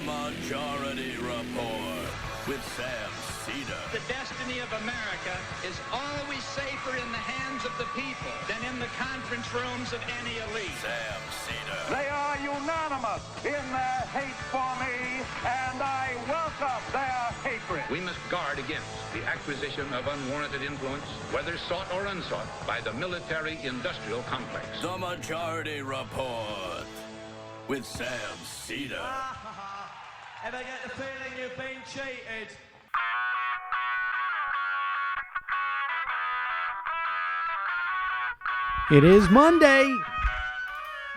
The Majority Report with Sam Seder. The destiny of America is always safer in the hands of the people than in the conference rooms of any elite. Sam Seder. They are unanimous in their hate for me, and I welcome their hatred. We must guard against the acquisition of unwarranted influence, whether sought or unsought, by the military-industrial complex. The Majority Report with Sam Seder. Ever get the feeling you've been cheated? It is Monday,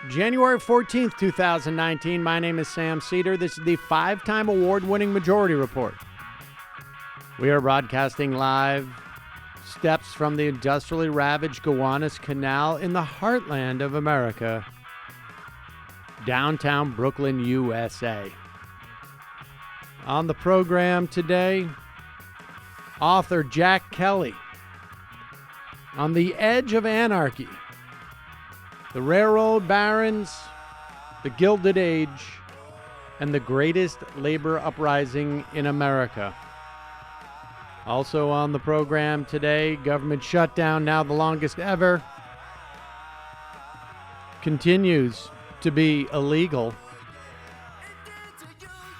January 14th, 2019. My name is Sam Seder. This is the 5-time award-winning Majority Report. We are broadcasting live steps from the industrially ravaged Gowanus Canal in the heartland of America, downtown Brooklyn, USA. On the program today, author Jack Kelly. On the Edge of Anarchy, the Railroad Barons, the Gilded Age, and the greatest labor uprising in America. Also on the program today, government shutdown, now the longest ever, continues to be illegal.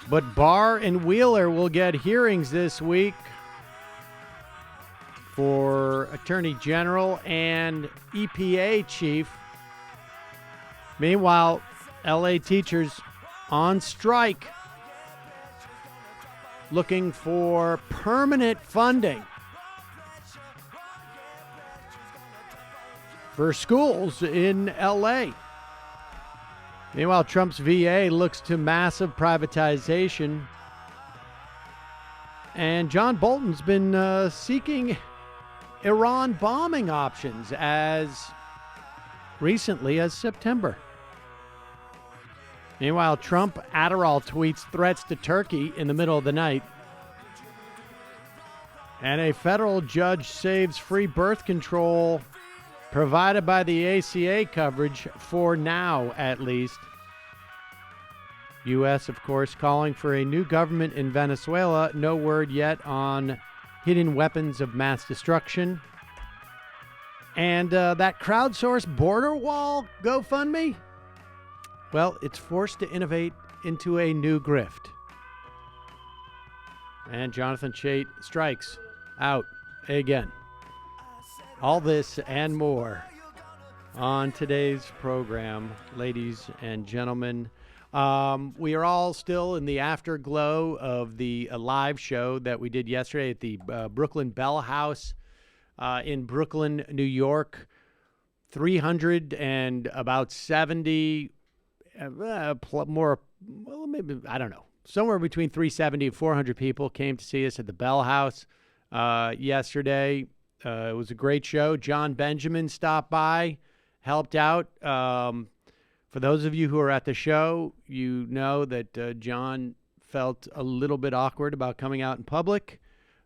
But Barr and Wheeler will get hearings this week for Attorney General and EPA Chief. Meanwhile, LA teachers on strike looking for permanent funding for schools in LA. Meanwhile, Trump's VA looks to massive privatization. And John Bolton's been seeking Iran bombing options as recently as September. Meanwhile, Trump Adderall tweets threats to Turkey in the middle of the night. And a federal judge saves free birth control provided by the ACA coverage for now, at least. U.S., of course, calling for a new government in Venezuela. No word yet on hidden weapons of mass destruction. And that crowdsourced border wall GoFundMe, well, it's forced to innovate into a new grift. And Jonathan Chait strikes out again. All this and more on today's program, ladies and gentlemen. We are all still in the afterglow of the live show that we did yesterday at the Brooklyn Bell House in Brooklyn, New York. 370 more, well, maybe, I don't know, somewhere between 370 and 400 people came to see us at the Bell House yesterday. It was a great show. John Benjamin stopped by, helped out. For those of you who are at the show, you know that John felt a little bit awkward about coming out in public.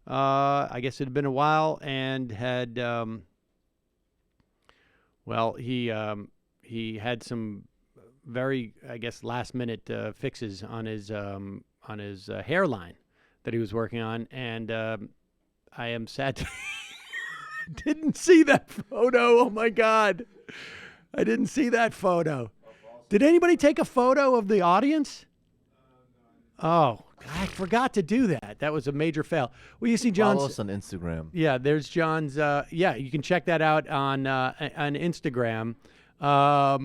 I guess it had been a while, and had, he had some very, I guess, last-minute fixes on his hairline that he was working on, and I am sad to didn't see that photo. Oh, my God. I didn't see that photo. Did anybody take a photo of the audience? Oh, I forgot to do that. That was a major fail. Well, you see John's... Follow us on Instagram. Yeah, there's John's... you can check that out on Instagram. I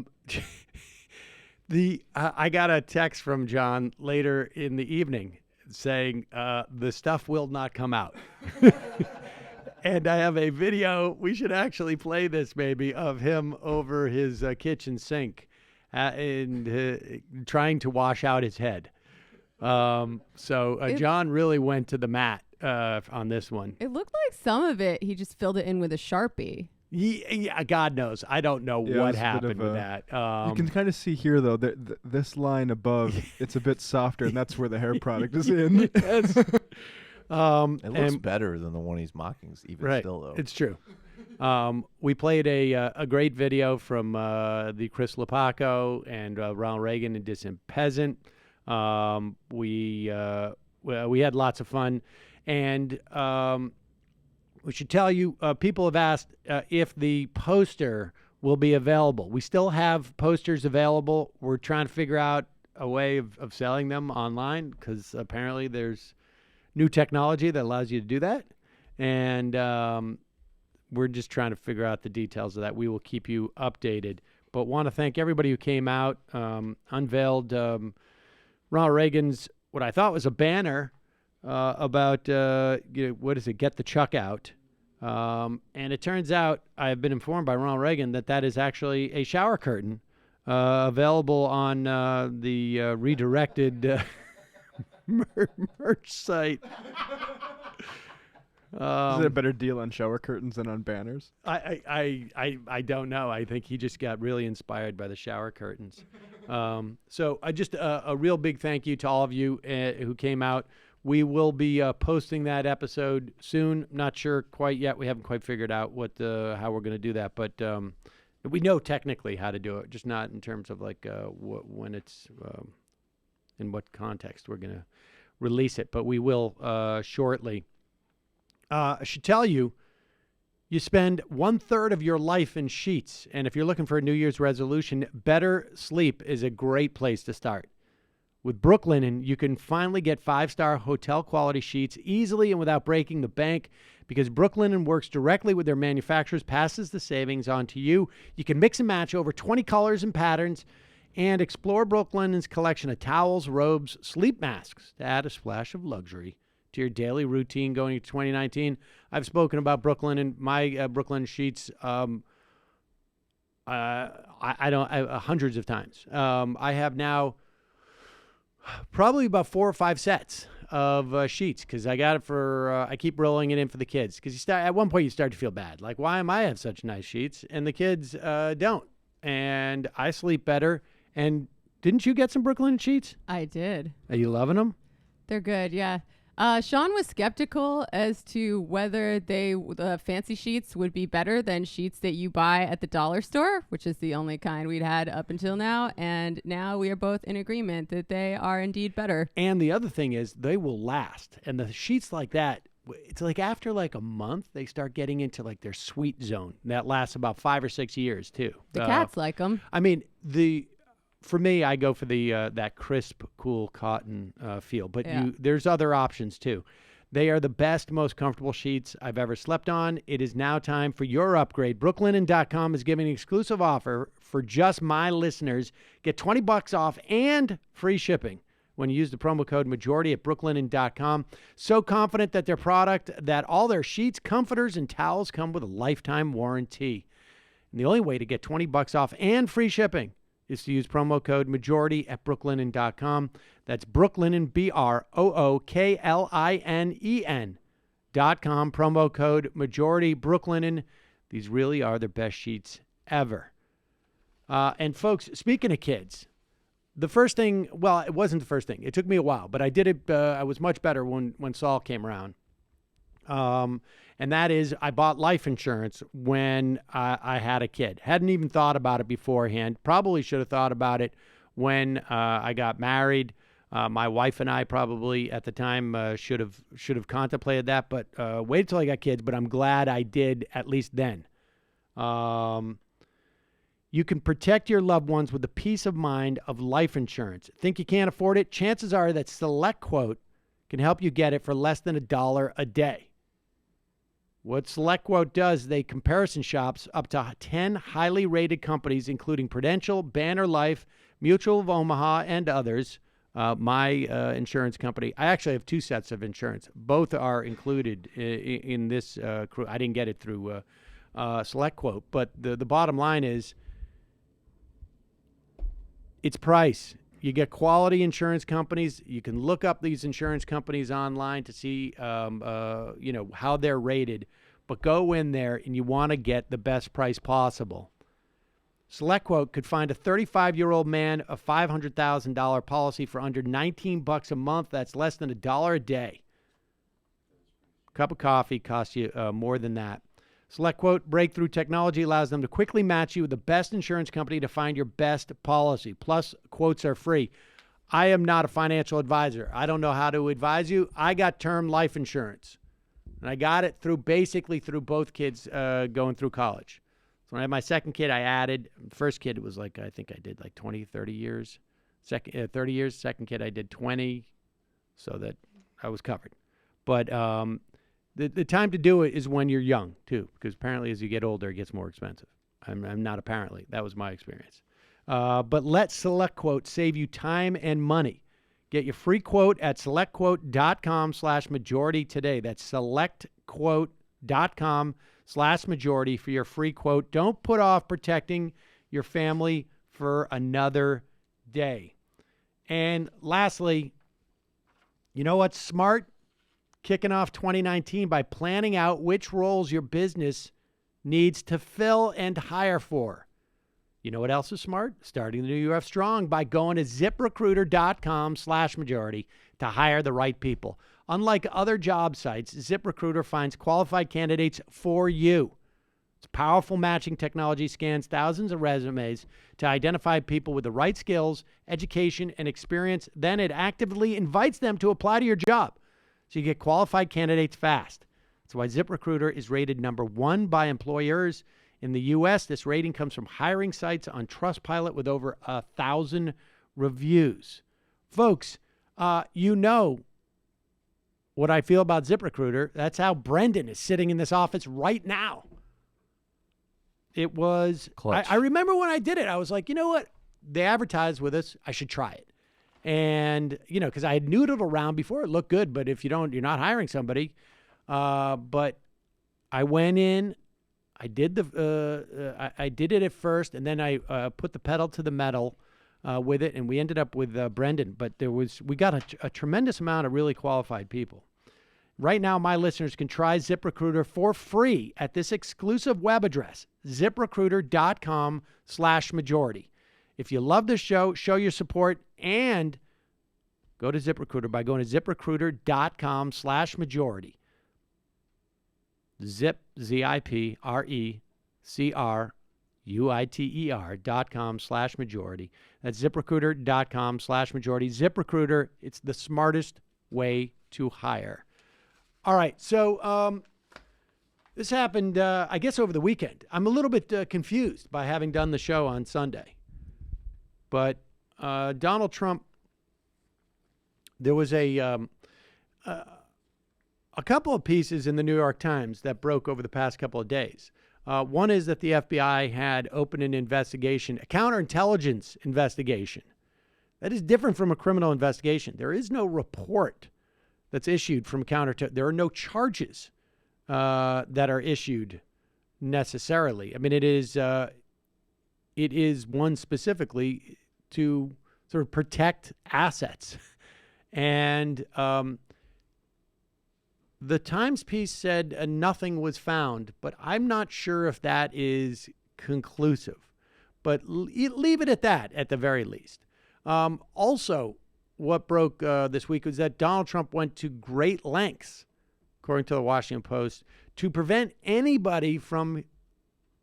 got a text from John later in the evening saying the stuff will not come out. And I have a video, we should actually play this maybe, of him over his kitchen sink and trying to wash out his head. John really went to the mat on this one. It looked like some of it, he just filled it in with a Sharpie. Yeah, God knows. I don't know what happened with that. You can kind of see here, though, that this line above, it's a bit softer, and that's where the hair product is in. Yes. It looks better than the one he's mocking, even right. still, though. It's true. We played a great video from the Chris Lopaco and Ronald Reagan and Dissident Peasant. We had lots of fun, and we should tell you, people have asked if the poster will be available. We still have posters available. We're trying to figure out a way of selling them online because apparently there's new technology that allows you to do that. And we're just trying to figure out the details of that. We will keep you updated. But want to thank everybody who came out, unveiled Ronald Reagan's, what I thought was a banner about, what is it, Get the Chuck Out. And it turns out, I've been informed by Ronald Reagan that is actually a shower curtain available on the redirected merch site. Is it a better deal on shower curtains than on banners? I don't know. I think he just got really inspired by the shower curtains. So I just a real big thank you to all of you who came out. We will be posting that episode soon. Not sure quite yet. We haven't quite figured out how we're going to do that, but we know technically how to do it, just not in terms of like when it's in what context we're going to release it. But we will shortly. I should tell you, you spend 1/3 of your life in sheets. And if you're looking for a New Year's resolution, better sleep is a great place to start. With Brooklinen, you can finally get 5-star hotel quality sheets easily and without breaking the bank because Brooklinen works directly with their manufacturers, passes the savings on to you. You can mix and match over 20 colors and patterns and explore Brooklinen's collection of towels, robes, sleep masks to add a splash of luxury to your daily routine going into 2019. I've spoken about Brooklyn and my Brooklyn sheets hundreds of times. I have now probably about 4 or 5 sets of sheets because I got it for I keep rolling it in for the kids because at one point you start to feel bad, like why am I have such nice sheets and the kids don't, and I sleep better. And didn't you get some Brooklyn sheets? I did. Are you loving them? They're good, yeah. Sean was skeptical as to whether the fancy sheets would be better than sheets that you buy at the dollar store, which is the only kind we'd had up until now. And now we are both in agreement that they are indeed better. And the other thing is they will last. And the sheets like that, it's like after like a month, they start getting into like their sweet zone. That lasts about 5 or 6 years too. The cats like them. I mean, for me, I go for the that crisp, cool cotton feel. But there's other options, too. They are the best, most comfortable sheets I've ever slept on. It is now time for your upgrade. Brooklinen.com is giving an exclusive offer for just my listeners. Get $20 off and free shipping when you use the promo code majority at brooklinen.com. So confident that their product, that all their sheets, comforters, and towels come with a lifetime warranty. And the only way to get $20 off and free shipping is to use promo code majority at brooklinen.com. That's Brooklinen, BROOKLINEN.com. Promo code majority, Brooklinen. These really are the best sheets ever. And folks, speaking of kids, the first thing, well, it wasn't the first thing. It took me a while, but I did it. I was much better when Saul came around. And that is I bought life insurance when I had a kid. Hadn't even thought about it beforehand. Probably should have thought about it when I got married. My wife and I probably at the time should have contemplated that, but waited till I got kids. But I'm glad I did at least then. You can protect your loved ones with the peace of mind of life insurance. Think you can't afford it? Chances are that SelectQuote can help you get it for less than $1 a day. What SelectQuote does, they comparison shops up to 10 highly rated companies, including Prudential, Banner Life, Mutual of Omaha, and others. My insurance company. I actually have 2 sets of insurance. Both are included in this crew. I didn't get it through SelectQuote, but the bottom line is it's price. You get quality insurance companies. You can look up these insurance companies online to see, how they're rated. But go in there and you want to get the best price possible. SelectQuote could find a 35-year-old man a $500,000 policy for under $19 a month. That's less than $1 a day. A cup of coffee costs you more than that. SelectQuote breakthrough technology allows them to quickly match you with the best insurance company to find your best policy. Plus, quotes are free. I am not a financial advisor. I don't know how to advise you. I got term life insurance, and I got it basically through both kids going through college. So when I had my second kid, I added. First kid was like, I think I did like 20, 30 years. 30 years. Second kid, I did 20, so that I was covered. But the time to do it is when you're young, too, because apparently as you get older, it gets more expensive. I'm not apparently. That was my experience. But let SelectQuote save you time and money. Get your free quote at SelectQuote.com/majority today. That's SelectQuote.com/majority for your free quote. Don't put off protecting your family for another day. And lastly, you know what's smart? Kicking off 2019 by planning out which roles your business needs to fill and hire for. You know what else is smart? Starting the new year off strong by going to ZipRecruiter.com/majority to hire the right people. Unlike other job sites, ZipRecruiter finds qualified candidates for you. Its powerful matching technology scans thousands of resumes to identify people with the right skills, education, and experience. Then it actively invites them to apply to your job, so you get qualified candidates fast. That's why ZipRecruiter is rated #1 by employers in the U.S. This rating comes from hiring sites on Trustpilot with over 1,000 reviews. Folks, you know what I feel about ZipRecruiter. That's how Brendan is sitting in this office right now. It was, I remember when I did it, I was like, you know what? They advertised with us. I should try it. And, you know, because I had noodled around before, it looked good, but if you don't, you're not hiring somebody. But I went in, I did I did it at first, and then I put the pedal to the metal with it, and we ended up with Brendan. But we got a tremendous amount of really qualified people. Right now, my listeners can try ZipRecruiter for free at this exclusive web address, ZipRecruiter.com/majority. If you love this show your support, and go to ZipRecruiter by going to ZipRecruiter.com/majority. ZipRecruiter.com/majority. That's ZipRecruiter.com/majority. ZipRecruiter, it's the smartest way to hire. All right, so this happened, I guess, over the weekend. I'm a little bit confused by having done the show on Sunday. But Donald Trump, there was a couple of pieces in the New York Times that broke over the past couple of days. One is that the FBI had opened an investigation, a counterintelligence investigation. That is different from a criminal investigation. There is no report that's issued from there are no charges that are issued necessarily. I mean, it is one specifically to sort of protect assets. And the Times piece said nothing was found, but I'm not sure if that is conclusive. But leave it at that, at the very least. Also, what broke this week was that Donald Trump went to great lengths, according to the Washington Post, to prevent anybody from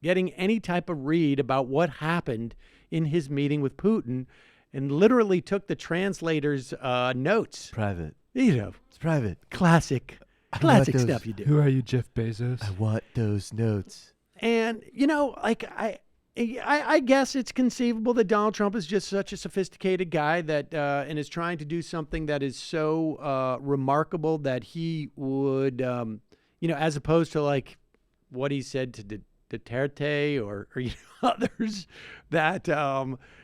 getting any type of read about what happened in his meeting with Putin, and literally took the translator's notes. Private. You know, it's private. Classic stuff you do. Who are you, Jeff Bezos? I want those notes. And, you know, like I guess it's conceivable that Donald Trump is just such a sophisticated guy that and is trying to do something that is so remarkable that he would, you know, as opposed to like what he said to Duterte or you know, others, that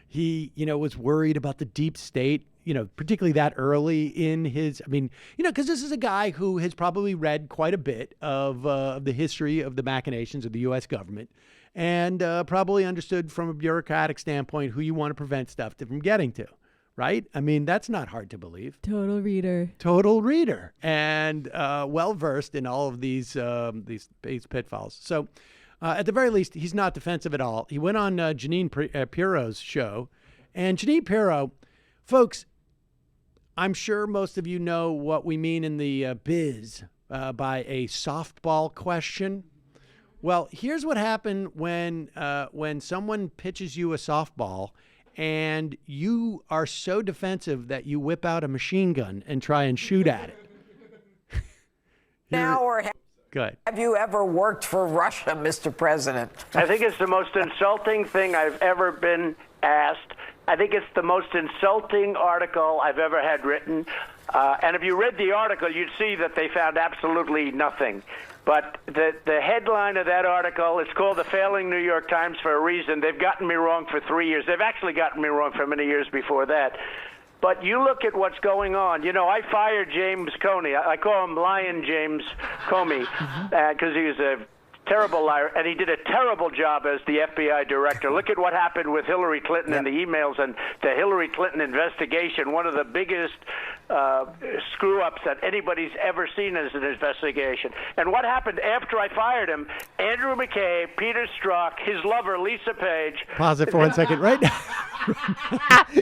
he, you know, was worried about the deep state, you know, particularly that early in his, I mean, you know, because this is a guy who has probably read quite a bit of the history of the machinations of the U.S. government, and probably understood from a bureaucratic standpoint who you want to prevent stuff from getting to, right? I mean, that's not hard to believe. Total reader. And well-versed in all of these pitfalls. So at the very least, he's not defensive at all. He went on Jeanine Pirro's show, and Jeanine Pirro, folks, I'm sure most of you know what we mean in the biz by a softball question. Well, here's what happened when someone pitches you a softball and you are so defensive that you whip out a machine gun and try and shoot at it. Now, or Good. have you ever worked for Russia, Mr. President? I think it's the most insulting thing I've ever been asked. I think it's the most insulting article I've ever had written. And if you read the article, you'd see that they found absolutely nothing. But the headline of that article, it's called The Failing New York Times for a reason. They've gotten me wrong for 3 years. They've actually gotten me wrong for many years before that. But you look at what's going on. You know, I fired James Comey. I call him Lion James Comey because he was a terrible liar, and he did a terrible job as the FBI director. Look at what happened with Hillary Clinton and the emails and the Hillary Clinton investigation, one of the biggest screw-ups that anybody's ever seen as an investigation. And what happened after I fired him, Andrew McCabe, Peter Strzok, his lover, Lisa Page. Pause it for 1 second right now.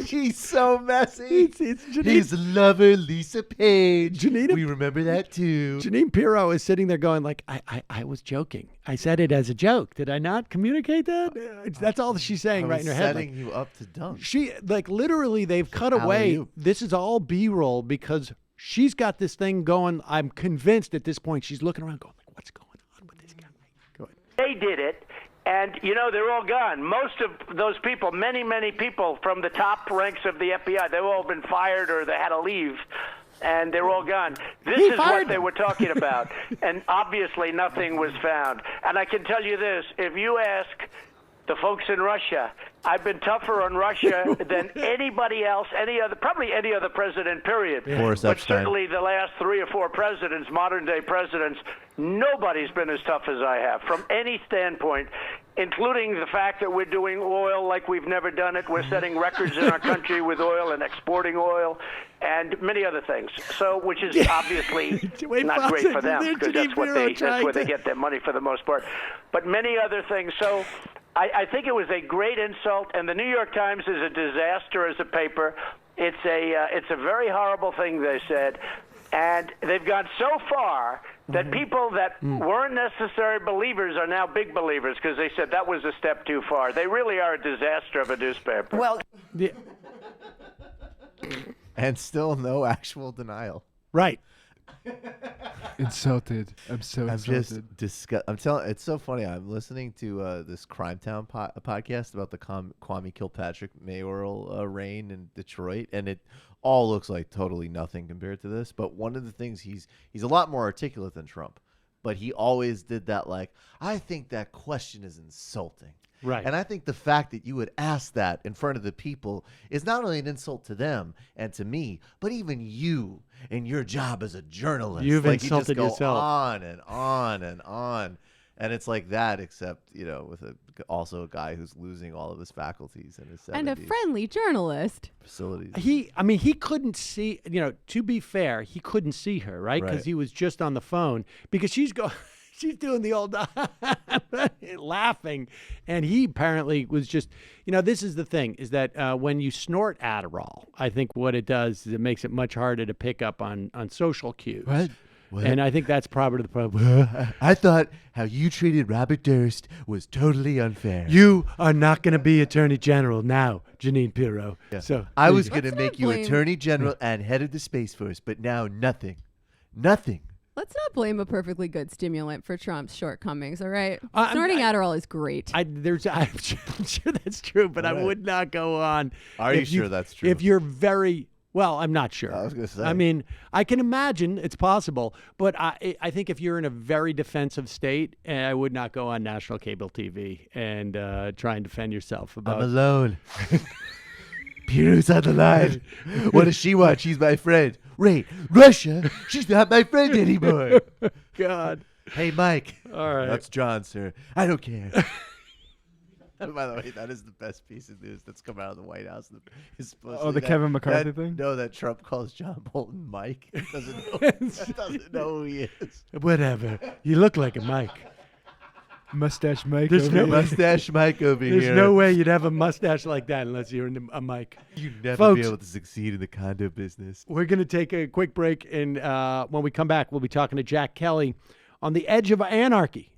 She's so messy. It's Janine. His lover, Lisa Page. Janine, we remember that too. Janine Pirro is sitting there going like, I was joking. I said it as a joke. Did I not communicate that? That's all she's saying right in her head. Setting you up to dunk. She, like, literally, they've cut away. This is all B-roll because she's got this thing going. I'm convinced at this point she's looking around going, like, what's going on with this guy? Go ahead. They did it. And, you know, they're all gone. Most of those people, many, many people from the top ranks of the FBI, they've all been fired or they had to leave. And they're all gone. This is what they were talking about. And obviously nothing was found. And I can tell you this, if you ask the folks in Russia, I've been tougher on Russia than anybody else, probably any other president, period. But certainly the last 3 or 4 presidents, modern-day presidents, nobody's been as tough as I have from any standpoint, including the fact that we're doing oil like we've never done it. We're setting records in our country with oil and exporting oil and many other things. So, which is obviously not great for them because that's where they get their money for the most part. But many other things. So I think it was a great insult, and the New York Times is a disaster as a paper. It's a very horrible thing they said, and they've gone so far that people that weren't necessary believers are now big believers because they said that was a step too far. They really are a disaster of a newspaper. Well, and still no actual denial. Right. Insulted. I'm so insulted. I'm telling. It's so funny. I'm listening to this Crime Town podcast about the Kwame Kilpatrick mayoral reign in Detroit, and it all looks like totally nothing compared to this. But one of the things he's a lot more articulate than Trump, but he always did that. Like, I think that question is insulting. Right. And I think the fact that you would ask that in front of the people is not only an insult to them and to me, but even you and your job as a journalist. You've like, insulted you just go yourself. on and on and on. And it's like that, except, you know, with also a guy who's losing all of his faculties in his 70s. And a friendly journalist. Facilities. He couldn't see, you know, to be fair, he couldn't see her, right? Because he was just on the phone because she's doing the old laughing. And he apparently was just, you know, this is the thing, is that when you snort Adderall, I think what it does is it makes it much harder to pick up on social cues. What? And I think that's probably the problem. I thought how you treated Robert Durst was totally unfair. You are not going to be Attorney General now, Janine Pirro. Yeah. So I was going to make you Attorney General and head of the Space Force, but now nothing. Nothing. Let's not blame a perfectly good stimulant for Trump's shortcomings, all right? Snorting Adderall is great. I'm sure that's true, but I would not go on. Are you sure that's true? If you're very... Well, I'm not sure. I was going to say. I mean, I can imagine it's possible, but I think if you're in a very defensive state, I would not go on national cable TV and try and defend yourself. I'm alone. Piru's on the line. What does she want? She's my friend. Wait, Russia? She's not my friend anymore. God. Hey, Mike. All right. That's John, sir. I don't care. By the way, that is the best piece of news that's come out of the White House. The Kevin McCarthy thing? No, that Trump calls John Bolton Mike. Doesn't know who he is. Whatever. You look like a Mike. Mustache Mike There's over no here. mustache Mike over here. There's no way you'd have a mustache like that unless you're a Mike. You'd never Folks, be able to succeed in the condo business. We're going to take a quick break, and when we come back, we'll be talking to Jack Kelly on the edge of anarchy,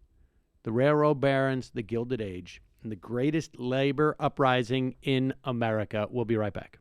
the railroad barons, the Gilded Age, and the greatest labor uprising in America. We'll be right back.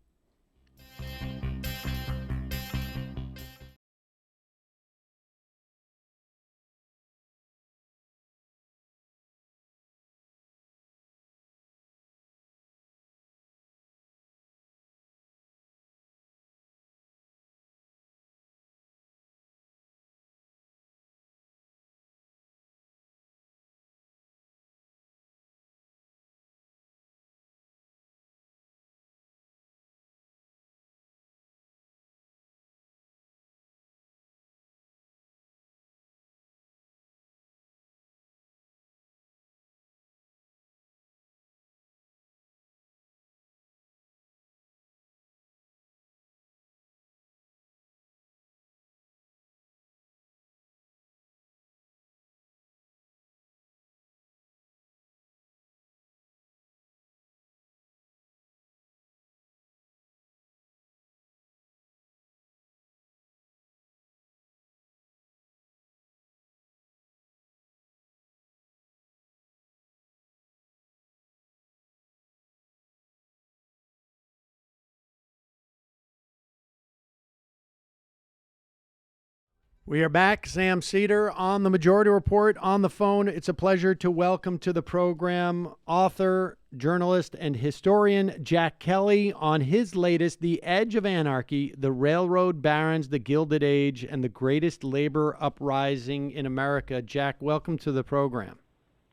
We are back. Sam Seder on the Majority Report on the phone. It's a pleasure to welcome to the program author, journalist, and historian Jack Kelly on his latest, The Edge of Anarchy, The Railroad Barons, the Gilded Age, and the Greatest Labor Uprising in America. Jack, welcome to the program.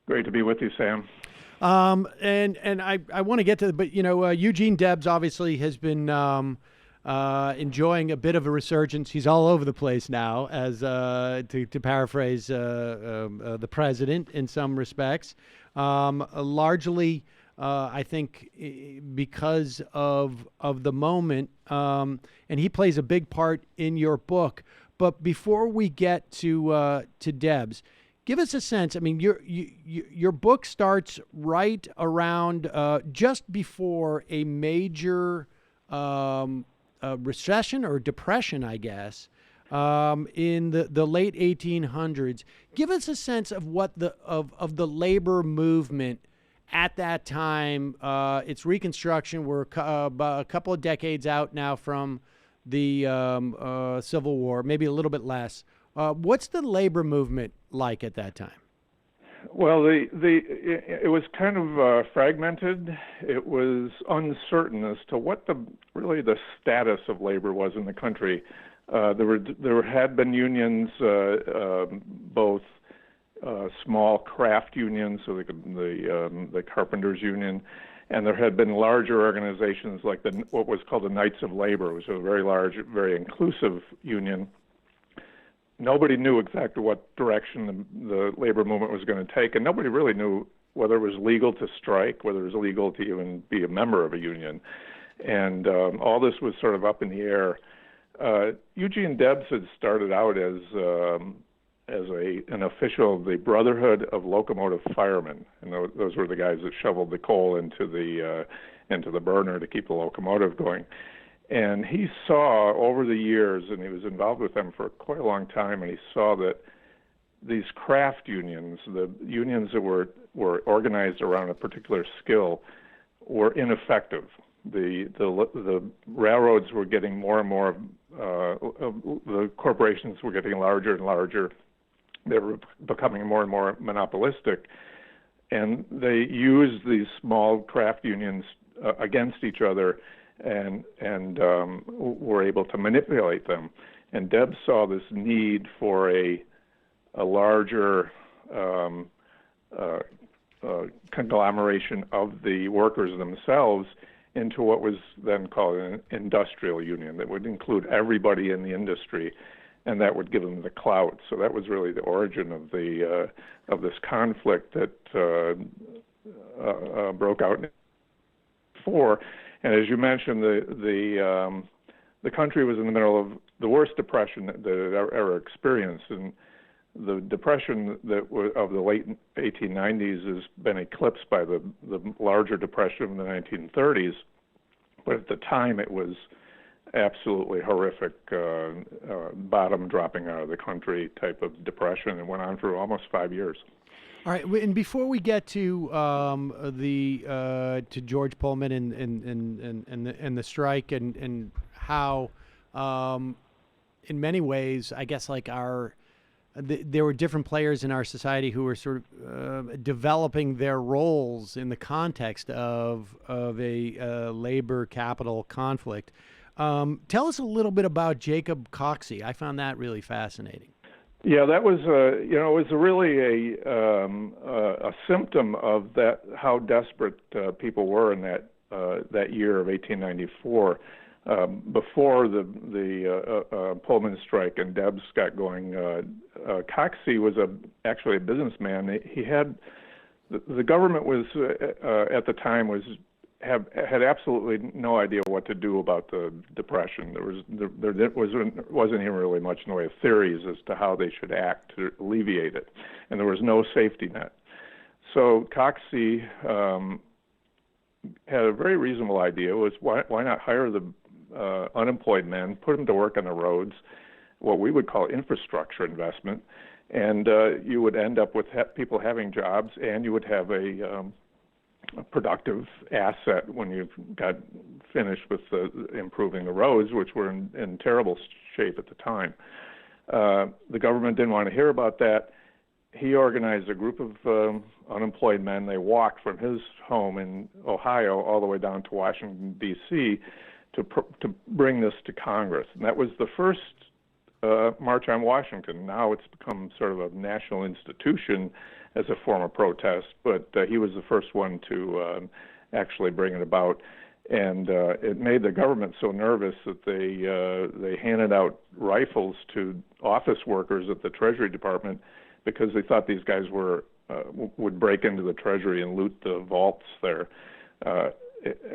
Great to be with you, Sam. And I want to get to, but Eugene Debs obviously has been enjoying a bit of a resurgence. He's all over the place now, as to paraphrase the president in some respects. Largely, I think, because of the moment, and he plays a big part in your book. But before we get to Debs, give us a sense. I mean, your book starts right around just before a major recession or depression, I guess, in the late 1800s. Give us a sense of what of the labor movement at that time. Its reconstruction. We're a couple of decades out now from the Civil War, maybe a little bit less. What's the labor movement like at that time? Well, it was kind of fragmented. It was uncertain as to what the status of labor was in the country. There had been unions, both small craft unions, so the Carpenters Union, and there had been larger organizations like what was called the Knights of Labor, which was a very large, very inclusive union. Nobody knew exactly what direction the labor movement was going to take, and nobody really knew whether it was legal to strike, whether it was legal to even be a member of a union. And all this was sort of up in the air. Eugene Debs had started out as an official of the Brotherhood of Locomotive Firemen, and those were the guys that shoveled the coal into the burner to keep the locomotive going. And he saw over the years, and he was involved with them for quite a long time, and he saw that these craft unions, the unions that were organized around a particular skill, were ineffective. The railroads were getting more and more, the corporations were getting larger and larger. They were becoming more and more monopolistic, and they used these small craft unions against each other, and were able to manipulate them. And Debs saw this need for a larger conglomeration of the workers themselves into what was then called an industrial union that would include everybody in the industry, and that would give them the clout. So that was really the origin of this conflict that broke out in 1904. And as you mentioned, the country was in the middle of the worst depression that it ever experienced, and the depression of the late 1890s has been eclipsed by the larger depression of the 1930s. But at the time, it was absolutely horrific, bottom dropping out of the country type of depression. It went on for almost 5 years. All right, and before we get to to George Pullman and the strike and how, in many ways, I guess like there were different players in our society who were sort of developing their roles in the context of a labor capital conflict. Tell us a little bit about Jacob Coxey. I found that really fascinating. Yeah, that was it was really a symptom of that, how desperate people were in that year of 1894. Before the Pullman strike and Debs got going, Coxey was actually a businessman. He had the government was at the time had absolutely no idea what to do about the Depression. There wasn't even really much in the way of theories as to how they should act to alleviate it, and there was no safety net. So Coxey had a very reasonable idea: was why not hire the unemployed men, put them to work on the roads, what we would call infrastructure investment, and you would end up with people having jobs, and you would have a productive asset when you got finished with improving the roads, which were in terrible shape at the time. The government didn't want to hear about that. He organized a group of unemployed men. They walked from his home in Ohio all the way down to Washington, D.C., to bring this to Congress. And that was the first March on Washington. Now it's become sort of a national institution as a form of protest, but he was the first one to actually bring it about. And it made the government so nervous that they handed out rifles to office workers at the Treasury Department because they thought these guys would break into the Treasury and loot the vaults there.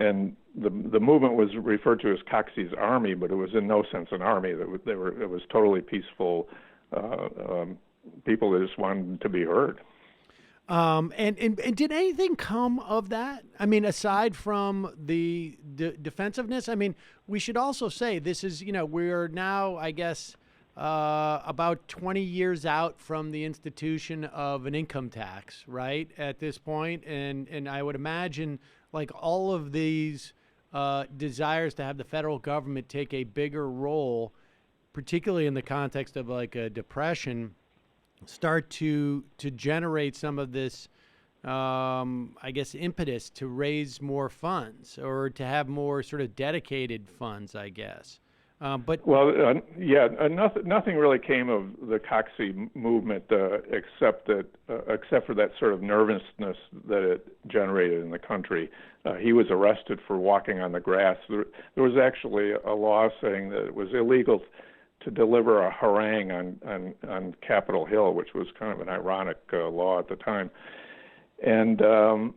And the movement was referred to as Coxey's Army, but it was in no sense an army. It was totally peaceful people that just wanted to be heard. And did anything come of that? I mean, aside from the defensiveness, I mean, we should also say this is, we're now, I guess, about 20 years out from the institution of an income tax, right, at this point. And I would imagine, like, all of these desires to have the federal government take a bigger role, particularly in the context of, like, a depression, start to generate some of this, I guess, impetus to raise more funds or to have more sort of dedicated funds, I guess. Nothing really came of the Coxey movement except for that sort of nervousness that it generated in the country. He was arrested for walking on the grass. There was actually a law saying that it was illegal to deliver a harangue on Capitol Hill, which was kind of an ironic law at the time. And I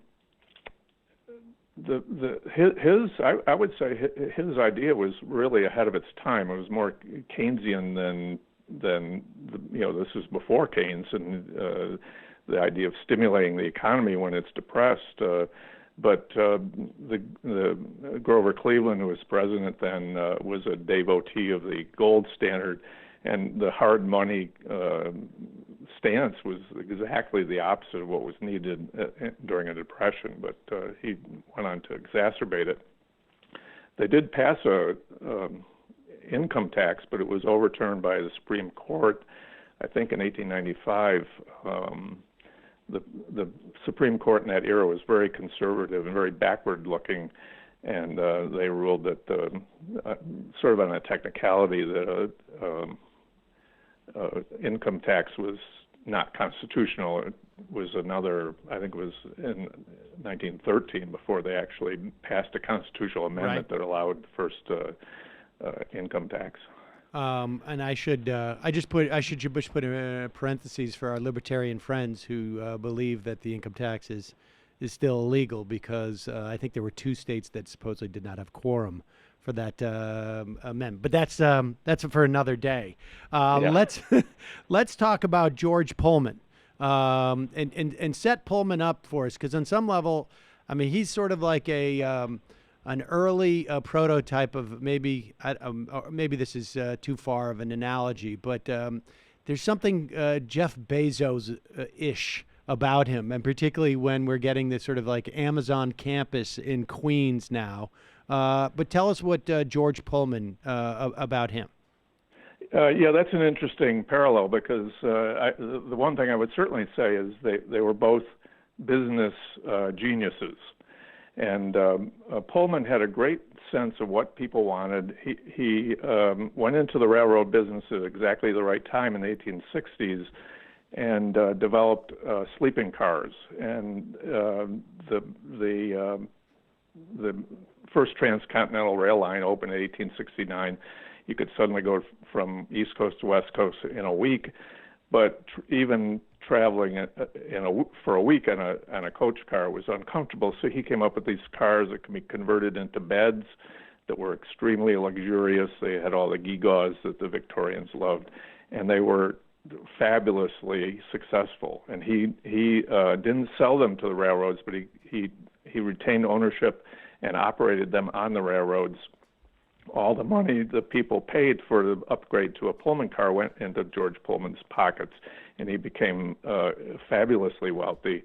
would say his idea was really ahead of its time. It was more Keynesian than this is before Keynes and the idea of stimulating the economy when it's depressed. But the Grover Cleveland, who was president then, was a devotee of the gold standard, and the hard money stance was exactly the opposite of what was needed during a depression. But he went on to exacerbate it. They did pass a income tax, but it was overturned by the Supreme Court, I think, in 1895. The Supreme Court in that era was very conservative and very backward-looking, and they ruled that, sort of on a technicality, that income tax was not constitutional. It was another, I think it was in 1913 before they actually passed a constitutional amendment that allowed the first income tax. And I should just put in parentheses for our libertarian friends who believe that the income tax is still illegal because I think there were 2 states that supposedly did not have quorum for that amendment. But that's for another day. Let's talk about George Pullman and set Pullman up for us, because on some level, I mean, he's sort of like an early prototype of maybe this is too far of an analogy, but there's something Jeff Bezos-ish about him, and particularly when we're getting this sort of like Amazon campus in Queens now. But tell us what George Pullman about him. Yeah, that's an interesting parallel because the one thing I would certainly say is they were both business geniuses. And Pullman had a great sense of what people wanted. He went into the railroad business at exactly the right time in the 1860s and developed sleeping cars. And the first transcontinental rail line opened in 1869. You could suddenly go from East Coast to West Coast in a week, but even traveling for a week on a coach car was uncomfortable. So he came up with these cars that can be converted into beds that were extremely luxurious. They had all the gewgaws that the Victorians loved, and they were fabulously successful. And he didn't sell them to the railroads, but he retained ownership and operated them on the railroads. All the money the people paid for the upgrade to a Pullman car went into George Pullman's pockets, and he became fabulously wealthy.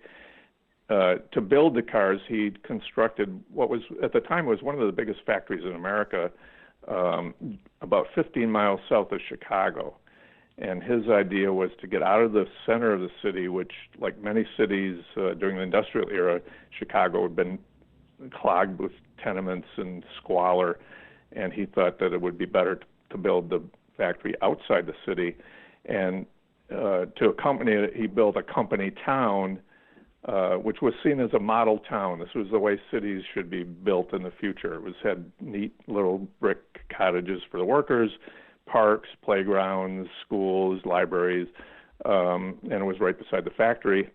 To build the cars, he constructed what was, at the time, was one of the biggest factories in America, about 15 miles south of Chicago. And his idea was to get out of the center of the city, which, like many cities during the industrial era, Chicago had been clogged with tenements and squalor. And he thought that it would be better to build the factory outside the city. And to accompany it, he built a company town, which was seen as a model town. This was the way cities should be built in the future. It had neat little brick cottages for the workers, parks, playgrounds, schools, libraries, and it was right beside the factory.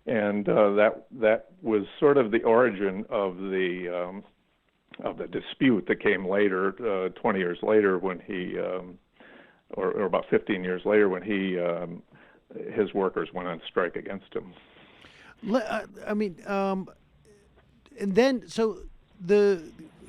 And that was sort of the origin of the dispute that came later, 20 years later, when he, or about 15 years later, when his workers went on strike against him. And then so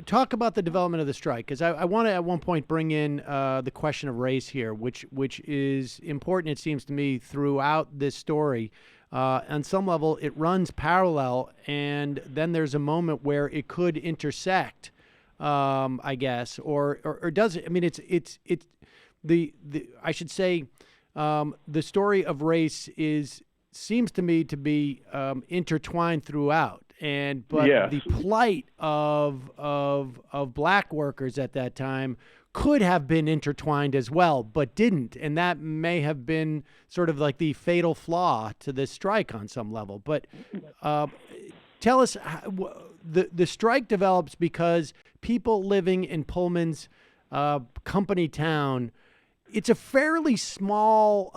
talk about the development of the strike, because I want to at one point bring in the question of race here, which is important, it seems to me, throughout this story. On some level, it runs parallel, and then there's a moment where it could intersect, I guess, or does it? I mean, it's the I should say, the story of race seems to me to be intertwined throughout, but yes. The plight of black workers at that time could have been intertwined as well, but didn't. And that may have been sort of like the fatal flaw to this strike on some level. But tell us, the strike develops because people living in Pullman's company town, it's a fairly small,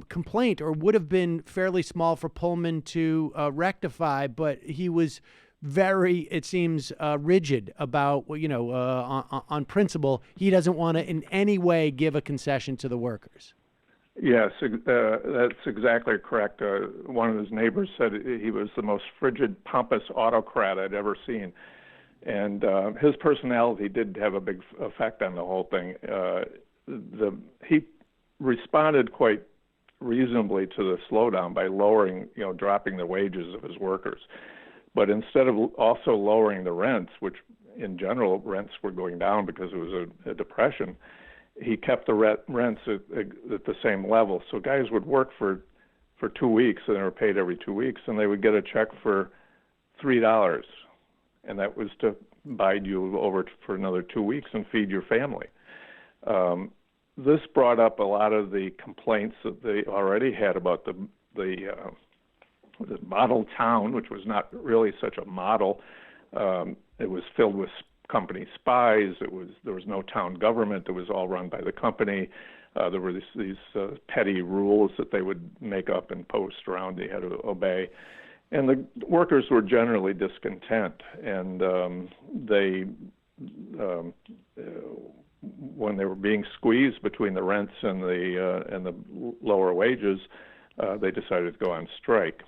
complaint, or would have been fairly small for Pullman to rectify, but he was very, it seems, rigid about, on principle. He doesn't want to in any way give a concession to the workers. Yes, that's exactly correct. One of his neighbors said he was the most frigid, pompous autocrat I'd ever seen. And his personality did have a big effect on the whole thing. He responded quite reasonably to the slowdown by dropping the wages of his workers. But instead of also lowering the rents, which in general rents were going down because it was a depression, he kept the rents at the same level. So guys would work for 2 weeks, and they were paid every 2 weeks, and they would get a check for $3, and that was to bide you over for another 2 weeks and feed your family. This brought up a lot of the complaints that they already had about the model town, which was not really such a model. It was filled with company spies. There was no town government. It was all run by the company. There were these petty rules that they would make up and post around they had to obey. And the workers were generally discontent. And when they were being squeezed between the rents and the lower wages, they decided to go on strike.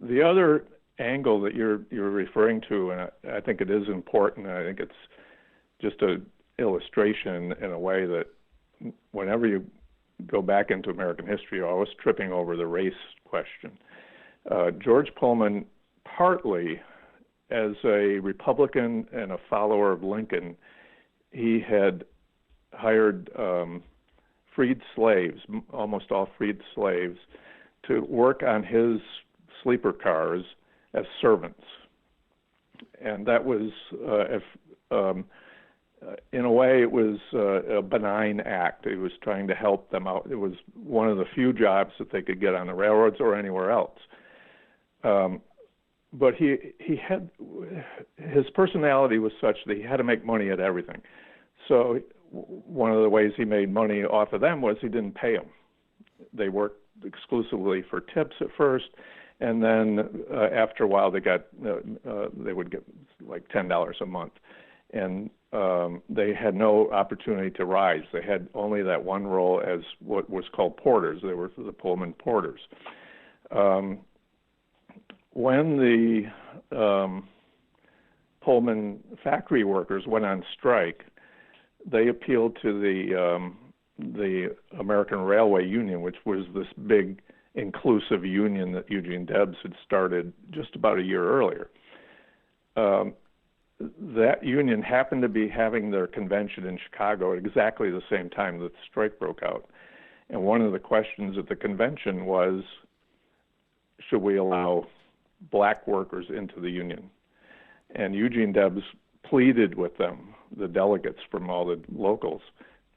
The other angle that you're referring to, and I think it is important, and I think it's just an illustration in a way that whenever you go back into American history, you're always tripping over the race question. George Pullman, partly as a Republican and a follower of Lincoln, he had hired freed slaves, almost all freed slaves, to work on his sleeper cars as servants. And that was, in a way, it was a benign act. He was trying to help them out. It was one of the few jobs that they could get on the railroads or anywhere else. But he had, his personality was such that he had to make money at everything. So one of the ways he made money off of them was he didn't pay them. They worked exclusively for tips at first, and then after a while they would get like $10 a month, and they had no opportunity to rise. They had only that one role as what was called porters. They were the Pullman porters. When the Pullman factory workers went on strike, they appealed to the American Railway Union, which was this big inclusive union that Eugene Debs had started just about a year earlier. That union happened to be having their convention in Chicago at exactly the same time that the strike broke out. And one of the questions at the convention was, should we allow black workers into the union? And Eugene Debs pleaded with them, the delegates from all the locals,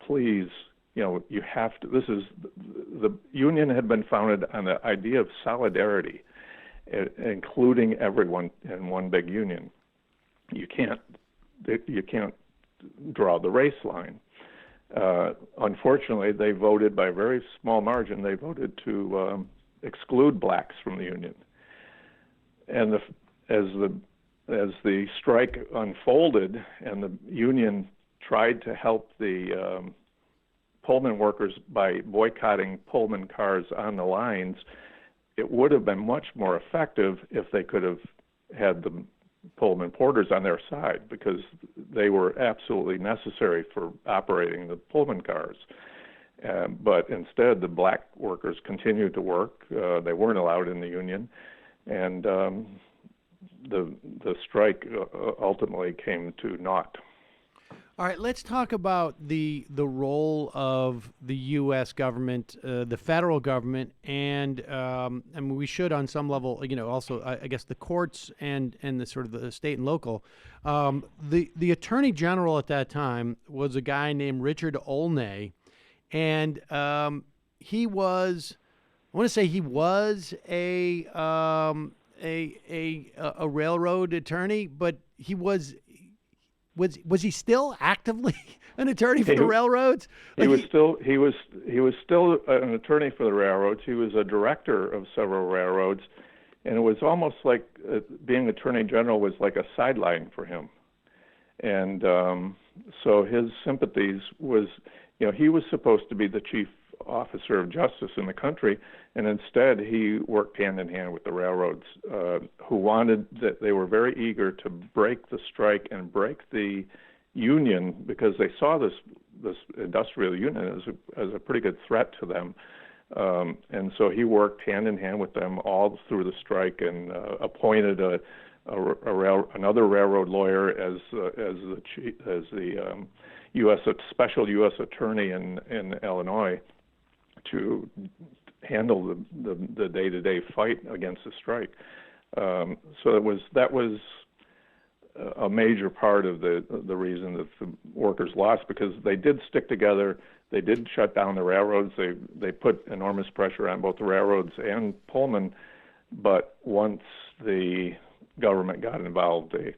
please, you have to, the union had been founded on the idea of solidarity, including everyone in one big union. You can't draw the race line. Unfortunately, they voted by a very small margin. They voted to exclude blacks from the union. And as the strike unfolded and the union tried to help the Pullman workers by boycotting Pullman cars on the lines, it would have been much more effective if they could have had the Pullman porters on their side, because they were absolutely necessary for operating the Pullman cars. But instead, the black workers continued to work. They weren't allowed in the union, and the strike ultimately came to naught. All right, let's talk about the role of the U.S. government, the federal government, and we should, on some level, also I guess the courts and the sort of the state and local. The Attorney General at that time was a guy named Richard Olney, and he was, I want to say he was a railroad attorney, but he was he still actively an attorney for the railroads? He was still an attorney for the railroads. He was a director of several railroads, and it was almost like being attorney general was like a sideline for him. And so his sympathies was, he was supposed to be the chief officer of justice in the country, and instead he worked hand in hand with the railroads, who wanted that. They were very eager to break the strike and break the union, because they saw this industrial union as a pretty good threat to them, and so he worked hand in hand with them all through the strike, and appointed another railroad lawyer as the special U.S. attorney in Illinois to handle the day-to-day fight against the strike. So that was a major part of the reason that the workers lost, because they did stick together. They did shut down the railroads. They put enormous pressure on both the railroads and Pullman, but once the government got involved, they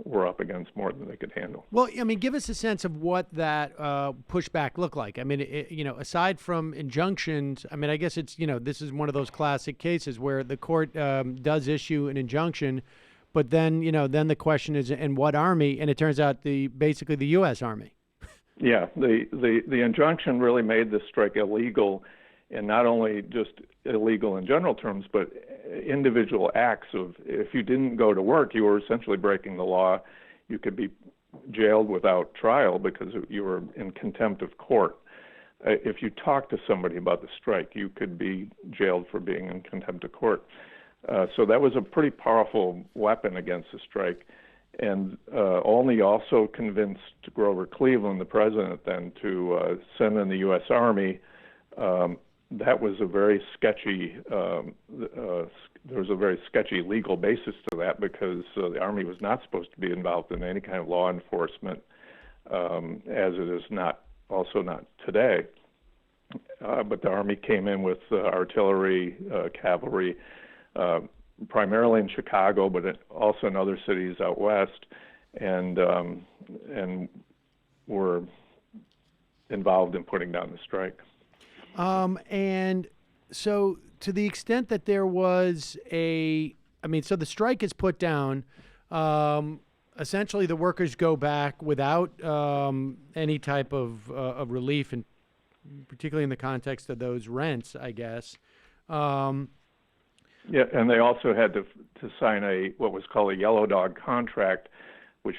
were up against more than they could handle. Well, I mean, give us a sense of what that pushback looked like. I mean, aside from injunctions, I mean, I guess it's, this is one of those classic cases where the court does issue an injunction, but then, then the question is, in what army? And it turns out basically the U.S. Army. Yeah, the injunction really made the strike illegal, and not only just illegal in general terms, but individual acts of, if you didn't go to work, you were essentially breaking the law. You could be jailed without trial because you were in contempt of court. if you talk to somebody about the strike, you could be jailed for being in contempt of court. So that was a pretty powerful weapon against the strike. And Olney also convinced Grover Cleveland, the president then, to send in the U.S. Army. That was a very sketchy. There was a very sketchy legal basis to that because the Army was not supposed to be involved in any kind of law enforcement, as it is not today. But the Army came in with artillery, cavalry, primarily in Chicago, but also in other cities out west, and were involved in putting down the strike. And so to the extent that there was so the strike is put down, essentially the workers go back without any type of relief, and particularly in the context of those rents, I guess. Yeah, and they also had to sign what was called a yellow dog contract, which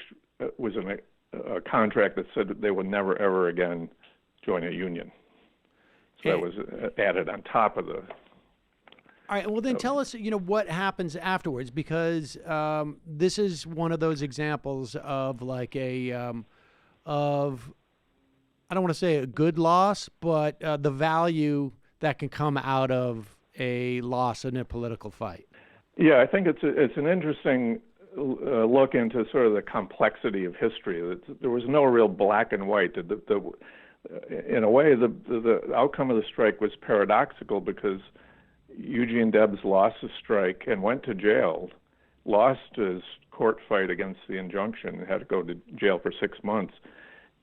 was a contract that said that they would never ever again join a union. So that was added on top of the. All right. Well, then tell us, what happens afterwards, because this is one of those examples of like of I don't want to say a good loss, but the value that can come out of a loss in a political fight. Yeah, I think it's an interesting look into sort of the complexity of history. There was no real black and white. In a way, the outcome of the strike was paradoxical because Eugene Debs lost the strike and went to jail, lost his court fight against the injunction, and had to go to jail for 6 months.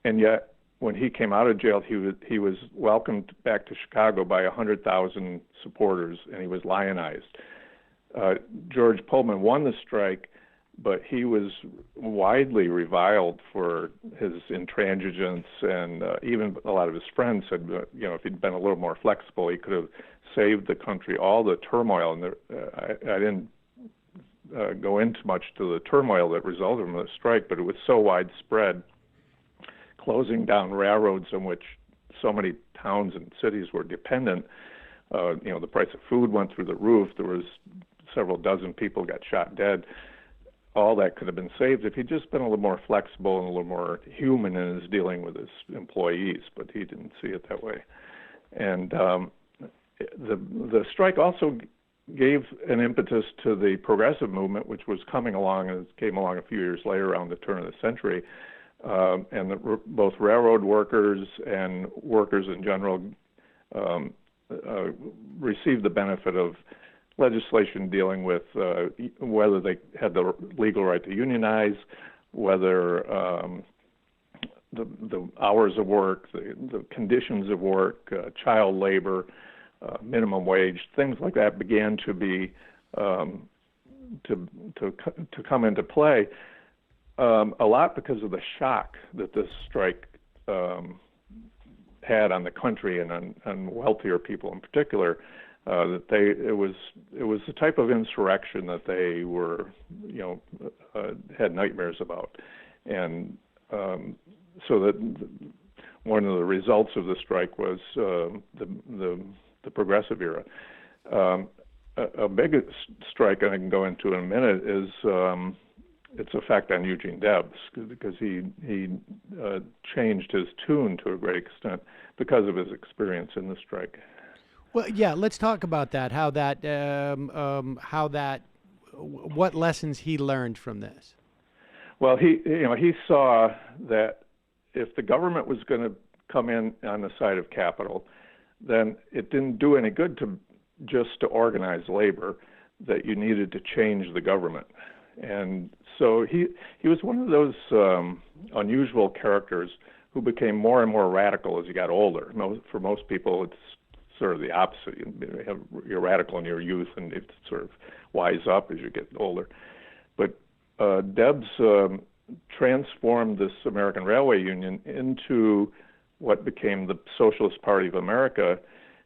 And yet, when he came out of jail, he was welcomed back to Chicago by 100,000 supporters, and he was lionized. George Pullman won the strike, but he was widely reviled for his intransigence, and even a lot of his friends said, if he'd been a little more flexible, he could have saved the country all the turmoil. And I didn't go into much to the turmoil that resulted from the strike, but it was so widespread, closing down railroads on which so many towns and cities were dependent. The price of food went through the roof. There was several dozen people got shot dead. All that could have been saved if he'd just been a little more flexible and a little more human in his dealing with his employees, but he didn't see it that way. And the strike also gave an impetus to the progressive movement, which was coming along, and it came along a few years later around the turn of the century. And both railroad workers and workers in general received the benefit of legislation dealing with whether they had the legal right to unionize, whether the hours of work, the conditions of work, child labor, minimum wage, things like that began to be to come into play. A lot because of the shock that this strike had on the country and on wealthier people in particular. It was the type of insurrection that they were, had nightmares about, and so that one of the results of the strike was the progressive era. A big strike I can go into in a minute is its effect on Eugene Debs, because he changed his tune to a great extent because of his experience in the strike. Well, yeah, let's talk about that. What lessons he learned from this. Well, he saw that if the government was going to come in on the side of capital, then it didn't do any good to organize labor, that you needed to change the government. And so he was one of those unusual characters who became more and more radical as he got older. For most people, it's sort of the opposite. You're radical in your youth, and it sort of wise up as you get older. But Debs transformed this American Railway Union into what became the Socialist Party of America,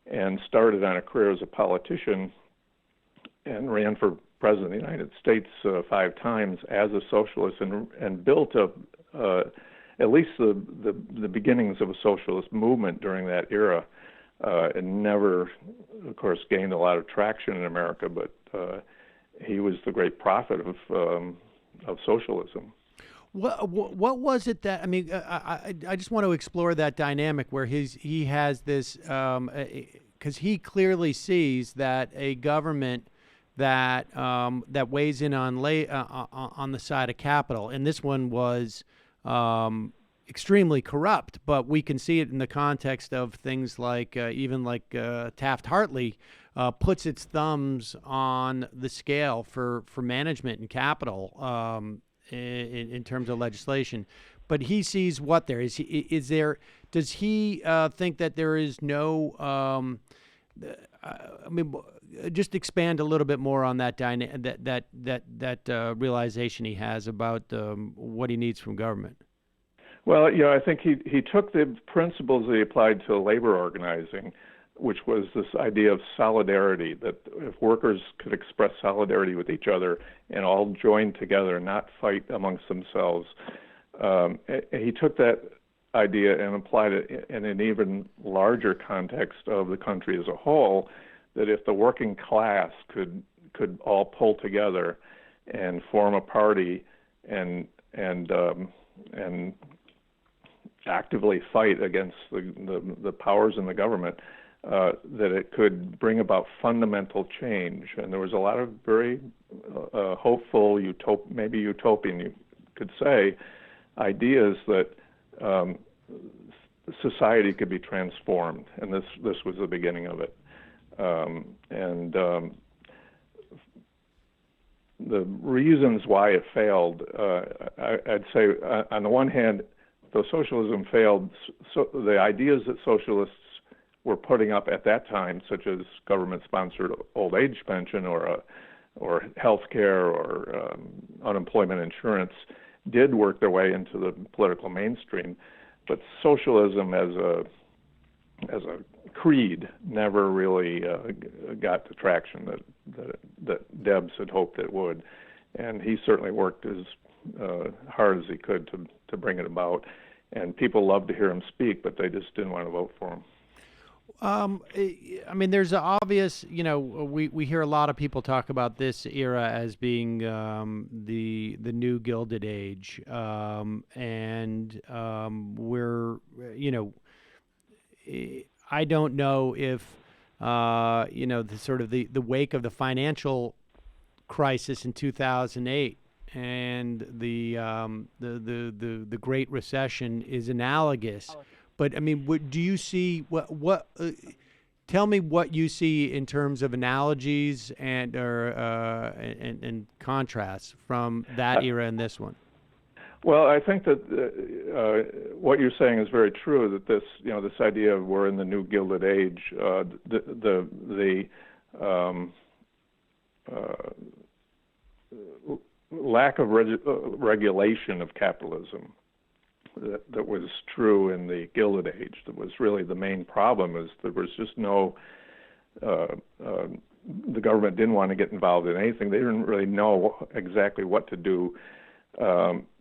and started on a career as a politician and ran for president of the United States 5 times as a socialist, and built at least the beginnings of a socialist movement during that era. It never, of course, gained a lot of traction in America, but he was the great prophet of socialism. What was it that, I mean, I just want to explore that dynamic where he has this, because he clearly sees that a government that weighs in on the side of capital, and this one was extremely corrupt, but we can see it in the context of things like even like Taft-Hartley puts its thumbs on the scale for management and capital in terms of legislation. But he sees what there is. Does he think that there is no? I mean, just expand a little bit more on that that realization he has about what he needs from government. Well, I think he took the principles that he applied to labor organizing, which was this idea of solidarity, that if workers could express solidarity with each other and all join together, not fight amongst themselves, he took that idea and applied it in an even larger context of the country as a whole, that if the working class could all pull together and form a party and actively fight against the powers in the government, that it could bring about fundamental change. And there was a lot of very hopeful, maybe utopian, you could say, ideas that society could be transformed, and this was the beginning of it. The reasons why it failed, I'd say, on the one hand, though socialism failed, so the ideas that socialists were putting up at that time, such as government-sponsored old age pension or health care or unemployment insurance, did work their way into the political mainstream. But socialism as a creed never really got the traction that Debs had hoped it would, and he certainly worked as hard as he could to bring it about. And people loved to hear him speak, but they just didn't want to vote for him. I mean, there's an obvious, we hear a lot of people talk about this era as being the new Gilded Age, and we're, I don't know if, the sort of the wake of the financial crisis in 2008 and the Great Recession is analogous. But I mean, do you see what? Tell me what you see in terms of analogies and contrasts from that era and this one. Well, I think that what you're saying is very true. That this idea of we're in the new Gilded Age, the lack of regulation of capitalism that was true in the Gilded Age, that was really the main problem, is there was just no, the government didn't want to get involved in anything. They didn't really know exactly what to do.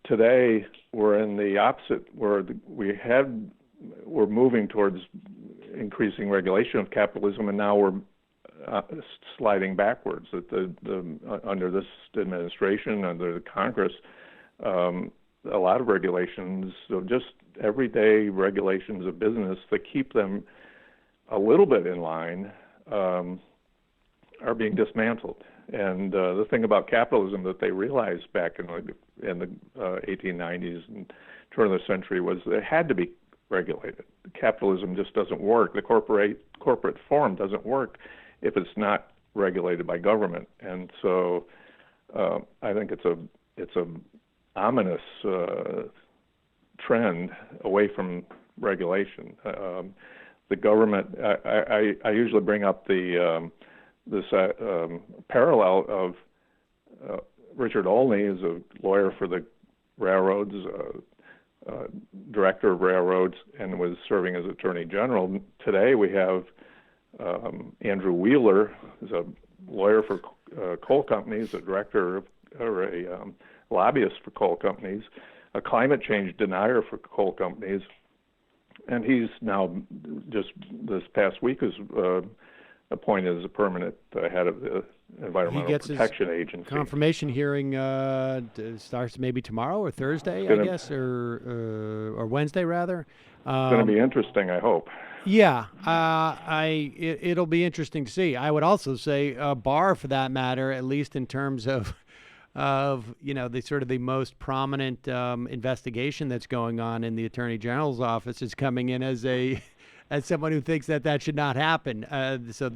Today, we're in the opposite, where we're moving towards increasing regulation of capitalism, and now we're sliding backwards. That under this administration, under the Congress, a lot of regulations, so just everyday regulations of business that keep them a little bit in line, are being dismantled. And the thing about capitalism that they realized back in the 1890s and turn of the century was that it had to be regulated. Capitalism just doesn't work. The corporate form doesn't work if it's not regulated by government. And so I think it's a ominous trend away from regulation. The government, I usually bring up this parallel of Richard Olney is a lawyer for the railroads, director of railroads, and was serving as Attorney General. Today we have Andrew Wheeler, who's a lawyer for coal companies, a director of, or a lobbyist for coal companies. a climate change denier for coal companies. And he's now, just this past week, was appointed as a permanent head of the Environmental Protection Agency. Confirmation hearing starts maybe tomorrow or Thursday, I guess, or Wednesday rather. It's going to be interesting, I hope. Yeah, it'll be interesting to see. I would also say Barr, for that matter, at least in terms of the sort of the most prominent investigation that's going on in the Attorney General's office, is coming in as someone who thinks that should not happen. So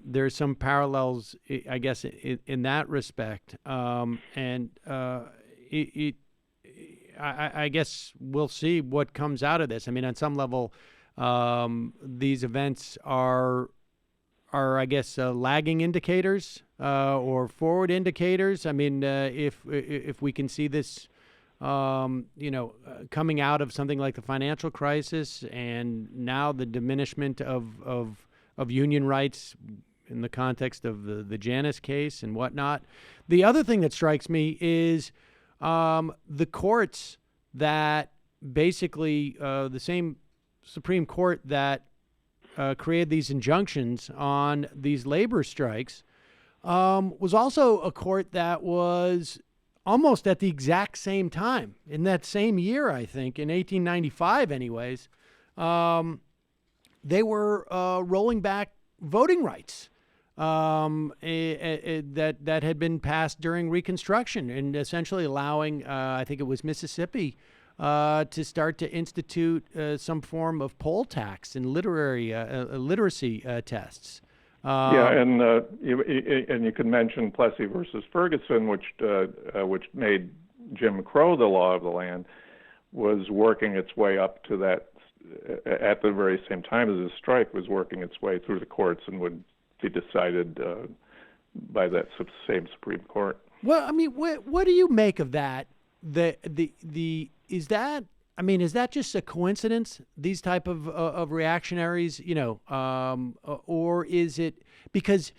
there's some parallels, I guess, in that respect, I guess we'll see what comes out of this. I mean, on some level, these events are I guess, lagging indicators or forward indicators. I mean, if we can see this, coming out of something like the financial crisis, and now the diminishment of union rights in the context of the Janus case and whatnot. The other thing that strikes me is the courts that basically the same Supreme Court that created these injunctions on these labor strikes was also a court that was almost at the exact same time, in that same year, I think, in 1895 anyways, they were rolling back voting rights that had been passed during Reconstruction, and essentially allowing, I think it was Mississippi, to start to institute some form of poll tax and literacy tests. And you could mention Plessy versus Ferguson, which made Jim Crow the law of the land, was working its way up to that at the very same time as the strike, was working its way through the courts and would be decided by that same Supreme Court. Well, I mean, what do you make of that? Is that just a coincidence, these type of reactionaries, or is it, because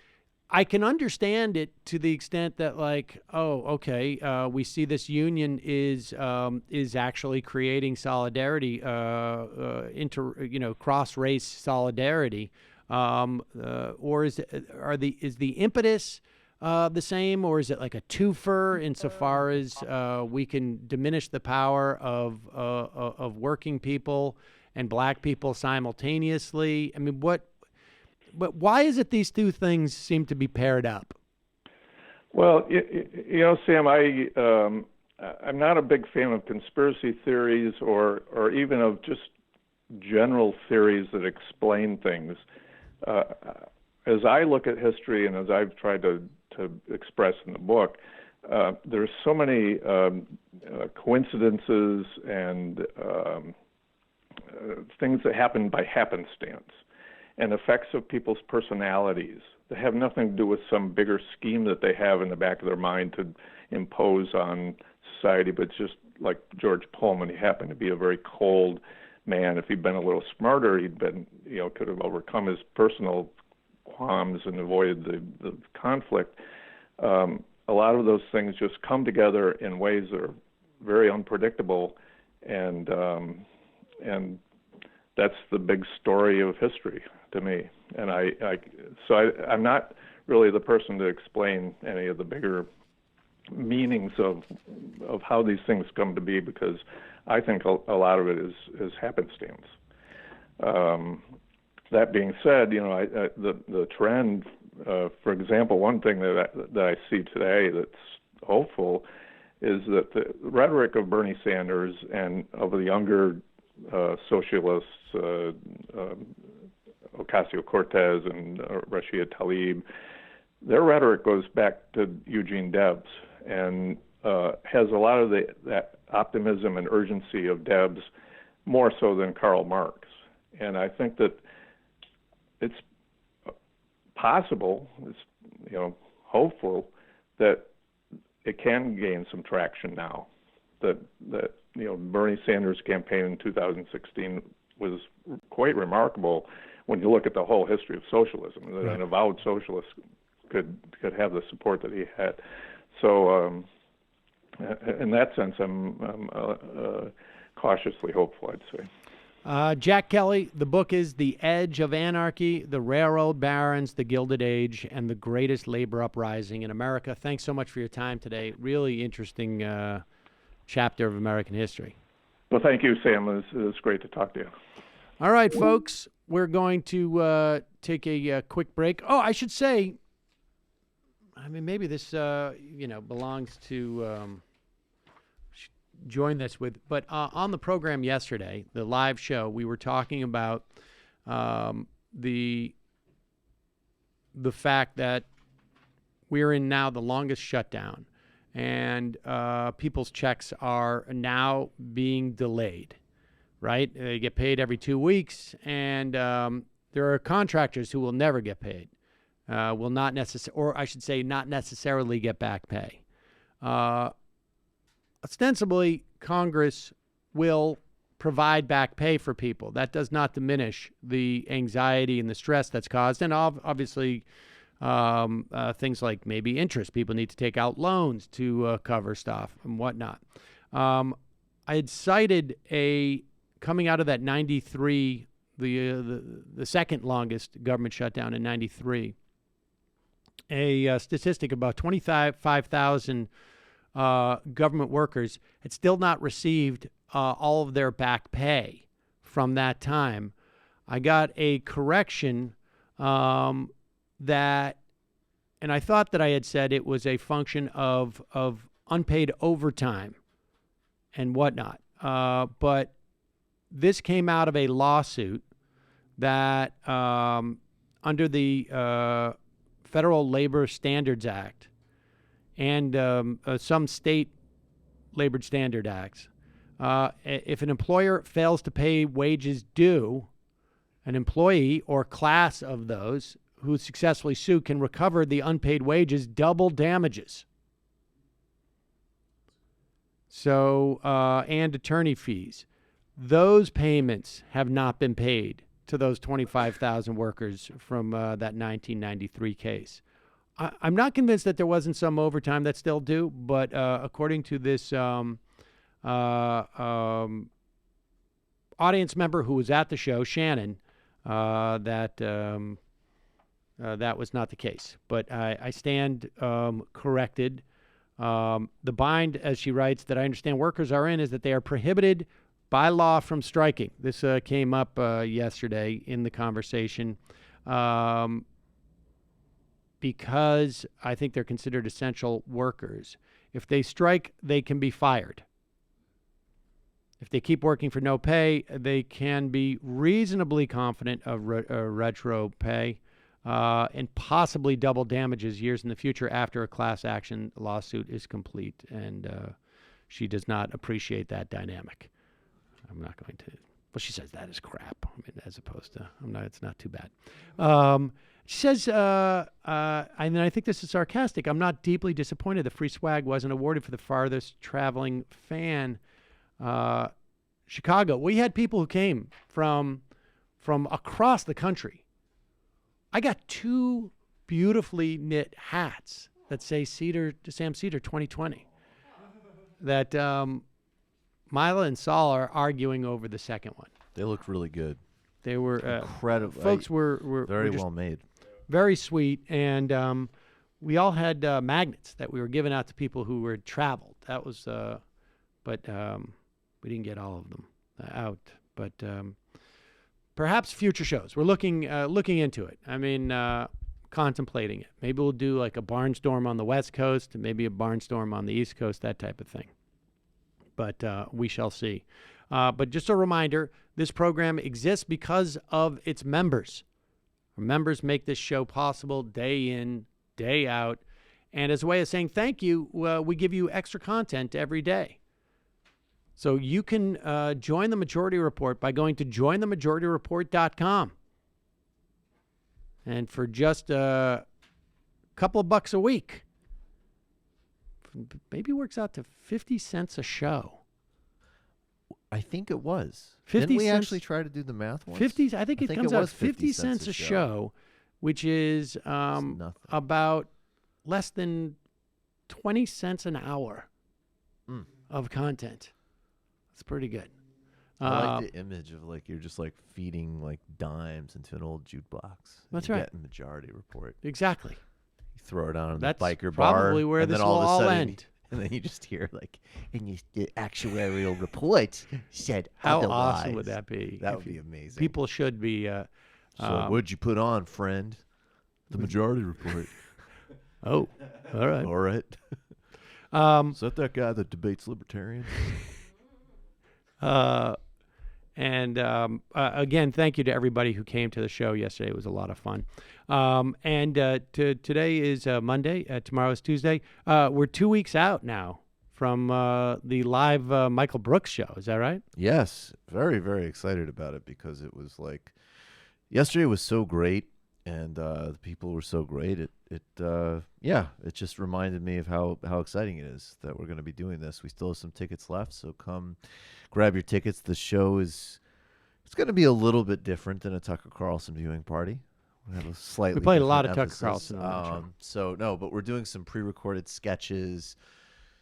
I can understand it to the extent that, like, we see this union is actually creating solidarity, cross-race solidarity, or is the impetus the same, or is it like a twofer insofar as we can diminish the power of working people and black people simultaneously? I mean, but why is it these two things seem to be paired up? Well, Sam, I'm not a big fan of conspiracy theories or even of just general theories that explain things. As I look at history, and as I've tried to express in the book, there's so many coincidences and things that happen by happenstance, and effects of people's personalities that have nothing to do with some bigger scheme that they have in the back of their mind to impose on society. But just like George Pullman, he happened to be a very cold man. If he'd been a little smarter, could have overcome his personal qualms and avoided the conflict. A lot of those things just come together in ways that are very unpredictable, and that's the big story of history to me. And I'm not really the person to explain any of the bigger meanings of how these things come to be, because I think a lot of it is happenstance. That being said, the trend, for example, one thing that I see today that's hopeful is that the rhetoric of Bernie Sanders and of the younger socialists, Ocasio-Cortez and Rashida Tlaib, their rhetoric goes back to Eugene Debs and has a lot of that optimism and urgency of Debs, more so than Karl Marx. And I think that it's possible, it's hopeful that it can gain some traction now. That Bernie Sanders' campaign in 2016 was quite remarkable when you look at the whole history of socialism. That an avowed socialist could have the support that he had. So in that sense, I'm cautiously hopeful, I'd say. Jack Kelly, the book is The Edge of Anarchy, The Railroad Barons, The Gilded Age, and the Greatest Labor Uprising in America. Thanks so much for your time today. Really interesting chapter of American history. Well, thank you, Sam. It was great to talk to you. All right, folks, we're going to take a quick break. Oh, I should say, I mean, maybe this, belongs to join this with, but on the program yesterday, the live show, we were talking about the fact that we're in now the longest shutdown, and people's checks are now being delayed, right? They get paid every 2 weeks, and there are contractors who will never get paid, will not or I should say not necessarily get back pay. Ostensibly, Congress will provide back pay for people. That does not diminish the anxiety and the stress that's caused. And obviously, things like maybe interest. People need to take out loans to cover stuff and whatnot. I had cited coming out of that 93, the second longest government shutdown in 93, a statistic about 25,000 government workers had still not received all of their back pay from that time. I got a correction that, and I thought that I had said it was a function of unpaid overtime and whatnot. But this came out of a lawsuit that under the Federal Labor Standards Act and some state labor standard acts, if an employer fails to pay wages due, an employee or class of those who successfully sue can recover the unpaid wages, double damages. So, and attorney fees. Those payments have not been paid to those 25,000 workers from that 1993 case. I'm not convinced that there wasn't some overtime that's still due, but according to this audience member who was at the show, Shannon, that was not the case. But I stand corrected. The bind, as she writes, that I understand workers are in is that they are prohibited by law from striking. This came up yesterday in the conversation. Because I think they're considered essential workers. If they strike, they can be fired. If they keep working for no pay, they can be reasonably confident of retro pay and possibly double damages years in the future after a class action lawsuit is complete. And she does not appreciate that dynamic. I'm not going to. Well, she says that is crap. I mean, as opposed to, it's not too bad. She says, and I think this is sarcastic, I'm not deeply disappointed that free swag wasn't awarded for the farthest traveling fan. Chicago, we had people who came from across the country. I got 2 beautifully knit hats that say Sam Seder 2020. That Mila and Saul are arguing over the second one. They looked really good. They were incredible. Folks were very well made. Very sweet, and we all had magnets that we were giving out to people who were traveled. That was, but we didn't get all of them out. But perhaps future shows. We're looking into it. I mean, contemplating it. Maybe we'll do like a barnstorm on the West Coast, and maybe a barnstorm on the East Coast, that type of thing. But we shall see. But just a reminder, this program exists because of its members. Our members make this show possible day in, day out. And as a way of saying thank you, we give you extra content every day. So you can join the Majority Report by going to jointhemajorityreport.com. And for just a couple of bucks a week, maybe works out to 50 cents a show. I think it was. 50 Didn't we cents, actually try to do the math once? 50. I think it comes out 50 cents cents a show, which is about less than 20 cents an hour. of content. It's pretty good. I like the image of like you're just like feeding like dimes into an old jukebox. That's you right. Get a Majority Report. Exactly. You throw it on That's the biker bar. probably where and this then will all of a all sudden, end. And then you just hear like, and the actuarial report said How otherwise. awesome would that be? That would be amazing. People should be. So what'd you put on, friend? The Majority Report. Oh, all right. All right. Is that guy that debates libertarians? And again, thank you to everybody who came to the show yesterday. It was a lot of fun. Today is Monday. Tomorrow is Tuesday. We're 2 weeks out now from the live Michael Brooks show. Is that right? Yes. Very, very excited about it because it was like yesterday was so great and the people were so great. It just reminded me of how exciting it is that we're going to be doing this. We still have some tickets left, so come grab your tickets. The show it's going to be a little bit different than a Tucker Carlson viewing party. We have a slightly We played a lot of different Tucker emphasis. Carlson on that show. So no, but we're doing some pre-recorded sketches.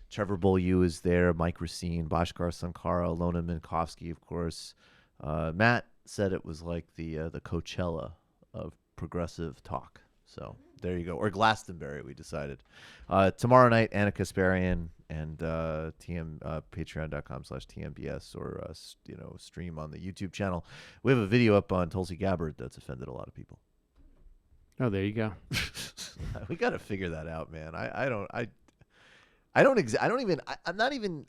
Trevor Beaulieu is there, Mike Racine, Bhaskar Sankara, Ilona Minkowski, of course. Matt said it was like the Coachella of progressive talk. So there you go. Or Glastonbury, we decided. Tomorrow night, Anna Kasparian and patreon.com/TMBS or stream on the YouTube channel. We have a video up on Tulsi Gabbard that's offended a lot of people. Oh, there you go. We got to figure that out, man. I'm not even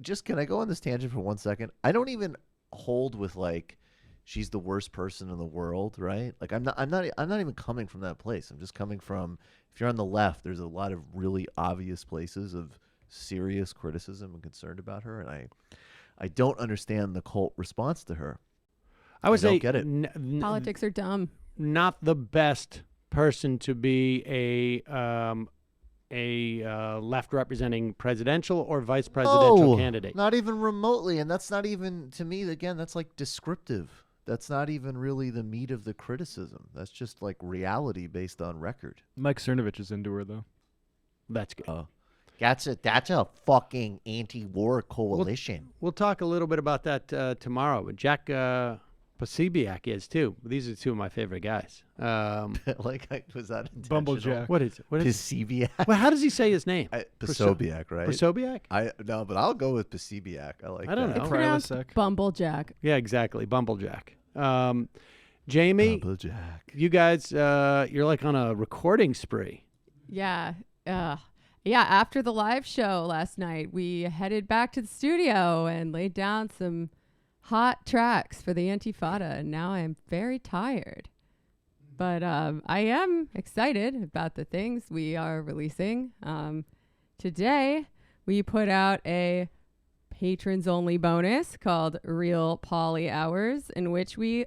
just, can I go on this tangent for 1 second? I don't even hold with like she's the worst person in the world, right? Like I'm not even coming from that place. I'm just coming from, if you're on the left, there's a lot of really obvious places of serious criticism and concern about her, and I don't understand the cult response to her. I would say don't get it. Politics are dumb. Not the best person to be a left representing presidential or vice presidential candidate. Not even remotely, and that's not even, to me, again, that's like descriptive. That's not even really the meat of the criticism. That's just like reality based on record. Mike Cernovich is into her, though. That's good. That's a fucking anti-war coalition. We'll talk a little bit about that tomorrow. But Jack Posobiec is too. These are two of my favorite guys. Was that Bumblejack? What is it? Posobiec. Well, how does he say his name? Posobiec, right? Posobiec? No, but I'll go with Posobiec. I don't know. It's pronounced Bumblejack. Yeah, exactly. Bumblejack. Jamie, Bumblejack. You guys, you're like on a recording spree. Yeah. After the live show last night, we headed back to the studio and laid down some hot tracks for the Intifada, and now I'm very tired. But I am excited about the things we are releasing. Today, we put out a patrons-only bonus called Real Poly Hours, in which we,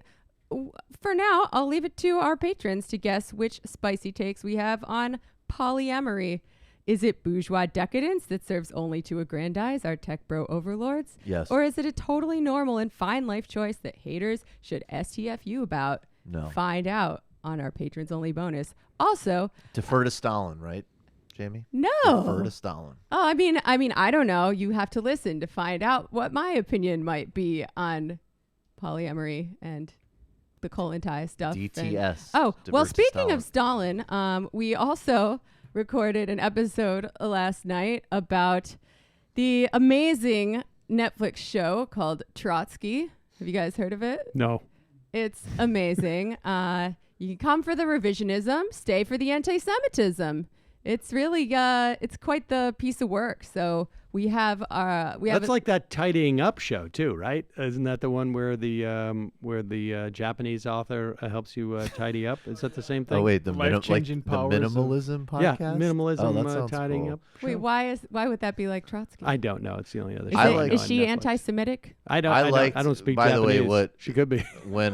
for now, I'll leave it to our patrons to guess which spicy takes we have on polyamory. Is it bourgeois decadence that serves only to aggrandize our tech bro overlords? Yes. Or is it a totally normal and fine life choice that haters should STF you about? No. Find out on our patrons only bonus. Also, Defer to Stalin, right, Jamie? No. Defer to Stalin. Oh, I mean, I don't know. You have to listen to find out what my opinion might be on polyamory and the colon tie stuff. DTS. Well, speaking of Stalin, we also recorded an episode last night about the amazing Netflix show called Trotsky. Have you guys heard of it? No. It's amazing. You can come for the revisionism, stay for the anti-Semitism. It's really, it's quite the piece of work. So we have, That's like that tidying up show too, right? Isn't that the one where the Japanese author helps you tidy up? Is that the same thing? Oh wait, the minimalism podcast. Yeah, minimalism, tidying cool. up. Wait, why would that be like Trotsky? I don't know. It's the only other show. Is she anti-Semitic? I don't speak by Japanese. The way, what she could be. When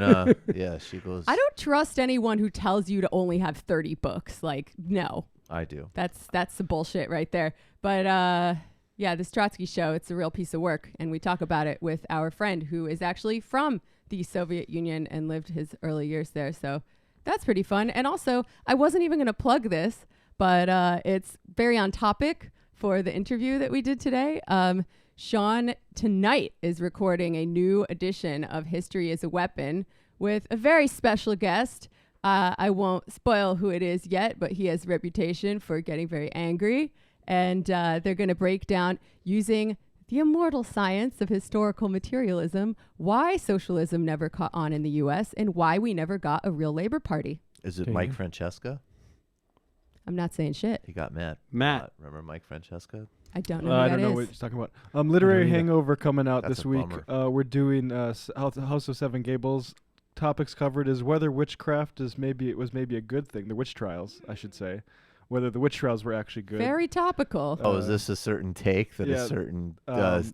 she goes. I don't trust anyone who tells you to only have 30 books. Like, no. I do. That's the bullshit right there. But this Trotsky show, it's a real piece of work, and we talk about it with our friend who is actually from the Soviet Union and lived his early years there. So that's pretty fun. And also, I wasn't even going to plug this, but it's very on topic for the interview that we did today. Sean tonight is recording a new edition of History is a Weapon with a very special guest. I won't spoil who it is yet, but he has a reputation for getting very angry. And they're going to break down, using the immortal science of historical materialism, why socialism never caught on in the U.S. and why we never got a real labor party. Is it Mike Francesca? I'm not saying shit. He got mad. Matt. Remember Mike Francesca? I don't know who I that don't know is. what you're talking about. Literary Hangover coming out That's this a week. bummer. We're doing House of Seven Gables. Topics covered is whether witchcraft was maybe a good thing. The witch trials, I should say. Whether the witch trials were actually good. Very topical. Oh, is this a certain take that a certain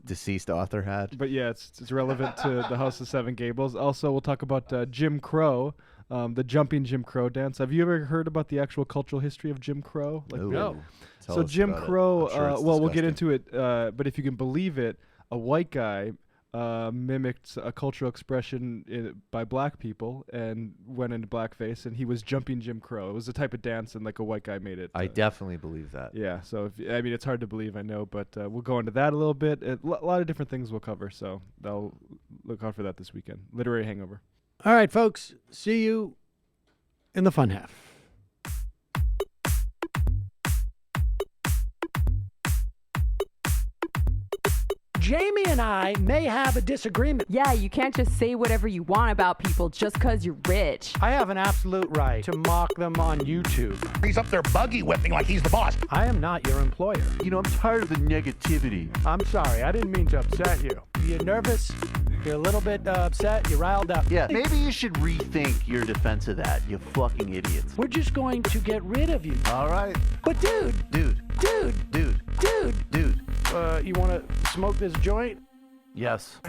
deceased author had? But yeah, it's relevant to the House of Seven Gables. Also, we'll talk about Jim Crow, the jumping Jim Crow dance. Have you ever heard about the actual cultural history of Jim Crow? No. So Jim Crow, well, we'll get disgusting. into it, but if you can believe it, a white guy mimicked a cultural expression by black people and went into blackface, and he was jumping Jim Crow. It was a type of dance, and like a white guy made it. I definitely believe that. Yeah, so it's hard to believe, I know, but we'll go into that a little bit. A lot of different things we'll cover, so they'll look out for that this weekend. Literary Hangover. All right, folks. See you in the fun half. Jamie and I may have a disagreement. Yeah, you can't just say whatever you want about people just because you're rich. I have an absolute right to mock them on YouTube. He's up there buggy whipping like he's the boss. I am not your employer. You know, I'm tired of the negativity. I'm sorry. I didn't mean to upset you. You're nervous? You're a little bit upset? You're riled up? Yeah, maybe you should rethink your defense of that, you fucking idiots. We're just going to get rid of you. All right. But dude, you want to smoke this joint? Yes.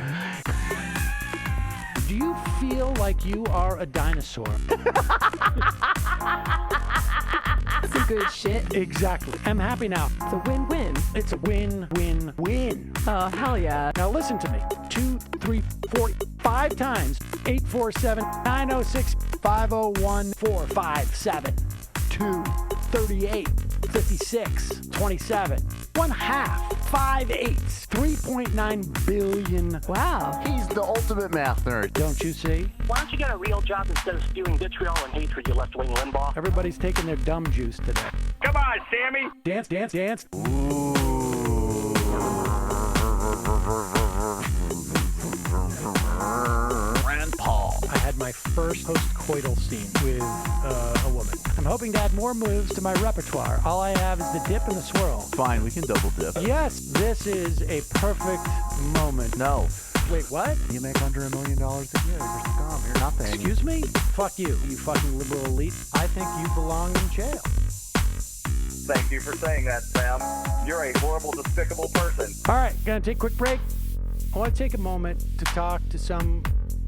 Do you feel like you are a dinosaur? Some good shit. Exactly. I'm happy now. It's a win-win. It's a win-win-win. Oh, hell yeah. Now listen to me. 2, 3, 4, 5 times. 847-906-501-457. 2, 38, 56, 27. 1/2. 5 eighths. 3.9 billion. Wow. He's the ultimate math nerd. Don't you see? Why don't you get a real job instead of spewing vitriol and hatred, you left-wing Limbaugh? Everybody's taking their dumb juice today. Come on, Sammy. Dance, dance, dance. Rand Paul. I had my first post-coital scene with a woman. I'm hoping to add more moves to my repertoire. All I have is the dip and the swirl. Fine, we can double dip. Yes, this is a perfect moment. No. Wait, what? You make under $1 million a year. You're scum. You're nothing. Excuse me? Fuck you, you fucking liberal elite. I think you belong in jail. Thank you for saying that, Sam. You're a horrible, despicable person. All right, gonna take a quick break. I want to take a moment to talk to some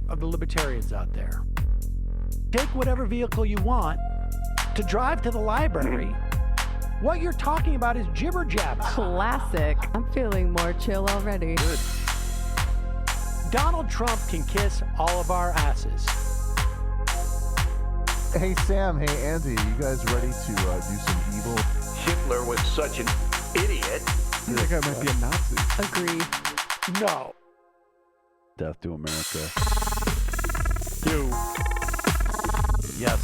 of the libertarians out there. Take whatever vehicle you want to drive to the library. What you're talking about is jibber jabber. Classic. I'm feeling more chill already. Good. Donald Trump can kiss all of our asses. Hey, Sam. Hey, Andy. You guys ready to do some evil? Hitler was such an idiot. That guy might be a Nazi. Agree. No. Death to America. You. Yes.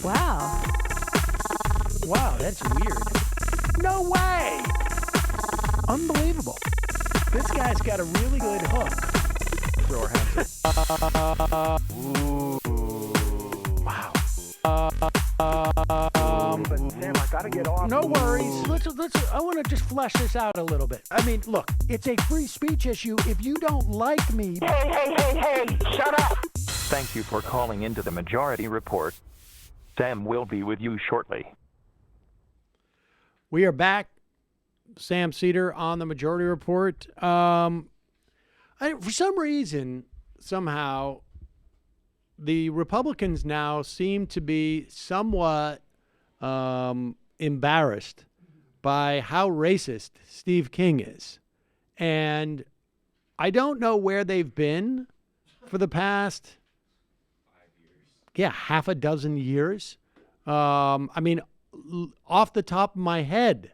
Wow. Wow, that's weird. No way! Unbelievable. This guy's got a really good hook. Throw our hands up. Wow. But Sam, I gotta get off. No worries. Let's. I want to just flesh this out a little bit. I mean, look, it's a free speech issue. If you don't like me, Hey, shut up! Thank you for calling into the Majority Report. Sam will be with you shortly. we are back. Sam Seder on the Majority Report. For some reason, somehow, the Republicans now seem to be somewhat embarrassed by how racist Steve King is. And I don't know where they've been for the past, half a dozen years. I mean, off the top of my head,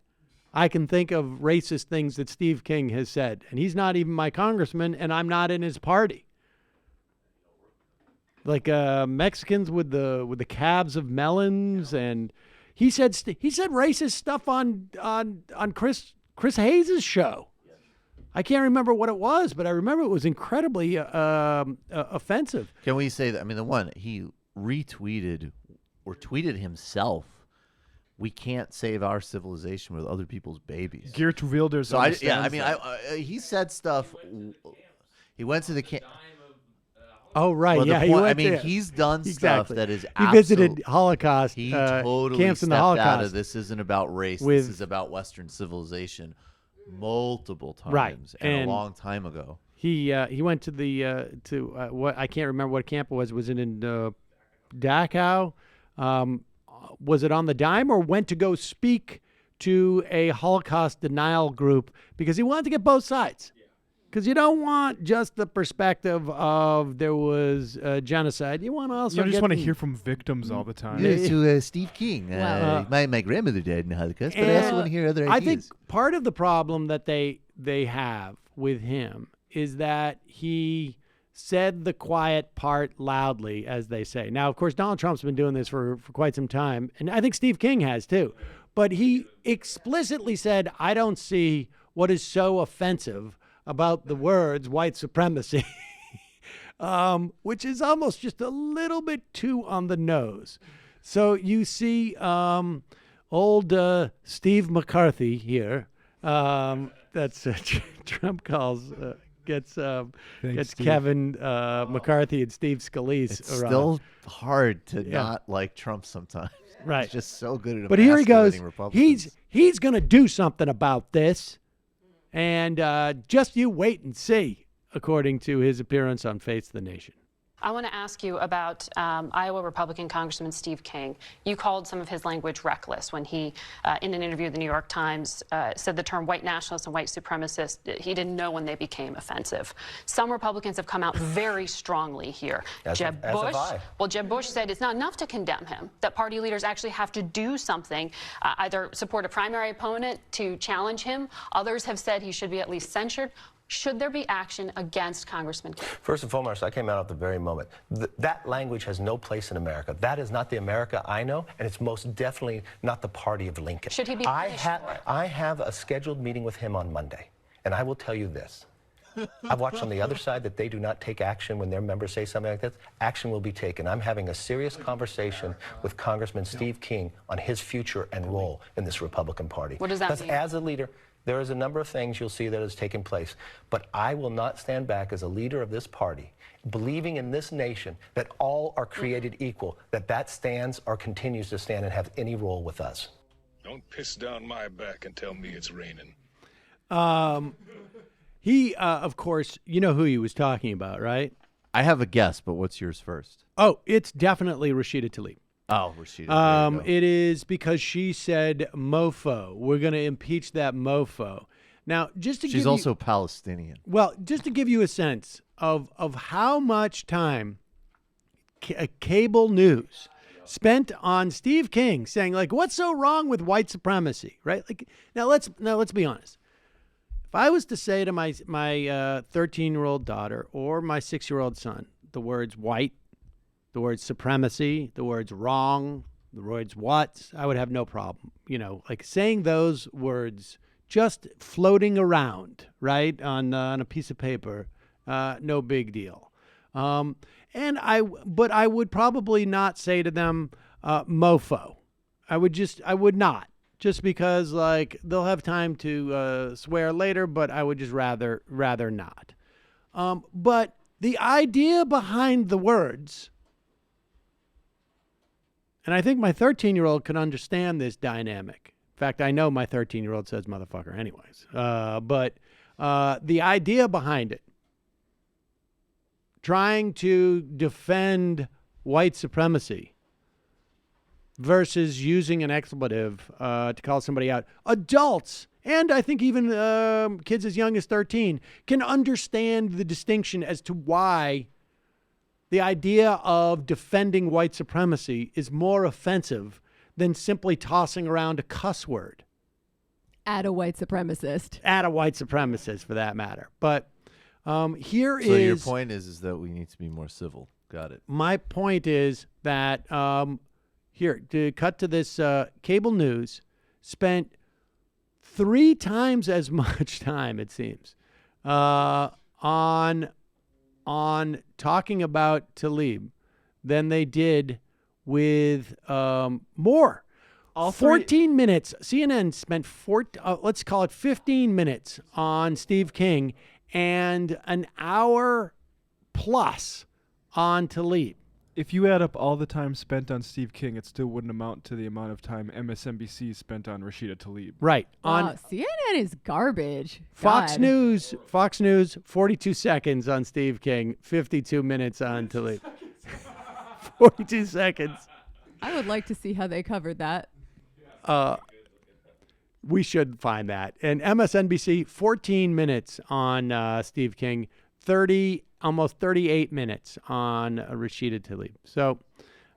I can think of racist things that Steve King has said, and he's not even my congressman, and I'm not in his party. Like Mexicans with the calves of melons, and he said racist stuff on Chris Hayes' show. I can't remember what it was, but I remember it was incredibly offensive. Can we say that? I mean, the one he retweeted or tweeted himself. We can't save our civilization with other people's babies. Geert Wilders. So he said stuff. He went to the Oh right, well, yeah. He's done stuff that is. He visited Holocaust. He totally camps in the stepped Holocaust. out of this. Isn't about race. This is about Western civilization. Multiple times, right, and a long time ago. He went to the what I can't remember what camp it was. Was it in Dachau? Was it on the dime, or went to go speak to a Holocaust denial group because he wanted to get both sides? Because you don't want just the perspective of there was genocide. You want to also just want to hear from victims all the time. Yeah, to Steve King. My grandmother died in the Holocaust, but I also want to hear other ideas. I think part of the problem that they have with him is that he said the quiet part loudly, as they say. Now, of course, Donald Trump's been doing this for quite some time, and I think Steve King has too. But he explicitly said, I don't see what is so offensive about the words white supremacy, which is almost just a little bit too on the nose. So you see old Steve McCarthy here, that's Trump gets Kevin McCarthy and Steve Scalise It's around. still hard to not like Trump sometimes. Right. He's just so good at But here he goes. Republicans. He's going to do something about this. And just you wait and see, according to his appearance on Face the Nation. I want to ask you about Iowa Republican Congressman Steve King. You called some of his language reckless when he, in an interview with the New York Times, said the term white nationalist and white supremacist, he didn't know when they became offensive. Some Republicans have come out very strongly here. Jeb Bush said it's not enough to condemn him, that party leaders actually have to do something, either support a primary opponent to challenge him. Others have said he should be at least censured. Should there be action against Congressman King? First and foremost, I came out at the very moment. That language has no place in America. That is not the America I know, and it's most definitely not the party of Lincoln. Should he be punished for it? I have a scheduled meeting with him on Monday, and I will tell you this. I've watched on the other side that they do not take action when their members say something like this. Action will be taken. I'm having a serious conversation with Congressman Steve King on his future and role in this Republican Party. What does that mean? Because as a leader, there is a number of things you'll see that has taken place, but I will not stand back as a leader of this party, believing in this nation that all are created equal, that stands or continues to stand and have any role with us. Don't piss down my back and tell me it's raining. He, of course, you know who he was talking about, right? I have a guess, but what's yours first? Oh, it's definitely Rashida Tlaib. Oh, Rashida. It is because she said mofo. We're going to impeach that mofo. Now, just to She's also Palestinian. Well, just to give you a sense of how much time cable news spent on Steve King saying, like, what's so wrong with white supremacy, right? Like, now let's be honest. If I was to say to my 13-year-old daughter or my 6-year-old son the words white, the words supremacy, the words wrong, the words what, I would have no problem. You know, like saying those words just floating around, right, on a piece of paper, no big deal. But I would probably not say to them mofo. I would not. Just because, like, they'll have time to swear later, but I would just rather not. But the idea behind the words, and I think my 13-year-old can understand this dynamic. In fact, I know my 13-year-old says motherfucker anyways. But the idea behind it, trying to defend white supremacy versus using an expletive to call somebody out. Adults, and I think even kids as young as 13, can understand the distinction as to why the idea of defending white supremacy is more offensive than simply tossing around a cuss word. At a white supremacist. At a white supremacist, for that matter. But here So your is... point is that we need to be more civil. Got it. My point is that, here, to cut to this, cable news spent 3 times as much time, it seems, on talking about Tlaib than they did with more. 14 minutes. CNN spent let's call it 15 minutes on Steve King and an hour plus on Tlaib. If you add up all the time spent on Steve King, it still wouldn't amount to the amount of time MSNBC spent on Rashida Tlaib. Right. Wow, CNN is garbage. Fox God. News, 42 seconds on Steve King, 52 minutes on Tlaib. 42 seconds. I would like to see how they covered that. We should find that. And MSNBC, 14 minutes on Steve King, almost 38 minutes on Rashida Tlaib. So,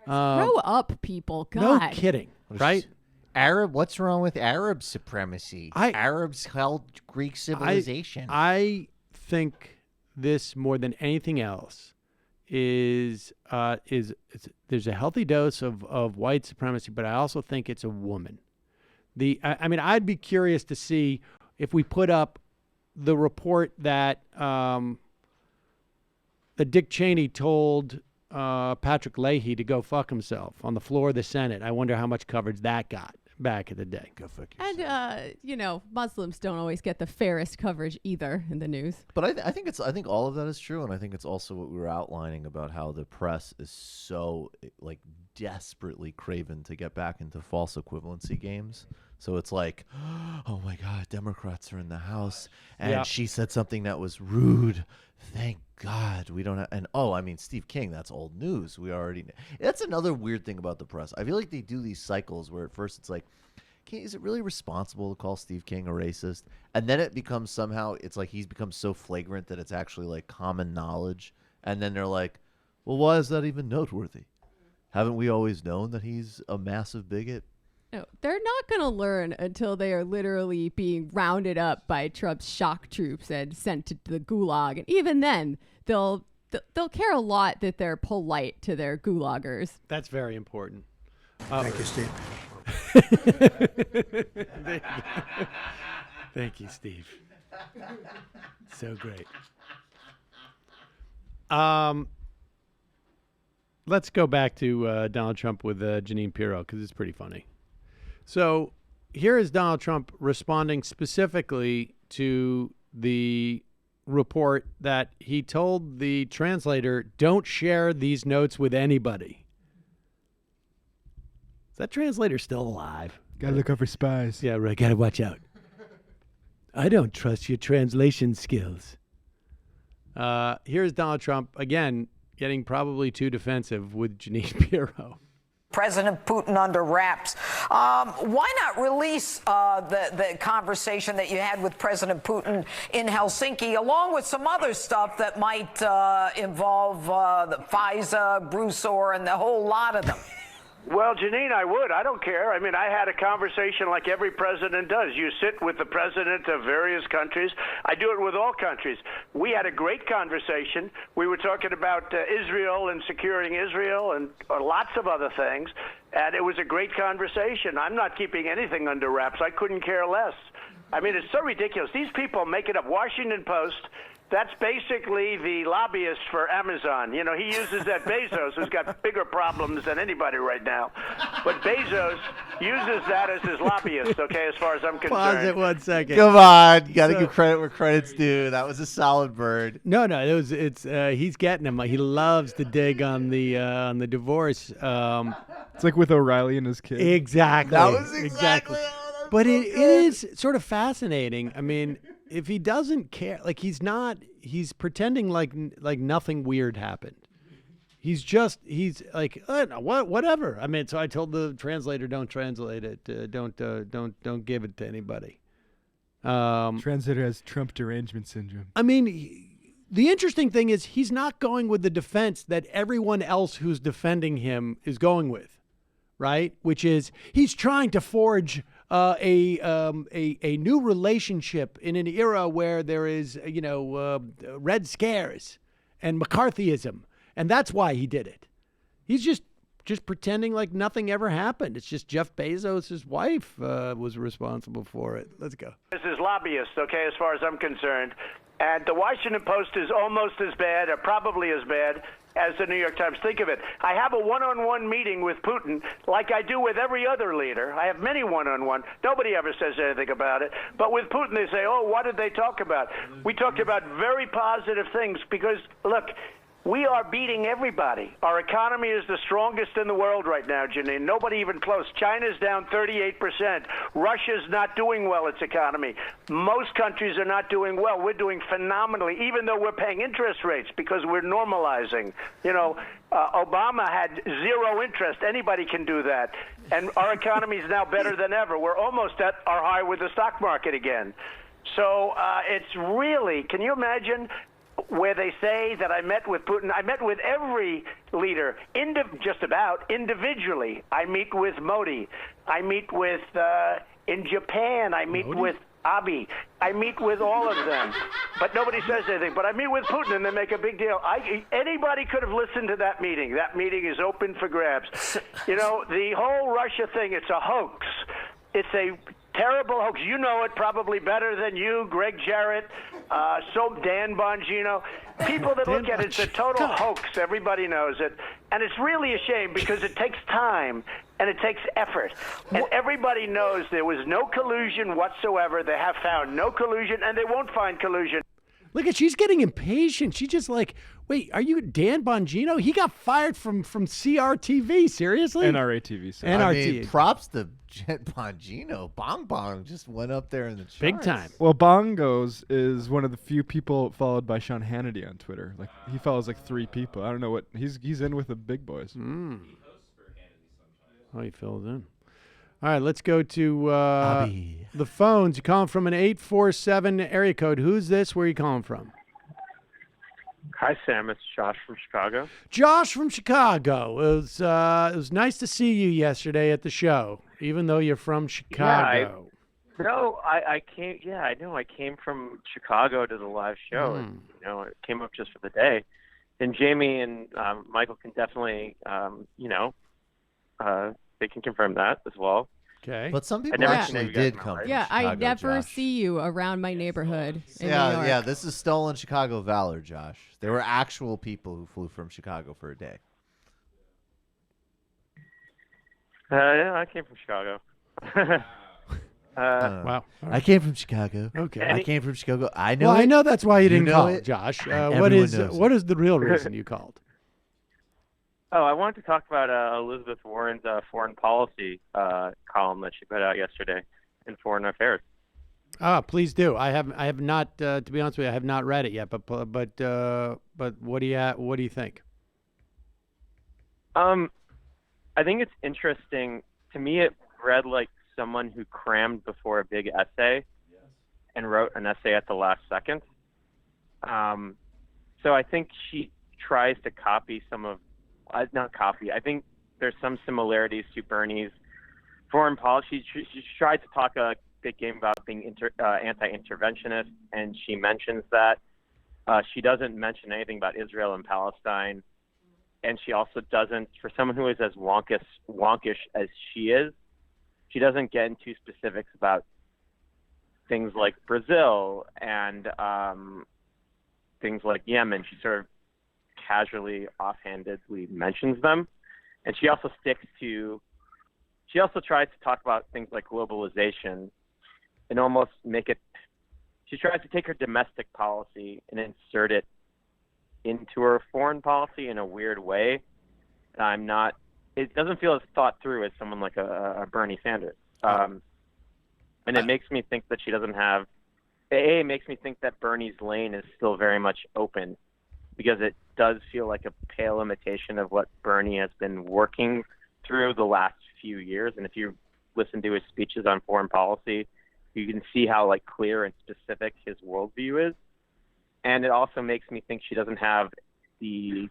Grow up, people. God. No kidding, right? What's wrong with Arab supremacy? Arabs held Greek civilization. I think this more than anything else is there's a healthy dose of white supremacy, but I also think it's a woman. I mean, I'd be curious to see if we put up the report that Dick Cheney told Patrick Leahy to go fuck himself on the floor of the Senate. I wonder how much coverage that got back in the day. Go fuck yourself. And Muslims don't always get the fairest coverage either in the news. But I think all of that is true, and I think it's also what we were outlining about how the press is so like desperately craven to get back into false equivalency games. So it's like, oh my God, Democrats are in the House, and she said something that was rude. Thank God we don't have. And Steve King, that's old news. We already. That's another weird thing about the press. I feel like they do these cycles where at first it's like, is it really responsible to call Steve King a racist? And then it becomes somehow it's like he's become so flagrant that it's actually like common knowledge. And then they're like, well, why is that even noteworthy? Haven't we always known that he's a massive bigot? No, they're not going to learn until they are literally being rounded up by Trump's shock troops and sent to the gulag. And even then, they'll care a lot that they're polite to their gulagers. That's very important. Thank you, Steve. Thank you, Steve. So great. Let's go back to Donald Trump with Jeanine Pirro because it's pretty funny. So here is Donald Trump responding specifically to the report that he told the translator, don't share these notes with anybody. Is that translator still alive? Gotta look out for spies. Yeah, right. Gotta watch out. I don't trust your translation skills. Here's Donald Trump, again, getting probably too defensive with Jeanine Pirro. President Putin under wraps. Why not release the conversation that you had with President Putin in Helsinki, along with some other stuff that might involve the FISA, Broussard, and the whole lot of them? Well, Jeanine, I would. I don't care. I mean, I had a conversation like every president does. You sit with the president of various countries. I do it with all countries. We had a great conversation. We were talking about Israel and securing Israel and lots of other things. And it was a great conversation. I'm not keeping anything under wraps. I couldn't care less. I mean, it's so ridiculous. These people make it up. Washington Post. That's basically the lobbyist for Amazon. You know, he uses that Bezos, who's got bigger problems than anybody right now. But Bezos uses that as his lobbyist, okay, as far as I'm concerned. Pause it 1 second. Come on. You got to give credit where credit's due. That was a solid bird. No, he's getting him. He loves to dig on the divorce. It's like with O'Reilly and his kid. Exactly. That was exactly. But it is sort of fascinating. I mean, if he doesn't care, like he's he's pretending like nothing weird happened. He's like, whatever. I mean, so I told the translator, don't translate it. Don't give it to anybody. Translator has Trump derangement syndrome. I mean, the interesting thing is he's not going with the defense that everyone else who's defending him is going with, right? Which is he's trying to forge a new relationship in an era where there is, Red Scares and McCarthyism, and that's why he did it. He's just pretending like nothing ever happened. It's just Jeff Bezos' wife was responsible for it. Let's go. This is lobbyists, okay, as far as I'm concerned. And the Washington Post is almost as bad, or probably as bad, as the New York Times. Think of it. I have a one-on-one meeting with Putin like I do with every other leader. I have many one-on-one. Nobody ever says anything about it. But with Putin, they say, oh, what did they talk about? We talked about very positive things because, look, we are beating everybody. Our economy is the strongest in the world right now, Janine. Nobody even close. China's down 38%. Russia's not doing well, its economy. Most countries are not doing well. We're doing phenomenally, even though we're paying interest rates because we're normalizing. Obama had zero interest. Anybody can do that. And our economy is now better than ever. We're almost at our high with the stock market again. So it's really, can you imagine where they say that I met with Putin? I met with every leader, just about individually. I meet with Modi. I meet with, in Japan, I meet with Abe. I meet with all of them. But nobody says anything. But I meet with Putin, and they make a big deal. Anybody could have listened to that meeting. That meeting is open for grabs. The whole Russia thing, it's a hoax. It's a terrible hoax. You know it probably better than you, Greg Jarrett, Dan Bongino. People that look at it, it's a total hoax. Everybody knows it. And it's really a shame because it takes time and it takes effort. And everybody knows there was no collusion whatsoever. They have found no collusion, and they won't find collusion. Look at, she's getting impatient. She's just like, wait, are you Dan Bongino? He got fired from CRTV. Seriously? NRA TV. I mean, props to Bongino. Bong just went up there in the charts. Big time. Well, Bongos is one of the few people followed by Sean Hannity on Twitter. Like, he follows like 3 people. I don't know what he's in with the big boys. Oh, he fills in. All right, let's go to the phones. You're calling from an 847 area code. Who's this? Where are you calling from? Hi, Sam. It's Josh from Chicago. Josh from Chicago. It was nice to see you yesterday at the show, even though you're from Chicago. I came. Yeah, I know. I came from Chicago to the live show. And, I came up just for the day. And Jamie and Michael can definitely, they can confirm that as well. Okay. But some people actually did come from Chicago, I never Josh. see you around my neighborhood in New York. Yeah, this is stolen Chicago valor, Josh. There were actual people who flew from Chicago for a day. Yeah, I came from Chicago. Wow. I came from Chicago. Okay. I came from Chicago. I know. Well, I know that's why you didn't know call, it. Josh. Everyone What is knows it. the real reason you called? Oh, I wanted to talk about Elizabeth Warren's foreign policy column that she put out yesterday in Foreign Affairs. Please do. I have not. To be honest with you, I have not read it yet. But what do you think? I think it's interesting. To me, it read like someone who crammed before a big essay and wrote an essay at the last second. So I think she tries to copy some of. Not copy. I think there's some similarities to Bernie's foreign policy. She tried to talk a big game about being anti-interventionist, and she mentions that. She doesn't mention anything about Israel and Palestine, and she also doesn't, for someone who is as wonkish as she is, she doesn't get into specifics about things like Brazil and things like Yemen. She sort of casually, offhandedly mentions them, and she also tries to talk about things like globalization and almost make it. She tries to take her domestic policy and insert it into her foreign policy in a weird way. It doesn't feel as thought through as someone like a Bernie Sanders, and it makes me think that she doesn't have. It makes me think that Bernie's lane is still very much open, because it does feel like a pale imitation of what Bernie has been working through the last few years. And if you listen to his speeches on foreign policy, you can see how clear and specific his worldview is. And it also makes me think she doesn't have the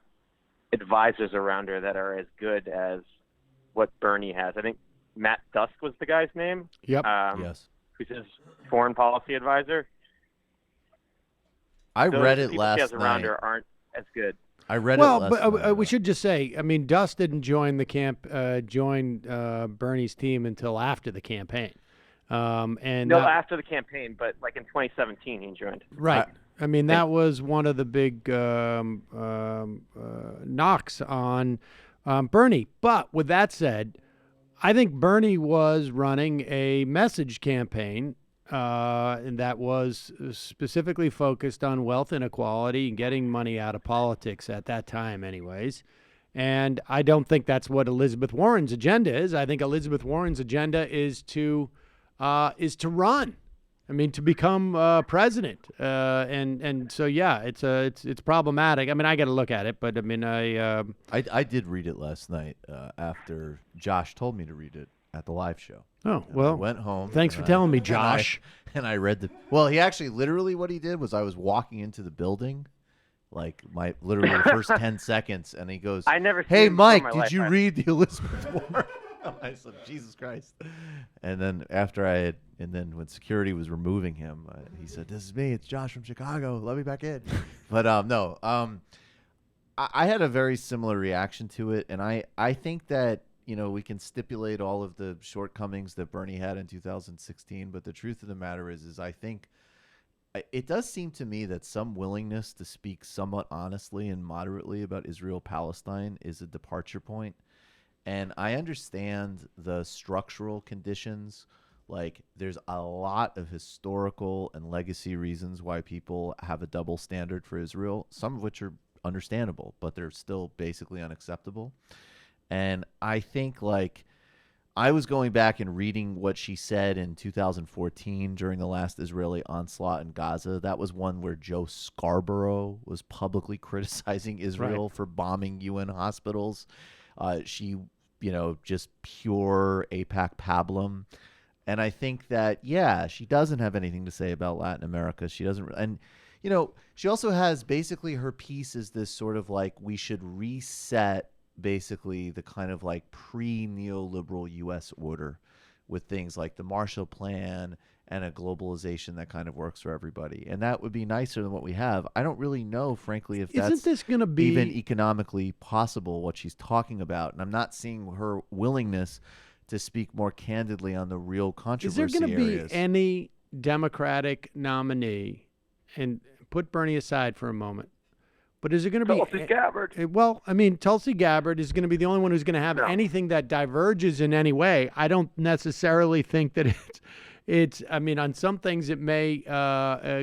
advisors around her that are as good as what Bernie has. I think Matt Dusk was the guy's name. Yep. Yes. Who's his foreign policy advisor. I read it people last he has around night. her aren't as good. I read well, it last but night. we should just say, I mean, Dust didn't join the Bernie's team until after the campaign. After the campaign, but like in 2017 he joined. Right. I mean, that was one of the big knocks on Bernie. But with that said, I think Bernie was running a message campaign and that was specifically focused on wealth inequality and getting money out of politics at that time anyways. And I don't think that's what Elizabeth Warren's agenda is. I think Elizabeth Warren's agenda is to run. I mean, to become president. And so, yeah, it's problematic. I mean, I got to look at it, but I mean, I did read it last night after Josh told me to read it at the live show. Oh, And well, I went home. thanks for telling me, Josh. And I read well, he actually literally what he did was I was walking into the building, like literally the first 10 seconds, and he goes, I never "Hey, seen Mike, my did life. you read the Elizabeth Warren?" I said, "Jesus Christ!" And then when security was removing him, he said, "This is me. It's Josh from Chicago. Let me back in." But I had a very similar reaction to it, and I think that we can stipulate all of the shortcomings that Bernie had in 2016, but the truth of the matter is I think it does seem to me that some willingness to speak somewhat honestly and moderately about Israel-Palestine is a departure point. And I understand the structural conditions. Like, there's a lot of historical and legacy reasons why people have a double standard for Israel, some of which are understandable, but they're still basically unacceptable. And I think, I was going back and reading what she said in 2014 during the last Israeli onslaught in Gaza. That was one where Joe Scarborough was publicly criticizing Israel for bombing UN hospitals. She, just pure AIPAC pablum. And I think that, she doesn't have anything to say about Latin America. She doesn't. And, she also has basically her piece is this sort of we should reset basically the kind of pre-neoliberal U.S. order with things like the Marshall Plan and a globalization that kind of works for everybody. And that would be nicer than what we have. I don't really know, frankly, if Isn't that's this gonna be even economically possible, what she's talking about. And I'm not seeing her willingness to speak more candidly on the real controversy Is there going to areas. be any Democratic nominee, and put Bernie aside for a moment, but is it going to be Tulsi Gabbard? Well, I mean, Tulsi Gabbard is going to be the only one who's going to have anything that diverges in any way. I don't necessarily think that it's. I mean, on some things it may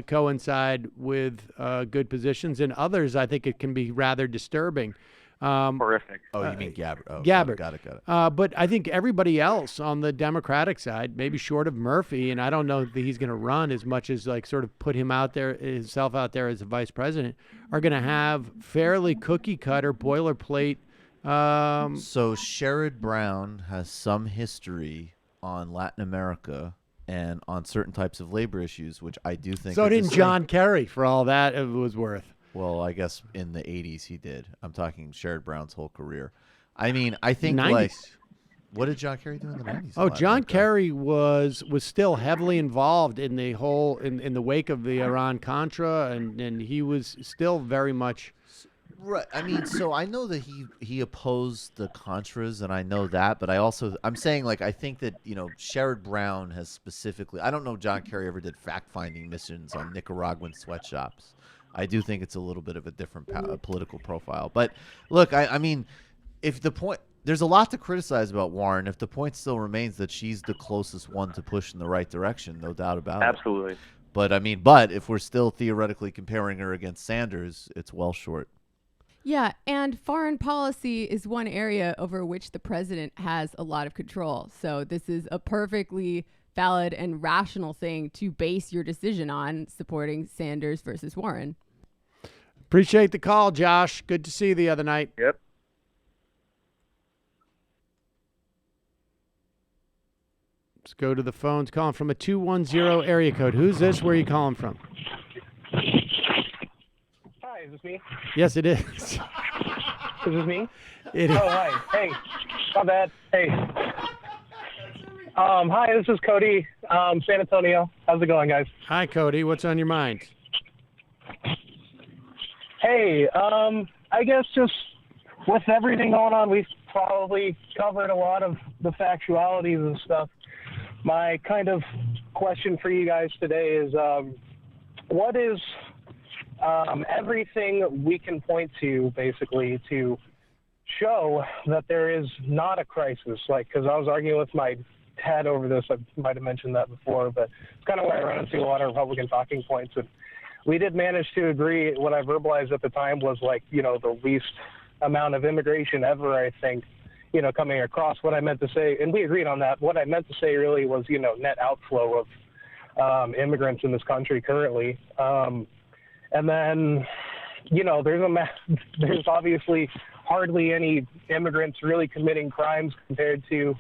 coincide with good positions, and others I think it can be rather disturbing. Horrific. Oh, you mean Gabbard? Oh, Gabbard. Got it. But I think everybody else on the Democratic side, maybe short of Murphy, and I don't know that he's going to run as much as sort of put himself out there as a vice president, are going to have fairly cookie cutter boilerplate. So Sherrod Brown has some history on Latin America and on certain types of labor issues, which I do think. So didn't John Kerry, for all that it was worth. Well, I guess in the 80s he did. I'm talking Sherrod Brown's whole career. I mean, I think 90s. What did John Kerry do in the 90s? Oh, John Kerry was still heavily involved in the whole in the wake of the Iran-Contra, and he was still very much. Right. I mean, so I know that he opposed the Contras, and I know that, but I'm saying I think that Sherrod Brown has specifically. I don't know if John Kerry ever did fact-finding missions on Nicaraguan sweatshops. I do think it's a little bit of a different political profile. But look, I mean, if the point, there's a lot to criticize about Warren. If the point still remains that she's the closest one to push in the right direction, no doubt about it. Absolutely. But I mean, if we're still theoretically comparing her against Sanders, it's well short. Yeah, and foreign policy is one area over which the president has a lot of control. So this is a perfectly valid and rational thing to base your decision on, supporting Sanders versus Warren. Appreciate the call, Josh. Good to see you the other night. Yep. Let's go to the phones. Calling from a 210 area code. Who's this? Where are you calling from? Hi, is this me? Yes, it is. Is this me? It is. Oh, hi. Hey, my bad. Hey. Hi, this is Cody, San Antonio. How's it going, guys? Hi, Cody. What's on your mind? Hey, I guess just with everything going on, we've probably covered a lot of the factualities and stuff. My kind of question for you guys today is, what is everything we can point to, basically, to show that there is not a crisis? Like, because I was arguing with my dad over this. I might have mentioned that before, but it's kind of where I run into a lot of Republican talking points. And we did manage to agree. What I verbalized at the time was, like, the least amount of immigration ever, I think, coming across. What I meant to say, and we agreed on that, what I meant to say really was, net outflow of immigrants in this country currently. And then, there's obviously hardly any immigrants really committing crimes compared to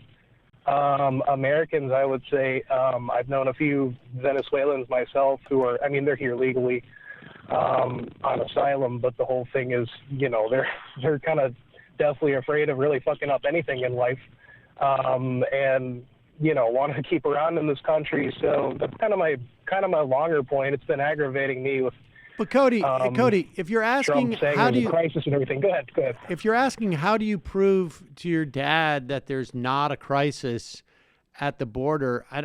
Americans, I would say. I've known a few Venezuelans myself who are, they're here legally on asylum, but the whole thing is, they're kind of definitely afraid of really fucking up anything in life, and want to keep around in this country. So that's kind of my longer point. It's been aggravating me with. But Cody, if you're asking how do you crisis and everything, go ahead. If you're asking how do you prove to your dad that there's not a crisis at the border, I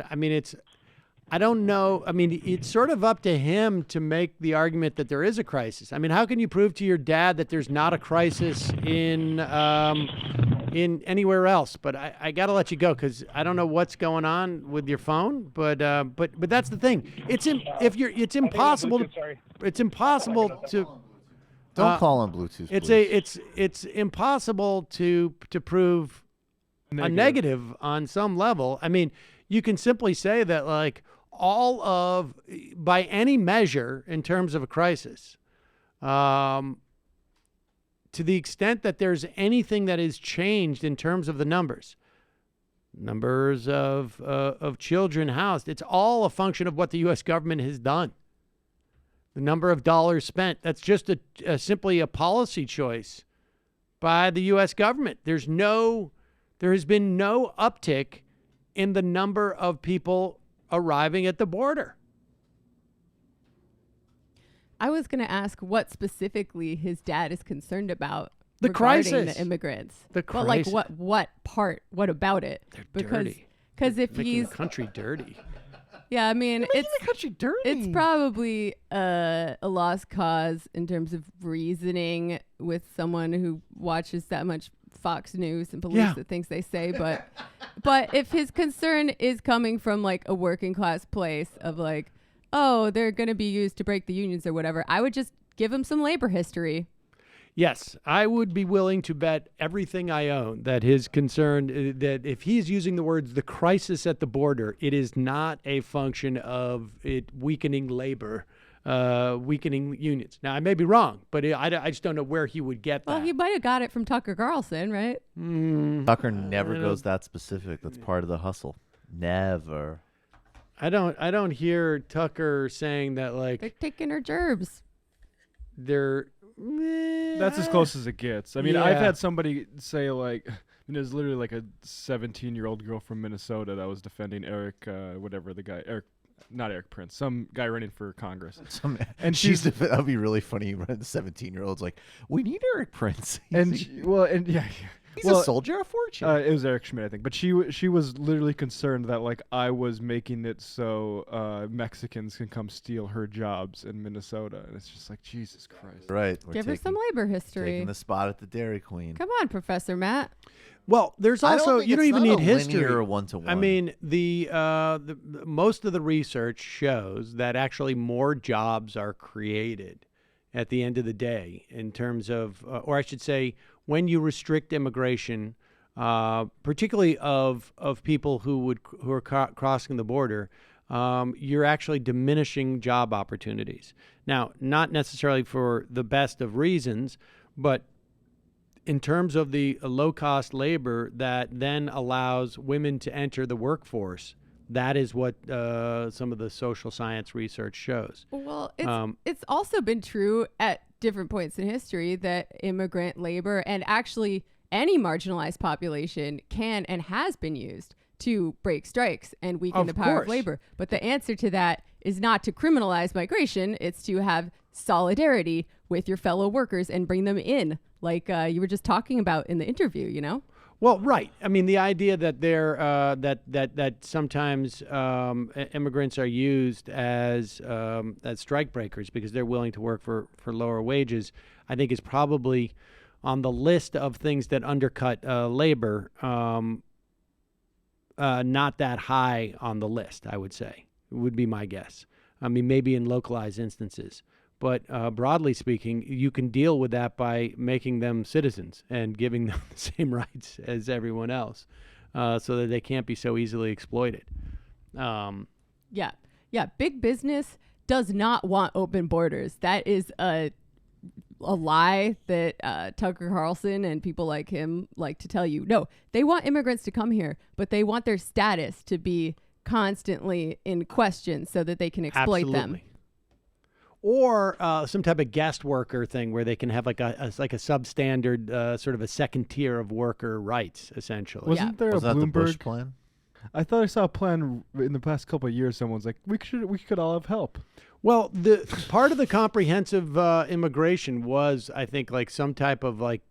don't know. It's sort of up to him to make the argument that there is a crisis. How can you prove to your dad that there's not a crisis in anywhere else? But I got to let you go because I don't know what's going on with your phone. But that's the thing. It's impossible. It's impossible to. Don't call on Bluetooth. It's impossible to prove a negative on some level. You can simply say that, like, by any measure in terms of a crisis, to the extent that there's anything that is changed in terms of the numbers of children housed, it's all a function of what the U.S. government has done. The number of dollars spent, that's just simply a policy choice by the U.S. government. There has been no uptick in the number of people arriving at the border. I was going to ask what specifically his dad is concerned about. The crisis. The immigrants. The crisis. Like what part? What about it? They're dirty. Because if making he's the country dirty. Yeah, it's the country dirty. It's probably a lost cause in terms of reasoning with someone who watches that much Fox News and believes the things they say. But if his concern is coming from, like, a working class place of, like, oh, they're going to be used to break the unions or whatever, I would just give him some labor history. Yes, I would be willing to bet everything I own that his concern, that if he's using the words the crisis at the border, it is not a function of it weakening labor, weakening unions. Now, I may be wrong, but I just don't know where he would get that. Well, he might have got it from Tucker Carlson, right? Tucker never goes that specific. That's part of the hustle. Never. I don't hear Tucker saying that, like, they're taking her gerbs. That's as close as it gets. I've had somebody say, like, there's literally like a 17-year-old girl from Minnesota that was defending Eric, not Eric Prince, some guy running for Congress. And that'd be really funny. The 17-year-old's like, we need Eric Prince. He's a soldier of fortune. It was Eric Schmidt, I think. But she was literally concerned that, like, I was making it so Mexicans can come steal her jobs in Minnesota. And it's just like, Jesus Christ. Right. Give her some labor history. Taking the spot at the Dairy Queen. Come on, Professor Matt. Well, there's also, you don't even need history. Linear one-to-one. The most of the research shows that actually more jobs are created at the end of the day in terms of, or I should say, when you restrict immigration, particularly of people who are crossing the border, you're actually diminishing job opportunities. Now, not necessarily for the best of reasons, but in terms of the low-cost labor that then allows women to enter the workforce. That is what some of the social science research shows. Well, it's also been true at different points in history that immigrant labor and actually any marginalized population can and has been used to break strikes and weaken Of the power course. of labor. But the answer to that is not to criminalize migration. It's to have solidarity with your fellow workers and bring them in, like you were just talking about in the interview, you know? Well, right. I mean, the idea that they're that sometimes immigrants are used as strike breakers because they're willing to work for lower wages, I think is probably on the list of things that undercut labor. Not that high on the list, I would say. It would be my guess. I mean, maybe in localized instances. But broadly speaking, you can deal with that by making them citizens and giving them the same rights as everyone else so that they can't be so easily exploited. Yeah. Big business does not want open borders. That is a lie that Tucker Carlson and people like him like to tell you. No, they want immigrants to come here, but they want their status to be constantly in question so that they can exploit them. Or some type of guest worker thing where they can have like a substandard sort of a second tier of worker rights, essentially. Wasn't there Was a that the Bloomberg Bush plan? I thought I saw a plan in the past couple of years. Someone's like, we could all have help. Well, the part of the comprehensive immigration was, I think, like some type of like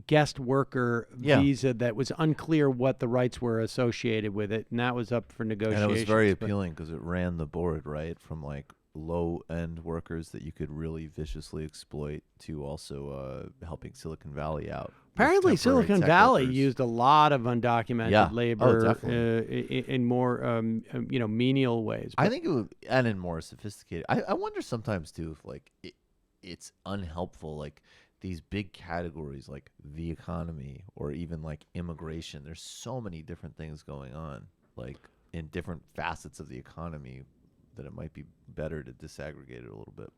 guest worker visa that was unclear what the rights were associated with it, and that was up for negotiation. And it was very appealing because it ran the board, right, from like low-end workers that you could really viciously exploit to also helping Silicon Valley out. Apparently, Silicon Valley used a lot of undocumented Oh, labor definitely. in more, menial ways. I think it would, and in more sophisticated. I wonder sometimes too if like it's unhelpful, like these big categories like the economy or even like immigration. There's so many different things going on, like in different facets of the economy, that it might be better to disaggregate it a little bit.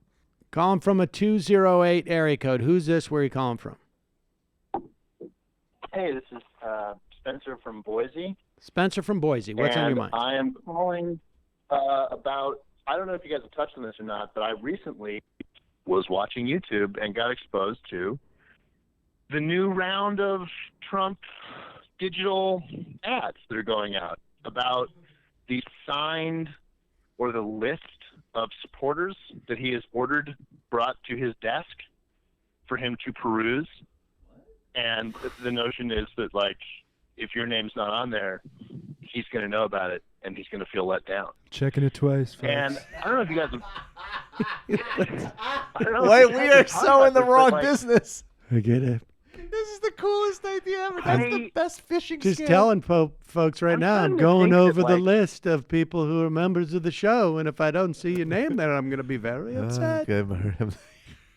Calling from a 208 area code. Who's this? Where are you calling from? Hey, this is Spencer from Boise. Spencer from Boise. What's on your mind? I am calling about, I don't know if you guys have touched on this or not, but I recently was watching YouTube and got exposed to the new round of Trump digital ads that are going out about the signed or the list of supporters that he has ordered brought to his desk for him to peruse. And the notion is that, like, if your name's not on there, he's going to know about it, and he's going to feel let down. Checking it twice, folks. And I don't know if you guys have... I don't know Wait, if you we guys are have so talked in the about this, wrong but, like, business. I get it. This is the coolest idea ever. That's the best fishing Just scam. telling folks right now, I'm trying to going think that, over the like- list of people who are members of the show, and if I don't see your name there, I'm going to be very upset. Okay,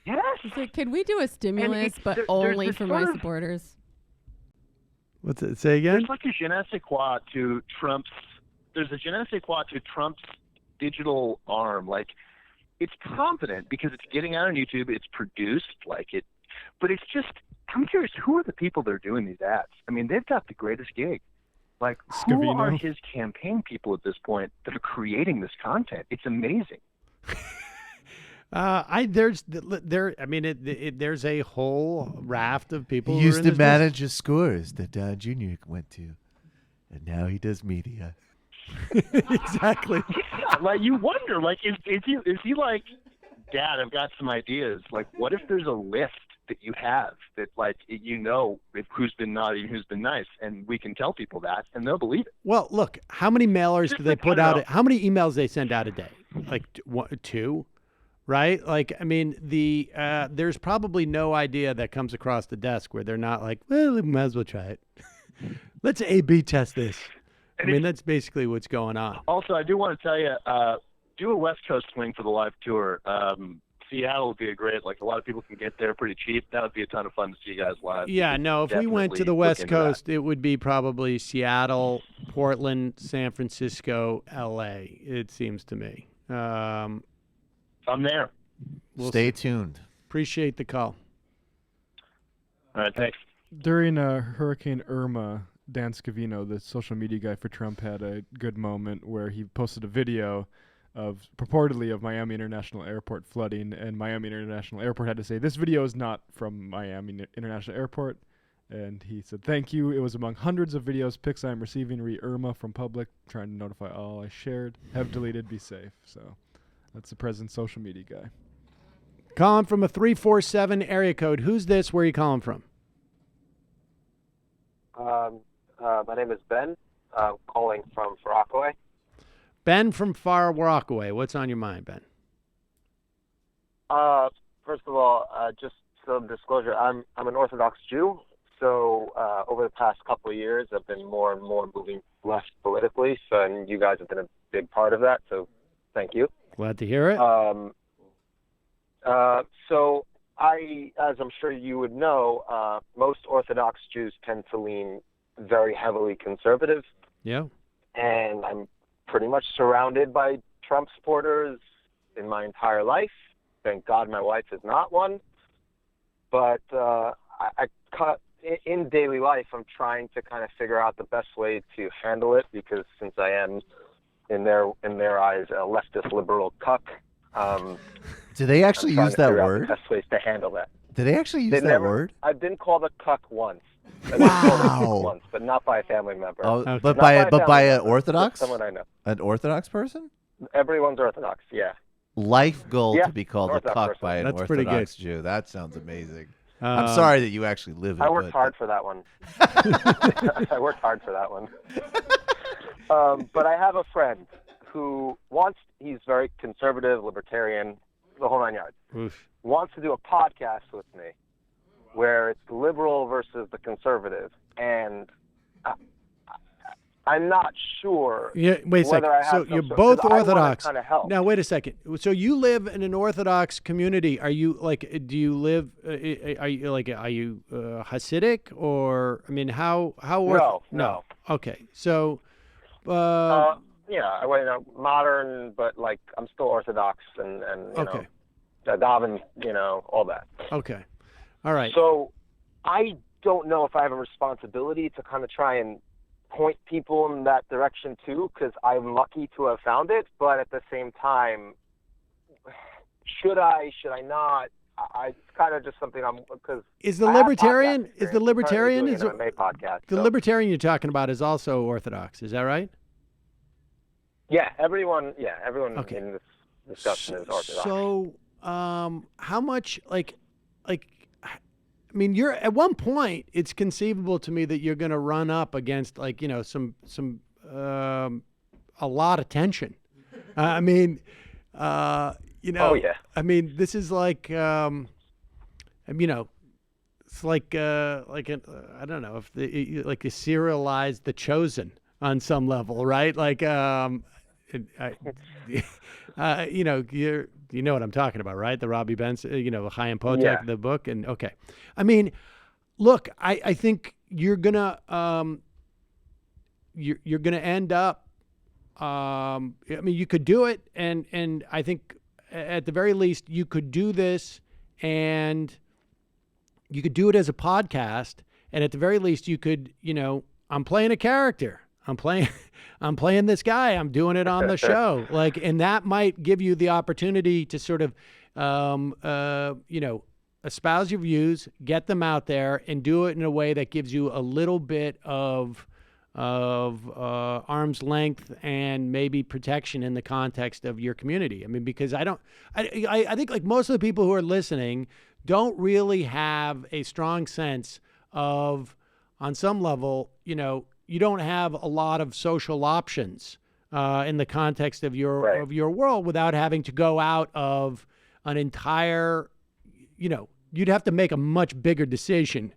Yes. It's like, can we do a stimulus, but there's only this for sort my of- supporters? What's it? Say again? There's like a je ne sais quoi to Trump's. There's a je ne sais quoi to Trump's digital arm. Like, it's confident because it's getting out on YouTube. It's produced like it, but it's just. I'm curious, who are the people that are doing these ads? I mean, they've got the greatest gig. Like, who are his campaign people at this point that are creating this content? It's amazing. There's a whole raft of people. He who are used in to this manage his scores that Don Jr. went to, and now he does media. Exactly. Yeah, like, you wonder, like, is he like, Dad, I've got some ideas. Like, what if there's a list that you have that, like, you know, if who's been naughty and who's been nice, and we can tell people that, and they'll believe it. Well, look, how many mailers do they put out? How many emails they send out a day? Like two, right? Like, I mean, there's probably no idea that comes across the desk where they're not like, well, we might as well try it. Let's A/B test this. I mean, that's basically what's going on. Also, I do want to tell you, do a West Coast swing for the live tour. Seattle would be a great, like, a lot of people can get there pretty cheap. That would be a ton of fun to see you guys live. Yeah, no, if we went to the West Coast, it would be probably Seattle, Portland, San Francisco, L.A., it seems to me. I'm there. Stay tuned. Appreciate the call. All right, thanks. During Hurricane Irma, Dan Scavino, the social media guy for Trump, had a good moment where he posted a video of purportedly of Miami International Airport flooding, and Miami International Airport had to say, this video is not from Miami International Airport, And he said, "Thank you. It was among hundreds of videos, pics I'm receiving re-Irma from public, trying to notify all I shared. Have deleted. Be safe." So that's the president's social media guy. Calling from a 347 area code. Who's this? Where are you calling from? My name is Ben. I'm calling from Far Rockaway. Ben from Far Rockaway. What's on your mind, Ben? First of all, just some disclosure. I'm an Orthodox Jew. So over the past couple of years, I've been more and more moving left politically. So, and you guys have been a big part of that. So thank you. Glad to hear it. So as I'm sure you would know, most Orthodox Jews tend to lean very heavily conservative. Yeah. And I'm pretty much surrounded by Trump supporters in my entire life. Thank God my wife is not one. But in daily life, I'm trying to kind of figure out the best way to handle it, because since I am, in their eyes, a leftist liberal cuck. Do they actually use that word? The best ways to handle that. Do they actually use that word? I've been called a cuck once. Wow. Once, but not by a family member. Oh, okay. But by an Orthodox? Someone I know. An Orthodox person? Everyone's Orthodox. Yeah. Life goal to be called a Orthodox cuck person. by an That's pretty Orthodox Jew. That sounds amazing. I'm sorry that you actually live it. I worked hard for that one. I worked hard for that one. But I have a friend who he's very conservative, libertarian, the whole nine yards. Oof. Wants to do a podcast with me where it's the liberal versus the conservative. And I'm not sure. Yeah, wait a second. So you're both Orthodox. Now, wait a second. So you live in an Orthodox community. Are you do you live? Are you Hasidic, or I mean, how? No. Okay, so. Yeah, modern, but like I'm still Orthodox, and you know, daven, all that. Okay, all right. So I don't know if I have a responsibility to kind of try and point people in that direction too, because I'm lucky to have found it. But at the same time, should I not? It's kind of just something because the libertarian you're talking about is also Orthodox. Is that right? Yeah, everyone in this discussion is Orthodox. So, how much I mean, you're at one point. It's conceivable to me that you're going to run up against some a lot of tension. I mean, Oh yeah. I mean, this is like it's like I don't know if you serialize The Chosen on some level, right? Like you know what I'm talking about, right? The Robbie Benson, Chaim Potek, the book. And okay. I mean, look, I think you're gonna you're gonna end up I mean, you could do it, and I think at the very least you could do this, and you could do it as a podcast, and at the very least you could, I'm playing a character. I'm playing this guy. I'm doing it on the show. And that might give you the opportunity to sort of, espouse your views, get them out there, and do it in a way that gives you a little bit of arm's length and maybe protection in the context of your community. I mean, because I think like most of the people who are listening don't really have a strong sense of, on some level, you don't have a lot of social options in the context of your world without having to go out of an entire, you'd have to make a much bigger decision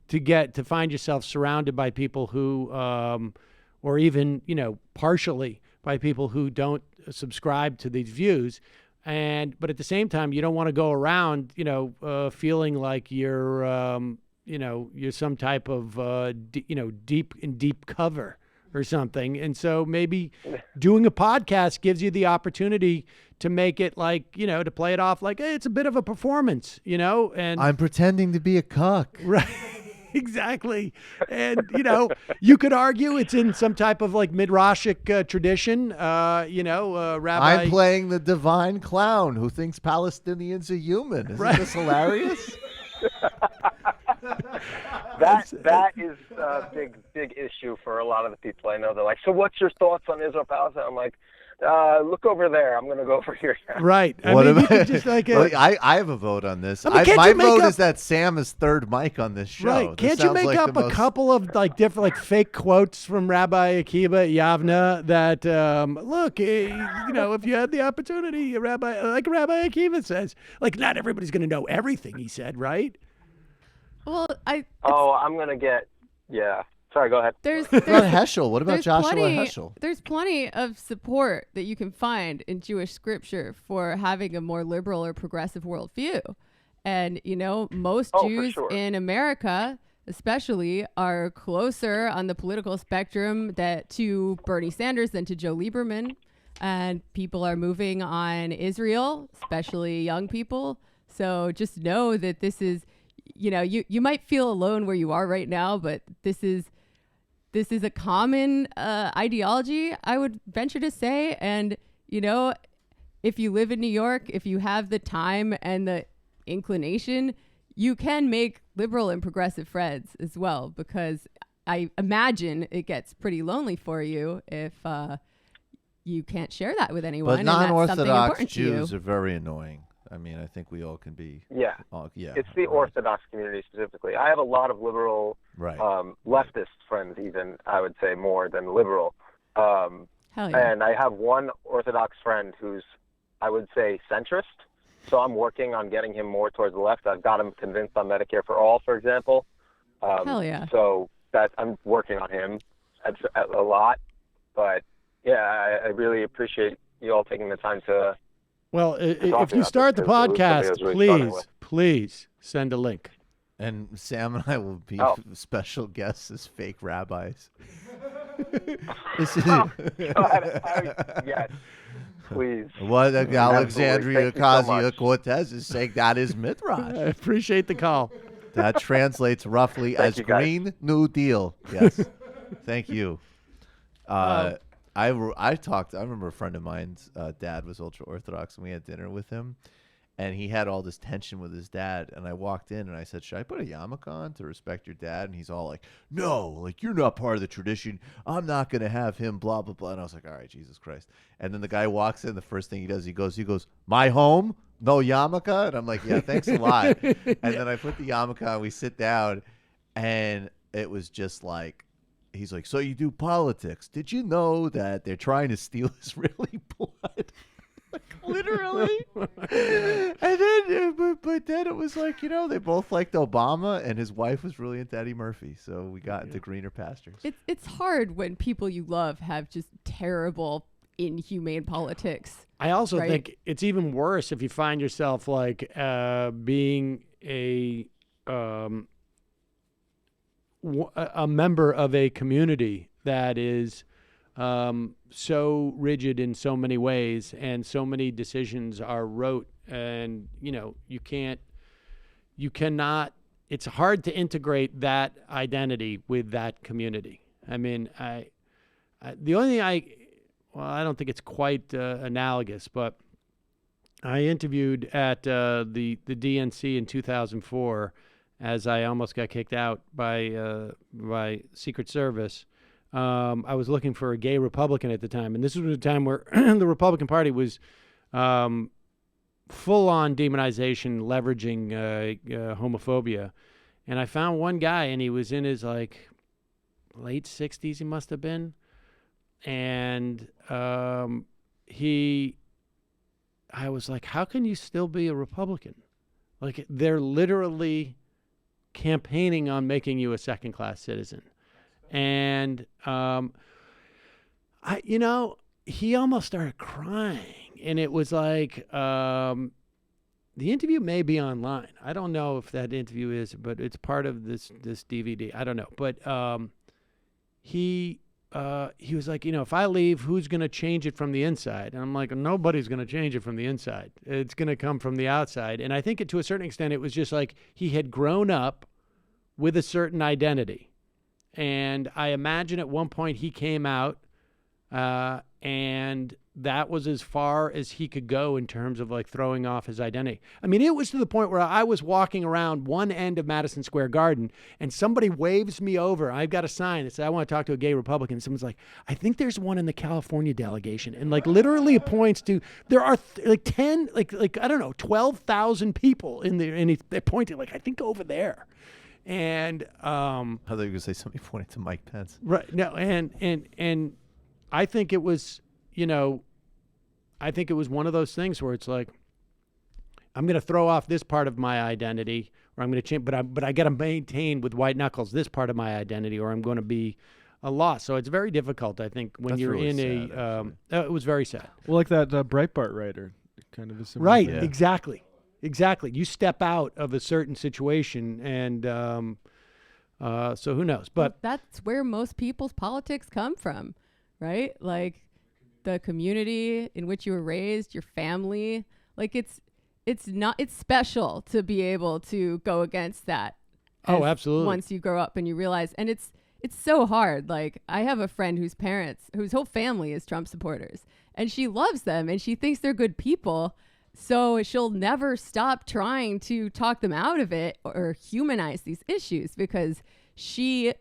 to find yourself surrounded by people who, or even, partially by people who don't subscribe to these views. But at the same time, you don't want to go around, feeling like you're some type of, deep cover or something. And so maybe doing a podcast gives you the opportunity to make it like, to play it off like, hey, it's a bit of a performance, and I'm pretending to be a cuck. Right. Exactly. And, you could argue it's in some type of like Midrashic tradition, Rabbi. I'm playing the divine clown who thinks Palestinians are human. Isn't this hilarious? that is a big issue for a lot of the people I know. They're like, so what's your thoughts on Israel-Palestine? I'm like, look over there. I'm going to go over here. Right. I What mean, about- you could just like I have a vote on this. I mean, can't my you make vote up- is that Sam is third mic on this show. Right. This Can't you sounds make like up the a most- couple of like different like fake quotes from Rabbi Akiva Yavna that look, you know, if you had the opportunity, Rabbi Akiva says, like not everybody's going to know everything he said, right? Well, I'm going to get Sorry, go ahead. What about Heschel? What about there's Joshua plenty, Heschel? There's plenty of support that you can find in Jewish scripture for having a more liberal or progressive worldview. And, you know, most Jews in America, especially, are closer on the political spectrum to Bernie Sanders than to Joe Lieberman. And people are moving on Israel, especially young people. So just know that this is, you know, you might feel alone where you are right now, but this is a common ideology, I would venture to say. And, you know, if you live in New York, if you have the time and the inclination, you can make liberal and progressive friends as well, because I imagine it gets pretty lonely for you if you can't share that with anyone. But and that's something non-Orthodox important to you. Jews are very annoying. I mean, I think we all can be. Yeah. Yeah. It's the Orthodox community specifically. I have a lot of liberal, leftist friends, even, I would say, more than liberal. Hell yeah. And I have one Orthodox friend who's, I would say, centrist. So I'm working on getting him more towards the left. I've got him convinced on Medicare for All, for example. Hell yeah. So I'm working on him a lot. But, yeah, I really appreciate you all taking the time to... Well, if you start the podcast, please send a link. And Sam and I will be special guests as fake rabbis. Yes, please. What Alexandria Absolutely. Ocasio-Cortez is saying, that is Midrash. I appreciate the call. That translates roughly Thank as you, guys. Green New Deal. Yes. Thank you. I remember a friend of mine's dad was ultra Orthodox, and we had dinner with him, and he had all this tension with his dad. And I walked in and I said, should I put a yarmulke on to respect your dad? And he's all like, no, like, you're not part of the tradition. I'm not going to have him, blah, blah, blah. And I was like, all right, Jesus Christ. And then the guy walks in. The first thing he does, he goes, my home? No yarmulke? And I'm like, yeah, thanks a lot. And then I put the yarmulke on. We sit down, and it was just like, he's like, so you do politics. Did you know that they're trying to steal Israeli blood? Like, literally. And then, but then it was like, you know, they both liked Obama, and his wife was really into Eddie Murphy. So we got into greener pastures. It's hard when people you love have just terrible, inhumane politics. I also think it's even worse if you find yourself like being a member of a community that is so rigid in so many ways, and so many decisions are rote, and you know, you cannot, it's hard to integrate that identity with that community. I mean, the only thing I don't think it's quite analogous, but I interviewed at the DNC in 2004 as I almost got kicked out by Secret Service. I was looking for a gay Republican at the time, and this was a time where the Republican Party was full-on demonization, leveraging homophobia. And I found one guy, and he was in his like late 60s, he must have been. And I was like, how can you still be a Republican? Like, they're literally campaigning on making you a second-class citizen. And he almost started crying, and it was like, the interview may be online. I don't know if that interview is, but it's part of this DVD. I don't know, but he was like, you know, if I leave, who's going to change it from the inside? And I'm like, nobody's going to change it from the inside. It's going to come from the outside. And I think to a certain extent, it was just like he had grown up with a certain identity. And I imagine at one point he came out and that was as far as he could go in terms of like throwing off his identity. I mean, it was to the point where I was walking around one end of Madison Square Garden and somebody waves me over. I've got a sign that says, I want to talk to a gay Republican. Someone's like, I think there's one in the California delegation. And like literally it points to, there are like 10, like, I don't know, 12,000 people in there. And they're pointing like, I think over there. And I thought you were going to say somebody pointed to Mike Pence. Right. No, and I think it was, I think it was one of those things where it's like, I'm going to throw off this part of my identity, or I'm going to change, but I got to maintain with white knuckles this part of my identity, or I'm going to be a loss. So it's very difficult, I think, when you're really in sad, it was very sad. Well, like that Breitbart writer, kind of a similar right? thing. Exactly. You step out of a certain situation, and so who knows? But that's where most people's politics come from, right? Like the community in which you were raised, your family. Like it's special to be able to go against that. Oh, absolutely. Once you grow up and you realize, and it's so hard. Like I have a friend whose whole family is Trump supporters, and she loves them and she thinks they're good people. So she'll never stop trying to talk them out of it or humanize these issues because she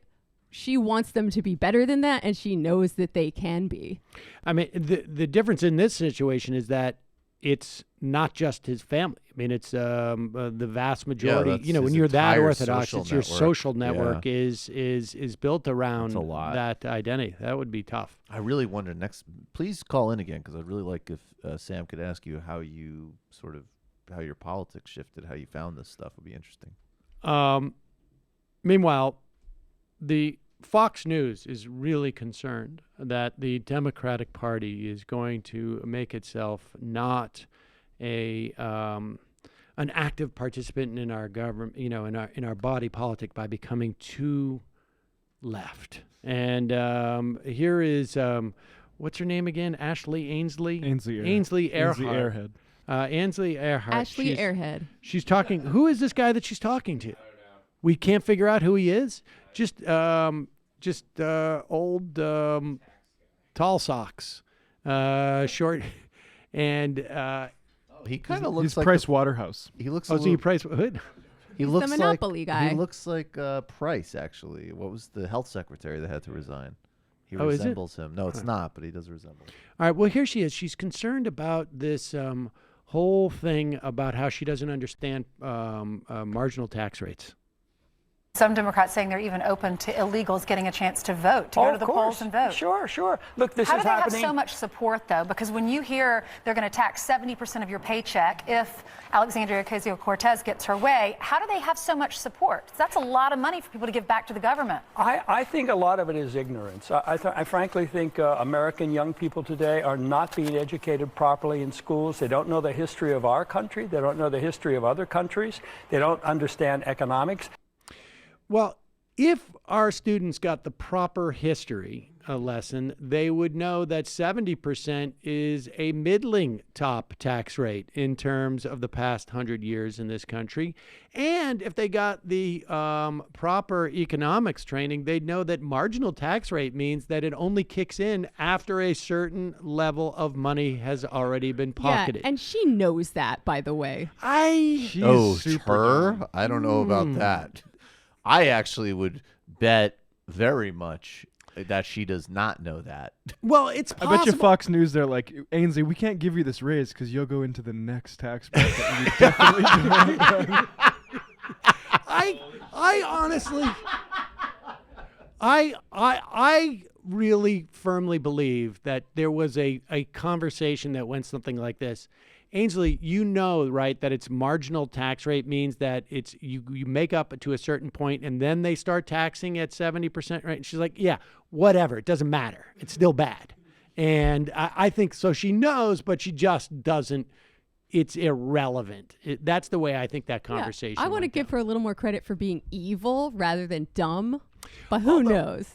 wants them to be better than that, and she knows that they can be. I mean, the difference in this situation is that it's not just his family. I mean, it's the vast majority. When you're that Orthodox, it's your social network is built around that identity. That would be tough. I really wonder please call in again, because I'd really like if Sam could ask you how your politics shifted, how you found this stuff would be interesting. Meanwhile, the Fox News is really concerned that the Democratic Party is going to make itself not an active participant in our government, in our body politic by becoming too left. And here is what's her name again? Ainsley Earhardt. Ainsley Earhardt. Ashley Earhead. She's talking. Who is this guy that she's talking to? We can't figure out who he is. Just old tall socks, short, and he kind of looks he's like Price Waterhouse. He looks. Oh, is he Price? What? He looks the Monopoly guy. He looks like Price, actually. What was the health secretary that had to resign? He Oh, resembles him. No, it's not, but he does resemble him. All right. Well, here she is. She's concerned about this whole thing about how she doesn't understand marginal tax rates. Some Democrats saying they're even open to illegals getting a chance to vote, to go to the polls and vote. Sure. Look, this How is do they happening. have so much support, though? Because when you hear they're going to tax 70% of your paycheck if Alexandria Ocasio-Cortez gets her way, how do they have so much support? That's a lot of money for people to give back to the government. I think a lot of it is ignorance. I frankly think American young people today are not being educated properly in schools. They don't know the history of our country. They don't know the history of other countries. They don't understand economics. Well, if our students got the proper history lesson, they would know that 70% is a middling top tax rate in terms of the past 100 years in this country. And if they got the proper economics training, they'd know that marginal tax rate means that it only kicks in after a certain level of money has already been pocketed. Yeah, and she knows that, by the way. I don't know about that. I actually would bet very much that she does not know that. Well, it's possible. I bet you Fox News, they're like, Ainsley, we can't give you this raise because you'll go into the next tax bracket. And you definitely I honestly, I really firmly believe that there was a conversation that went something like this. Ainsley, right, that it's marginal tax rate means that it's you make up to a certain point and then they start taxing at 70%, right? And she's like, yeah, whatever. It doesn't matter. It's still bad. And I think so. She knows, but she just doesn't. It's irrelevant. That's the way I think that conversation I want to give her a little more credit for being evil rather than dumb. But who knows?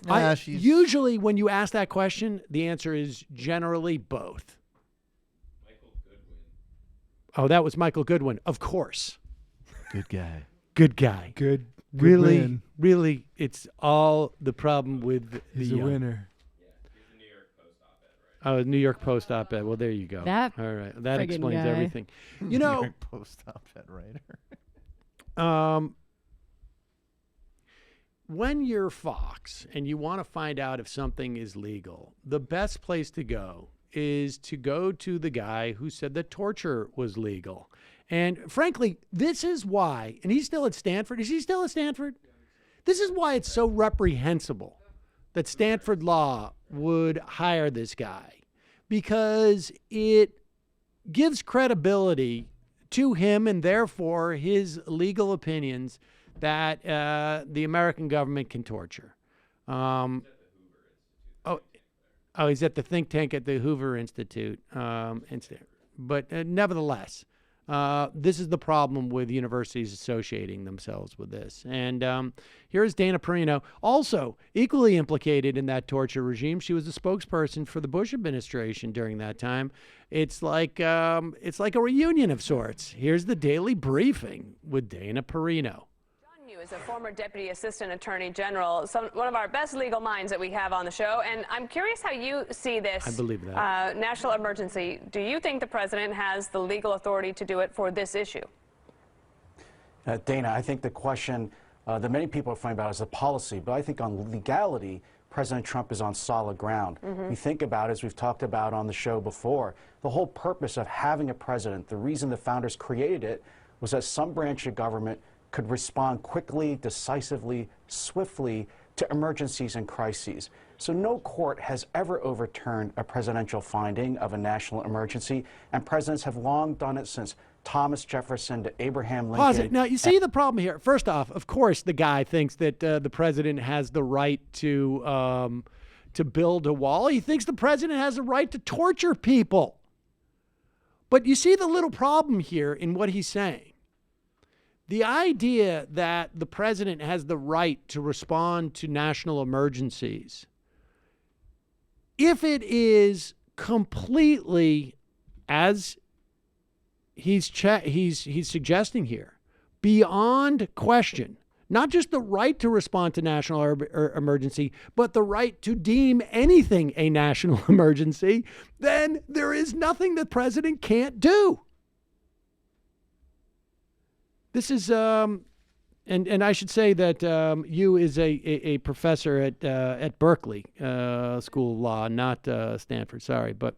Usually when you ask that question, the answer is generally both. Oh, that was Michael Goodwin, of course. Good guy. Good guy. Good Really, it's all the problem with He's the a winner. Oh, New York Post op-ed. Well, there you go. That all right. That friggin' explains guy. everything. New You know, York Post op-ed writer. when you're Fox and you want to find out if something is legal, the best place to go is to go to the guy who said that torture was legal. And frankly, this is why, and he's still at Stanford. Is he still at Stanford? This is why it's so reprehensible that Stanford Law would hire this guy, because it gives credibility to him and therefore his legal opinions that the American government can torture. Oh, he's at the think tank at the Hoover Institute. But nevertheless, this is the problem with universities associating themselves with this. And here's Dana Perino, also equally implicated in that torture regime. She was the spokesperson for the Bush administration during that time. It's like a reunion of sorts. Here's the Daily Briefing with Dana Perino. Is a former Deputy Assistant Attorney General, one of our best legal minds that we have on the show, and I'm curious how you see this I believe that. National emergency. Do you think the president has the legal authority to do it for this issue? Dana, I think the question that many people are fighting about is the policy, but I think on legality, President Trump is on solid ground. You think about it, as we've talked about on the show before, the whole purpose of having a president, the reason the founders created it, was that some branch of government could respond quickly, decisively, swiftly to emergencies and crises. So no court has ever overturned a presidential finding of a national emergency, and presidents have long done it since Thomas Jefferson to Abraham Lincoln. Pause it. Now, you see the problem here. First off, of course, the guy thinks that the president has the right to build a wall. He thinks the president has the right to torture people. But you see the little problem here in what he's saying. The idea that the president has the right to respond to national emergencies, if it is completely, as he's suggesting here, beyond question, not just the right to respond to national emergency, but the right to deem anything a national emergency, then there is nothing the president can't do. This is, and I should say that you is a professor at Berkeley School of Law, not Stanford. Sorry, but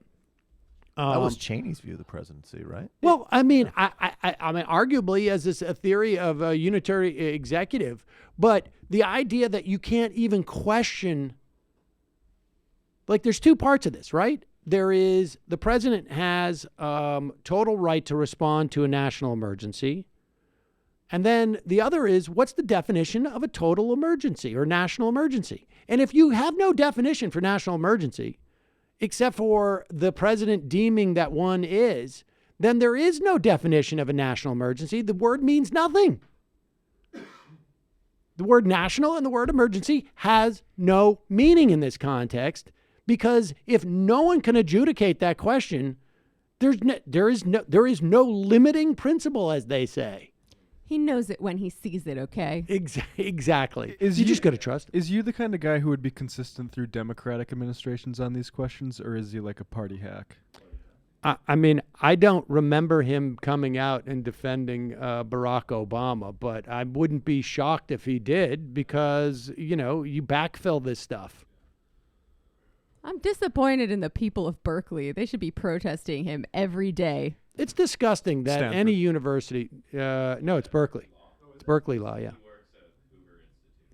that was Cheney's view of the presidency, right? Well, I mean, I mean, arguably as a theory of a unitary executive, but the idea that you can't even question, like, there's two parts of this, right? There is the president has total right to respond to a national emergency. And then the other is, what's the definition of a total emergency or national emergency? And if you have no definition for national emergency, except for the president deeming that one is, then there is no definition of a national emergency. The word means nothing. The word national and the word emergency has no meaning in this context, because if no one can adjudicate that question, there is no limiting principle, as they say. He knows it when he sees it, okay? Exactly. You just got to trust him. Is you the kind of guy who would be consistent through Democratic administrations on these questions, or is he like a party hack? I mean, I don't remember him coming out and defending Barack Obama, but I wouldn't be shocked if he did, because, you know, you backfill this stuff. I'm disappointed in the people of Berkeley. They should be protesting him every day. It's disgusting that Stanford. any university, no, it's Berkeley. It's Berkeley Law, yeah.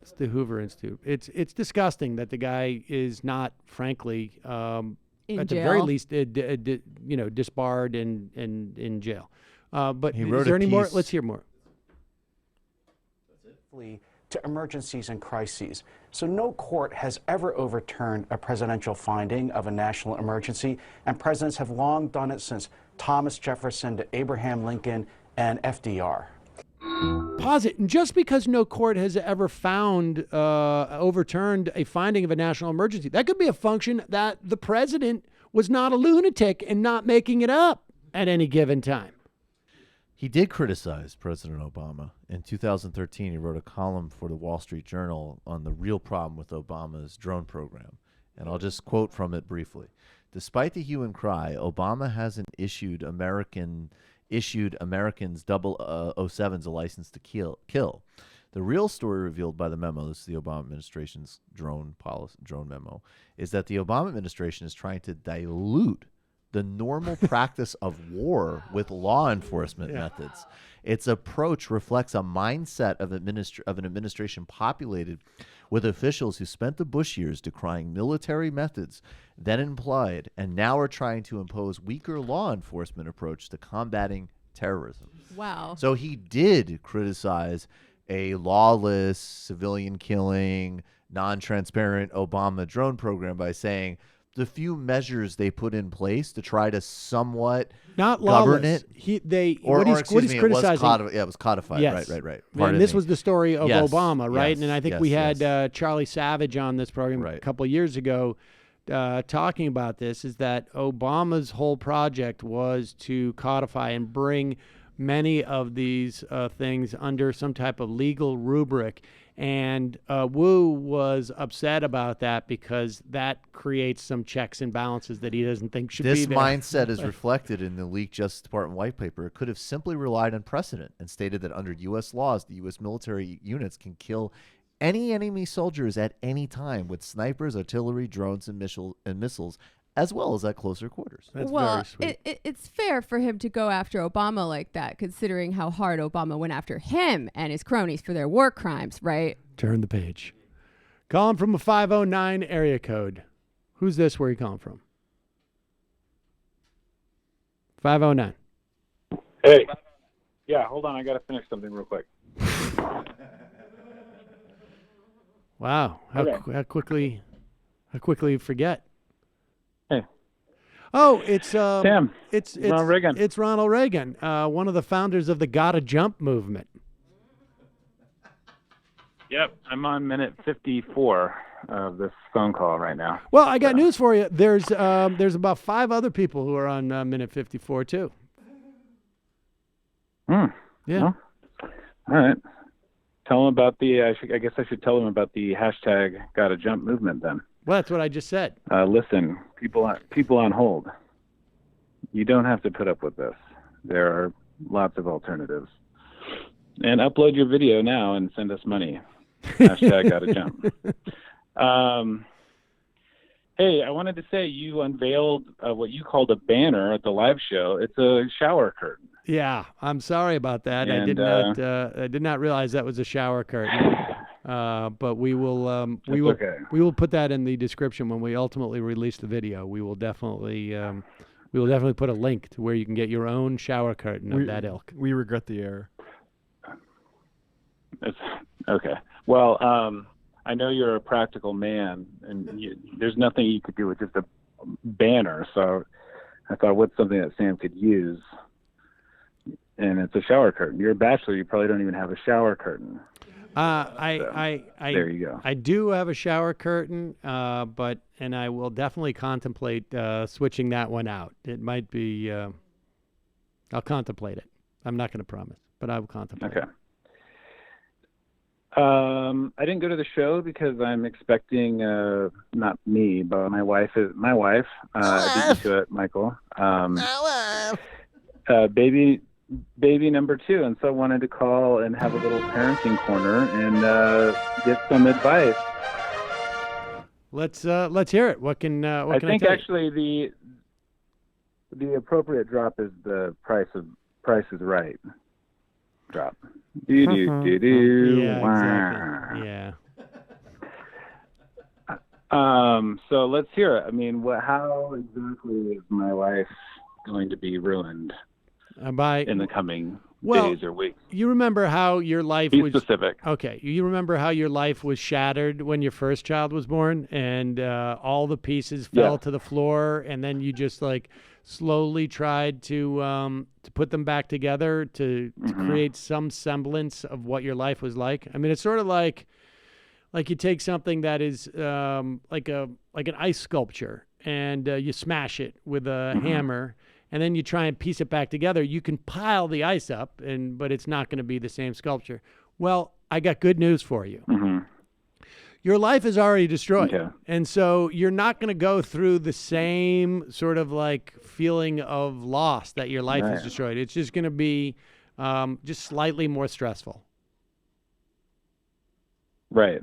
It's the Hoover Institute. It's disgusting that the guy is not, frankly, at the very least, disbarred and in jail. But He is wrote there a any more? piece- Let's hear more. To emergencies and crises. So no court has ever overturned a presidential finding of a national emergency, and presidents have long done it since Thomas Jefferson to Abraham Lincoln and FDR. Pause it. And just because no court has ever overturned a finding of a national emergency, that could be a function that the president was not a lunatic and not making it up at any given time. He did criticize President Obama. In 2013, he wrote a column for the Wall Street Journal on the real problem with Obama's drone program. And I'll just quote from it briefly. Despite the hue and cry, Obama hasn't issued Americans 007s a license to kill. The real story revealed by the memo, this is the Obama administration's drone memo, is that the Obama administration is trying to dilute the normal practice of war with law enforcement methods. Its approach reflects a mindset of an administration populated with officials who spent the Bush years decrying military methods, then implied, and now are trying to impose weaker law enforcement approach to combating terrorism. Wow. So he did criticize a lawless, civilian killing, non-transparent Obama drone program by saying the few measures they put in place to try to somewhat not govern lawless. it. What he's criticizing. It was codified. Yes. Right. And this was the story of Obama, right? Yes, and I think we had Charlie Savage on this program a couple of years ago talking about this, is that Obama's whole project was to codify and bring many of these things under some type of legal rubric. And Wu was upset about that because that creates some checks and balances that he doesn't think should be there. This mindset is reflected in the leaked Justice Department white paper. It could have simply relied on precedent and stated that under U.S. laws, the U.S. military units can kill any enemy soldiers at any time with snipers, artillery, drones, and missiles, as well as at closer quarters. That's well, very sweet. It's fair for him to go after Obama like that, considering how hard Obama went after him and his cronies for their war crimes, right? Turn the page. Calling from a 509 area code. Who's this? Where are you calling from? 509. Hey. Yeah, hold on. I got to finish something real quick. Wow. How quickly you forget. Hey. Oh, it's Sam. It's Ronald Reagan. It's Ronald Reagan, one of the founders of the Gotta Jump movement. Yep, I'm on minute 54 of this phone call right now. Well, I got news for you. There's about 5 other people who are on minute 54 too. Yeah. Well, all right. Tell them about the. I guess I should tell them about the hashtag Gotta Jump movement then. Well, that's what I just said. Listen, people on hold. You don't have to put up with this. There are lots of alternatives. And upload your video now and send us money. Hashtag Gotta Jump. Hey, I wanted to say you unveiled what you called a banner at the live show. It's a shower curtain. Yeah, I'm sorry about that. And, I did not realize that was a shower curtain. But we will put that in the description when we ultimately release the video. We will definitely put a link to where you can get your own shower curtain of that ilk. We regret the error. Okay. Well, I know you're a practical man, and there's nothing you could do with just a banner. So I thought, what's something that Sam could use? And it's a shower curtain. You're a bachelor. You probably don't even have a shower curtain. There you go. I do have a shower curtain, and I will definitely contemplate switching that one out. It might be. I'll contemplate it. I'm not going to promise, but I will contemplate. Okay. I didn't go to the show because I'm expecting not me, but my wife. I beat you to it, Michael. Baby number 2, and so I wanted to call and have a little parenting corner and get some advice. Let's hear it. What can I think tell actually the appropriate drop is the Price is Right drop. Do. Yeah, exactly. Yeah. So let's hear it. I mean, how exactly is my life going to be ruined in the coming days or weeks? You remember how your life Be was specific. Okay. You remember how your life was shattered when your first child was born, and all the pieces fell to the floor, and then you just slowly tried to put them back together to create some semblance of what your life was like. I mean, it's sort of like you take something that is like an ice sculpture, and you smash it with a hammer, and then you try and piece it back together. You can pile the ice up, but it's not going to be the same sculpture. Well, I got good news for you. your life is already destroyed. Okay. And so you're not going to go through the same sort of like feeling of loss that your life is Right. destroyed. It's just going to be just slightly more stressful. Right.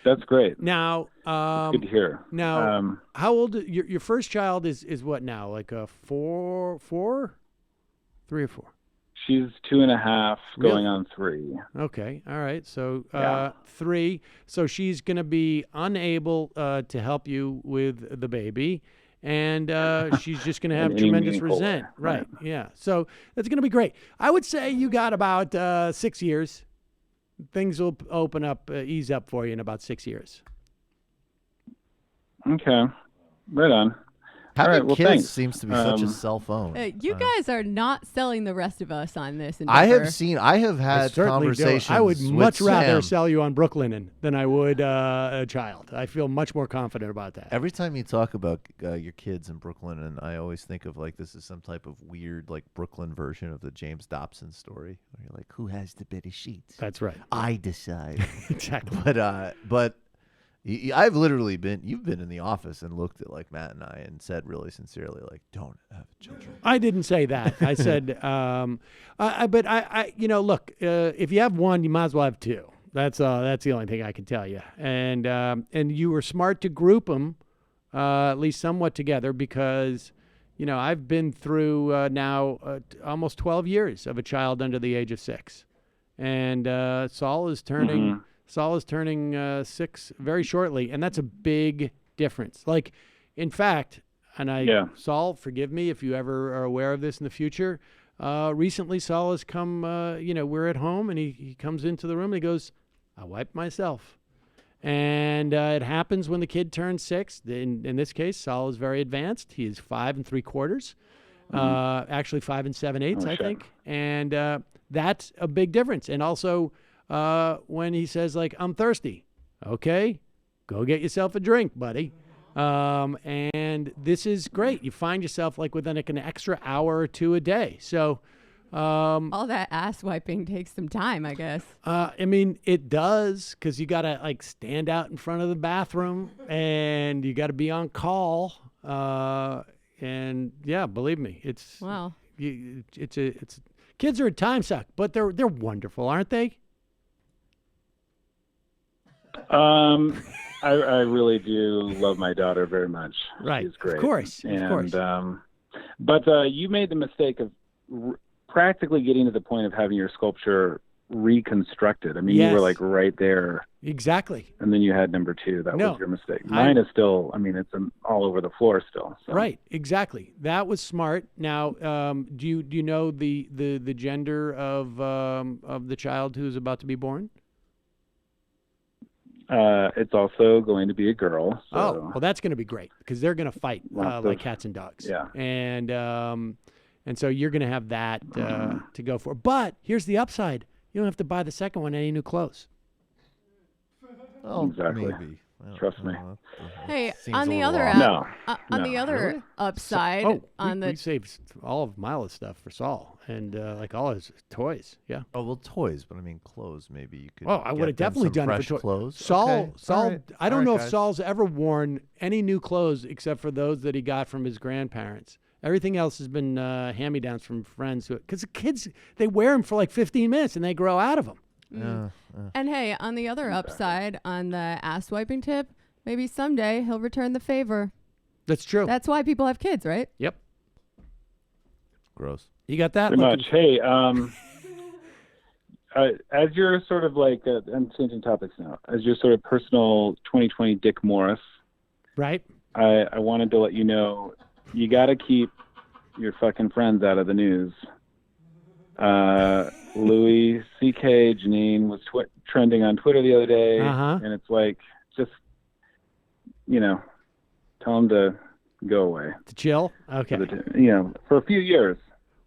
That's great. Now, That's good to hear. Now, how old your first child is what now? Like a 3 or 4? She's 2.5, Really? going on 3. Okay. All right. So Yeah. 3. So she's going to be unable to help you with the baby. And she's just going to have In any tremendous meaningful way. resent. Right. Yeah. So that's going to be great. I would say you got about 6 years. Things will open up, ease up for you in about 6 years. Okay. Right on. Having All right, well, kids thanks. seems to be such a cell phone. You guys are not selling the rest of us on this. I endeavor. have had certainly do. conversations. I would with much rather Sam. sell you on Brooklyn than I would a child. I feel much more confident about that. Every time you talk about your kids in Brooklyn, and I always think of like this is some type of weird like Brooklyn version of the James Dobson story. Where you're like, who has the better sheets? That's right. I decide. Exactly. But I've literally you've been in the office and looked at like Matt and I and said really sincerely like, don't have children. I didn't say that. I said, but I look, if you have one, you might as well have 2. That's the only thing I can tell you. And you were smart to group them at least somewhat together because, I've been through now almost 12 years of a child under the age of 6, and Saul is turning. Mm-hmm. Saul is turning 6 very shortly, and that's a big difference. Like, in fact, Saul, forgive me if you ever are aware of this in the future. Recently, Saul has come. We're at home, and he comes into the room and he goes, "I wiped myself," and it happens when the kid turns 6. In this case, Saul is very advanced. He is 5 3/4, actually 5 7/8, I think, and that's a big difference. And also. When he says, like, I'm thirsty. Okay, go get yourself a drink, buddy. And this is great. You find yourself, like, within like an extra hour or 2 a day. So all that ass wiping takes some time, I guess. I mean, it does because you got to, like, stand out in front of the bathroom and you got to be on call. And, yeah, believe me, it's... Wow. It's kids are a time suck, but they're wonderful, aren't they? I really do love my daughter very much. Right. She's great. Of course. But you made the mistake of practically getting to the point of having your sculpture reconstructed. I mean, you were like right there. Exactly. And then you had number 2. That was your mistake. Mine is still, I mean, it's all over the floor still. So. Right. Exactly. That was smart. Now, do you know the gender of the child who's about to be born? It's also going to be a girl. So. Oh, well, that's going to be great because they're going to fight like cats and dogs. Yeah. And so you're going to have that to go for. But here's the upside: you don't have to buy the second one any new clothes. Oh, exactly. Maybe. Trust me. Hey, Seems on a the little other off. on the other Really? upside, we saved all of Mila's stuff for Saul and like all his toys. Yeah. Oh well, toys, but I mean clothes. Maybe you could. Well, I would have get them definitely some done it fresh for toys. clothes. Saul, Okay. All right. I don't All know right, if guys. Saul's ever worn any new clothes except for those that he got from his grandparents. Everything else has been hand-me-downs from friends. Because the kids, they wear them for like 15 minutes and they grow out of them. And hey, on the other upside, on the ass wiping tip, maybe someday he'll return the favor. That's true. That's why people have kids, right? Yep. Gross. You got that? Pretty much. Hey, as your sort of like, I'm changing topics now. As your sort of personal 2020 Dick Morris, right? I wanted to let you know you got to keep your fucking friends out of the news. Louis C.K. Janine was trending on Twitter the other day, and it's like, just, tell them to go away. To chill? Okay. For a few years.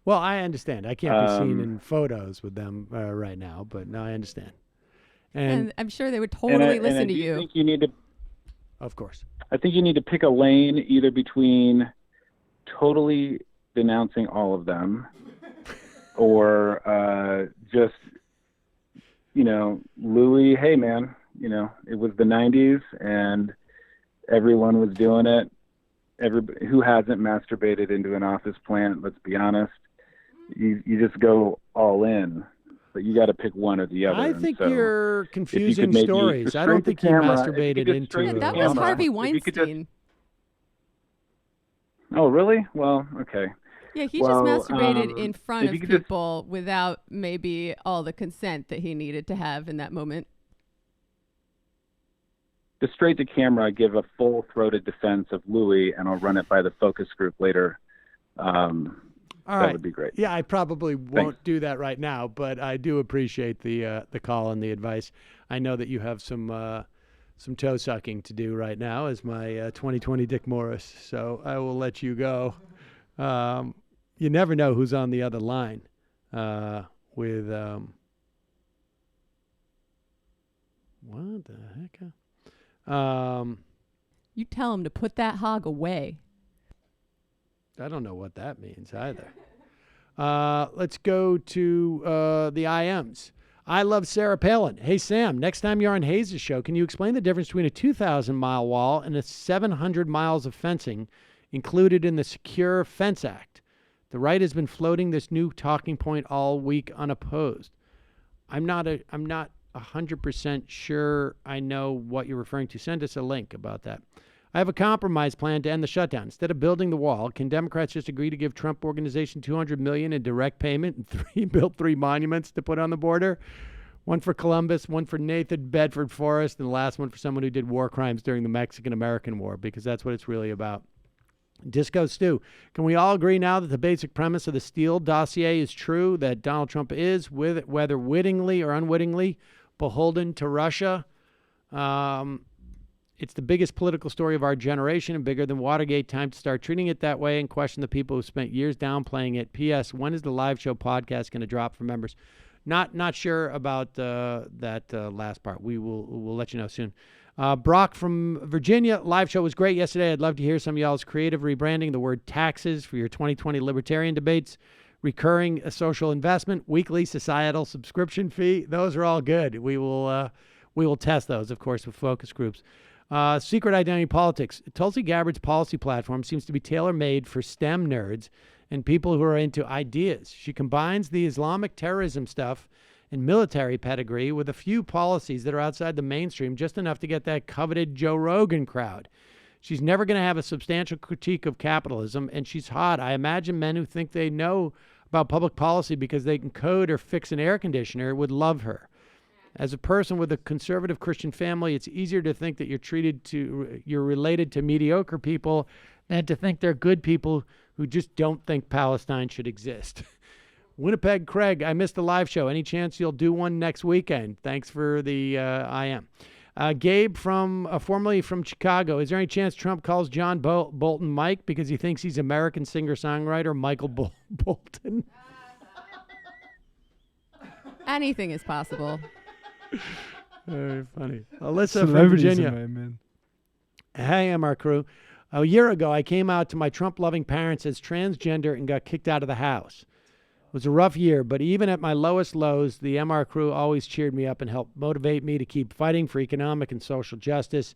Well, I understand. I can't be seen in photos with them right now, but no, I understand. And I'm sure they would totally listen to you. I think you need to, of course. I think you need to pick a lane either between totally denouncing all of them or just, Louis, hey, man, You know, it was the 90s and everyone was doing it. Everybody who hasn't masturbated into an office plant, let's be honest, you just go all in. But you got to pick one or the other. I think so you're confusing stories. I don't think he masturbated into Yeah, that was Harvey Weinstein. Oh, really? Well, okay. Yeah, he just masturbated in front of people without maybe all the consent that he needed to have in that moment. Just straight to camera, I give a full-throated defense of Louis, and I'll run it by the focus group later. That would be great. Yeah, I probably won't do that right now, but I do appreciate the call and the advice. I know that you have some toe sucking to do right now as my 2020 Dick Morris, so I will let you go. You never know who's on the other line with what the heck? You tell him to put that hog away. I don't know what that means either. Let's go to the IMs. I love Sarah Palin. Hey, Sam, next time you're on Hayes' show, can you explain the difference between a 2,000-mile wall and a 700 miles of fencing included in the Secure Fence Act? The right has been floating this new talking point all week unopposed. I'm not 100% sure I know what you're referring to. Send us a link about that. I have a compromise plan to end the shutdown. Instead of building the wall, can Democrats just agree to give Trump Organization $200 million in direct payment and build 3 monuments to put on the border? One for Columbus, one for Nathan Bedford Forrest, and the last one for someone who did war crimes during the Mexican-American War, because that's what it's really about. Disco Stew, can we all agree now that the basic premise of the Steele dossier is true, that Donald Trump is, whether wittingly or unwittingly, beholden to Russia? It's the biggest political story of our generation and bigger than Watergate. Time to start treating it that way and question the people who spent years downplaying it. P.S. When is the live show podcast going to drop for members? Not sure about that last part. We'll let you know soon. Brock from Virginia, live show was great yesterday. I'd love to hear some of y'all's creative rebranding the word taxes for your 2020 libertarian debates. Recurring social investment, weekly societal subscription fee. Those are all good. We will test those, of course, with focus groups. Secret identity politics. Tulsi Gabbard's policy platform seems to be tailor-made for STEM nerds and people who are into ideas. She combines the Islamic terrorism stuff and military pedigree with a few policies that are outside the mainstream, just enough to get that coveted Joe Rogan crowd. She's never going to have a substantial critique of capitalism, and she's hot. I imagine men who think they know about public policy because they can code or fix an air conditioner would love her. As a person with a conservative Christian family, it's easier to think that you're related to mediocre people than to think they're good people who just don't think Palestine should exist. Winnipeg Craig, I missed the live show. Any chance you'll do one next weekend? Thanks for the IM. Gabe, formerly from Chicago, is there any chance Trump calls John Bolton Mike because he thinks he's American singer-songwriter Michael Bolton? Anything is possible. Very funny. Alyssa from Virginia. Hey, MR crew. A year ago, I came out to my Trump-loving parents as transgender and got kicked out of the house. It was a rough year, but even at my lowest lows, the MR crew always cheered me up and helped motivate me to keep fighting for economic and social justice.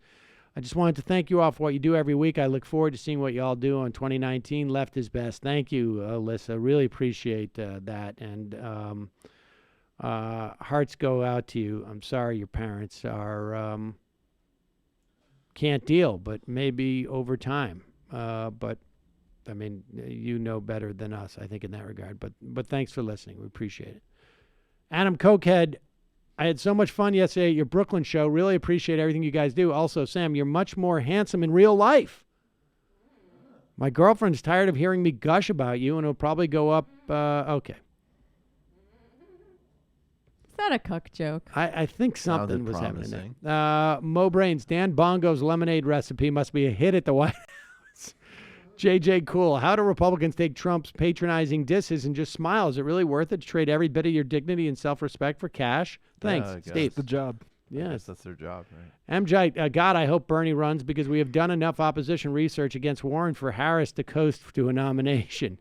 I just wanted to thank you all for what you do every week. I look forward to seeing what you all do on 2019. Left is best. Thank you, Alyssa. Really appreciate that. And hearts go out to you. I'm sorry your parents are can't deal, but maybe over time. But I mean, you know better than us, I think, in that regard. But thanks for listening. We appreciate it. Adam Cokehead, I had so much fun yesterday at your Brooklyn show. Really appreciate everything you guys do. Also, Sam, you're much more handsome in real life. My girlfriend's tired of hearing me gush about you, and it'll probably go up. Okay. Is that a cuck joke? I think something was happening there. Mo Brains, Dan Bongo's lemonade recipe must be a hit at the White House. JJ Cool, how do Republicans take Trump's patronizing disses and just smile? Is it really worth it to trade every bit of your dignity and self-respect for cash? Thanks, Steve. That's the job. Yeah, that's their job, right? MJ, God, I hope Bernie runs because we have done enough opposition research against Warren for Harris to coast to a nomination.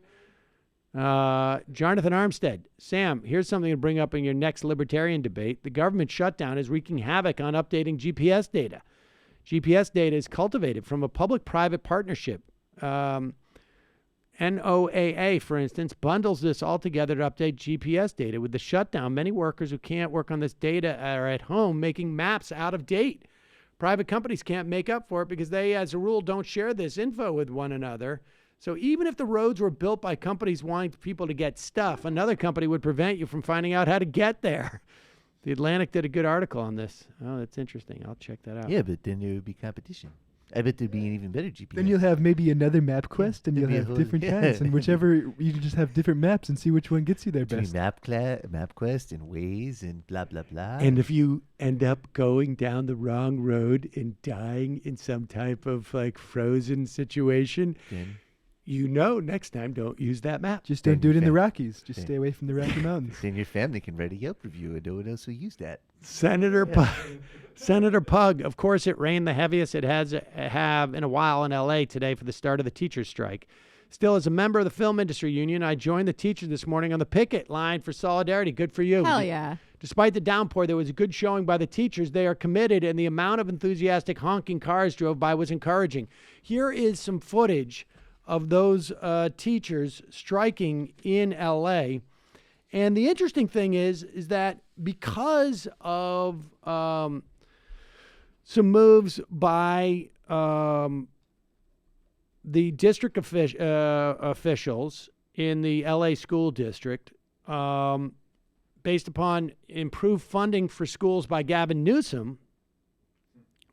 Jonathan Armstead, Sam, here's something to bring up in your next libertarian debate. The government shutdown is wreaking havoc on updating GPS data. GPS data is cultivated from a public-private partnership. NOAA, for instance, bundles this all together to update GPS data. With the shutdown, many workers who can't work on this data are at home making maps out of date. Private companies can't make up for it because they, as a rule, don't share this info with one another. So even if the roads were built by companies wanting people to get stuff, another company would prevent you from finding out how to get there. The Atlantic did a good article on this. Oh, that's interesting. I'll check that out. Yeah, but then there would be competition. I bet there'd be an even better GPS. Then you'll have maybe another map quest, and you'll have different kinds, and whichever you can just have different maps and see which one gets you there best. MapQuest and Waze and blah blah blah. And if you end up going down the wrong road and dying in some type of like frozen situation, then you know next time don't use that map. Just don't do it in the Rockies. Just stay away from the Rocky Mountains. Then your family can write a Yelp review and no one else will use that. Senator Pug, of course it rained the heaviest it has have in a while in L.A. today for the start of the teachers' strike. Still, as a member of the film industry union, I joined the teachers this morning on the picket line for solidarity. Good for you. Hell yeah. Despite the downpour, there was a good showing by the teachers. They are committed, and the amount of enthusiastic honking cars drove by was encouraging. Here is some footage of those teachers striking in L.A., and the interesting thing is that because of some moves by the district officials in the LA school district, based upon improved funding for schools by Gavin Newsom,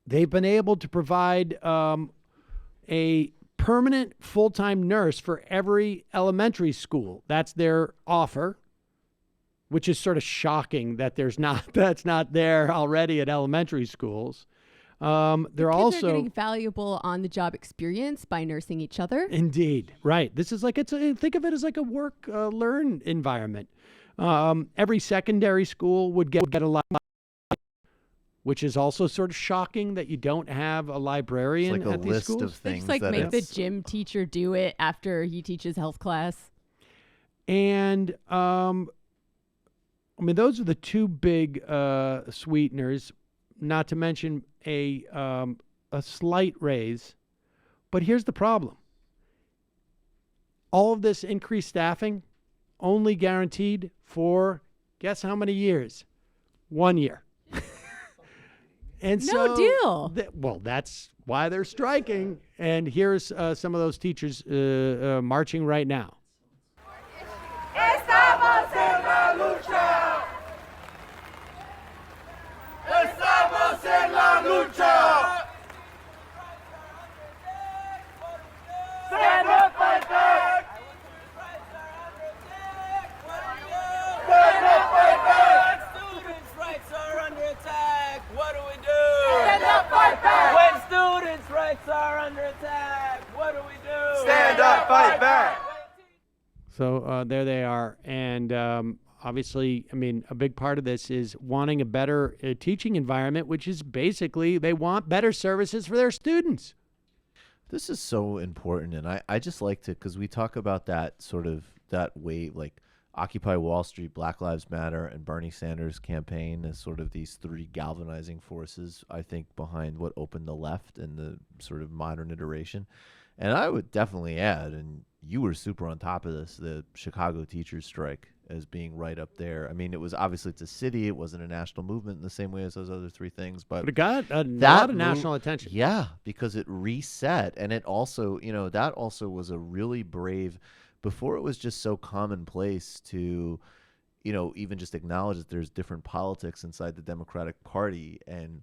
they've been able to provide a permanent full-time nurse for every elementary school. That's their offer, which is sort of shocking that that's not there already at elementary schools. They're also getting valuable on-the-job experience by nursing each other. Indeed, right. This is like think of it as like a work-learn environment. Every secondary school would get a librarian, which is also sort of shocking that you don't have a librarian it's like at a these list schools. of things They just that make the gym teacher do it after he teaches health class. And I mean, those are the two big sweeteners, not to mention a slight raise. But here's the problem. All of this increased staffing only guaranteed for, guess how many years? 1 year. And no deal. Well, that's why they're striking. And here's some of those teachers marching right now. Estamos en la lucha. Estamos en la lucha. Stand up, fight back. Stand up, fight back. Students' rights are under attack. What do we do? Stand up, fight back. When students' rights are under attack, what do we do? Stand up, fight back. So there they are. And obviously, I mean, a big part of this is wanting a better teaching environment, which is basically they want better services for their students. This is so important. And I just like to, because we talk about that sort of that wave, like Occupy Wall Street, Black Lives Matter, and Bernie Sanders' campaign as sort of these three galvanizing forces, I think, behind what opened the left and the sort of modern iteration. And I would definitely add, and you were super on top of this, the Chicago teachers strike as being right up there. I mean, it was obviously it's a city. It wasn't a national movement in the same way as those other three things. But it got a lot of national attention. Yeah, because it reset. And it also, that also was a really brave, before it was just so commonplace to, even just acknowledge that there's different politics inside the Democratic Party and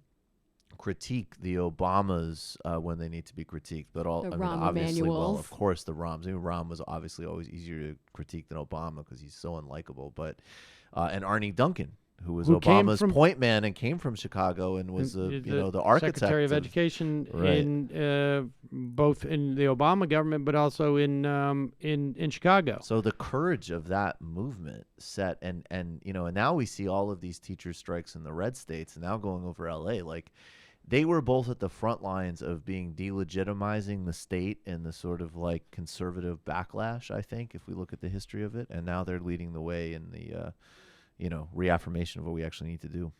critique the Obamas when they need to be critiqued, but obviously, well, of course, the Roms. I mean, Rom was obviously always easier to critique than Obama because he's so unlikable. But and Arnie Duncan, who was Obama's point man and came from Chicago and was the architect, Secretary of Education in both in the Obama government, but also in Chicago. So the courage of that movement set, and now we see all of these teacher strikes in the red states, and now going over LA, like. they were both at the front lines of being delegitimizing the state and the sort of like conservative backlash, I think, if we look at the history of it. And now they're leading the way in the, reaffirmation of what we actually need to do.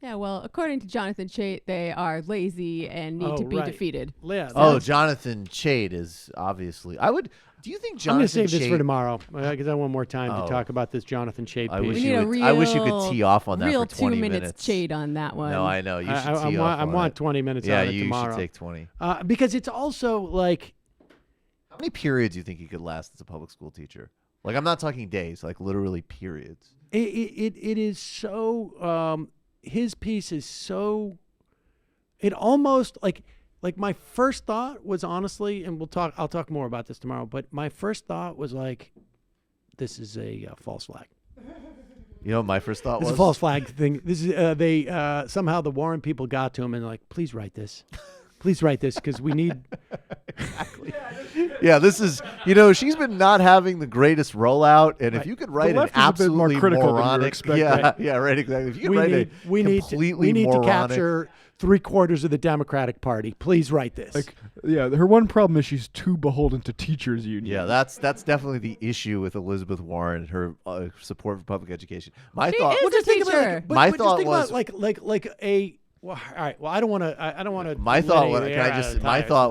Yeah, well, according to Jonathan Chait, they are lazy and need to be defeated. Yeah, Jonathan Chait is obviously. Do you think Jonathan? I'm going to save this for tomorrow because I want more time to talk about this Jonathan Chait piece. I wish you could tee off on that for 20 2 minutes. Chait on that one. No, I know. You should tee off on I want 20 minutes on it tomorrow. Yeah, you should take 20. Because it's also like... How many periods do you think you could last as a public school teacher? Like, I'm not talking days, like literally periods. It is so... his piece is so... It almost like my first thought was honestly, and I'll talk more about this tomorrow, but my first thought was like, this is a false flag. You know what my first thought was? It's a false flag thing. This is somehow the Warren people got to him and like, please write this. Please write this because we need... Exactly. Yeah, this is, she's been not having the greatest rollout, and if you could write an absolutely moronic... Yeah, right, exactly. If you could write we need to capture 3/4 of the Democratic Party. Please write this. Her one problem is she's too beholden to teachers' union. Yeah, that's definitely the issue with Elizabeth Warren, her support for public education. My thought was like a... Well, all right. Well, I don't want to. My thought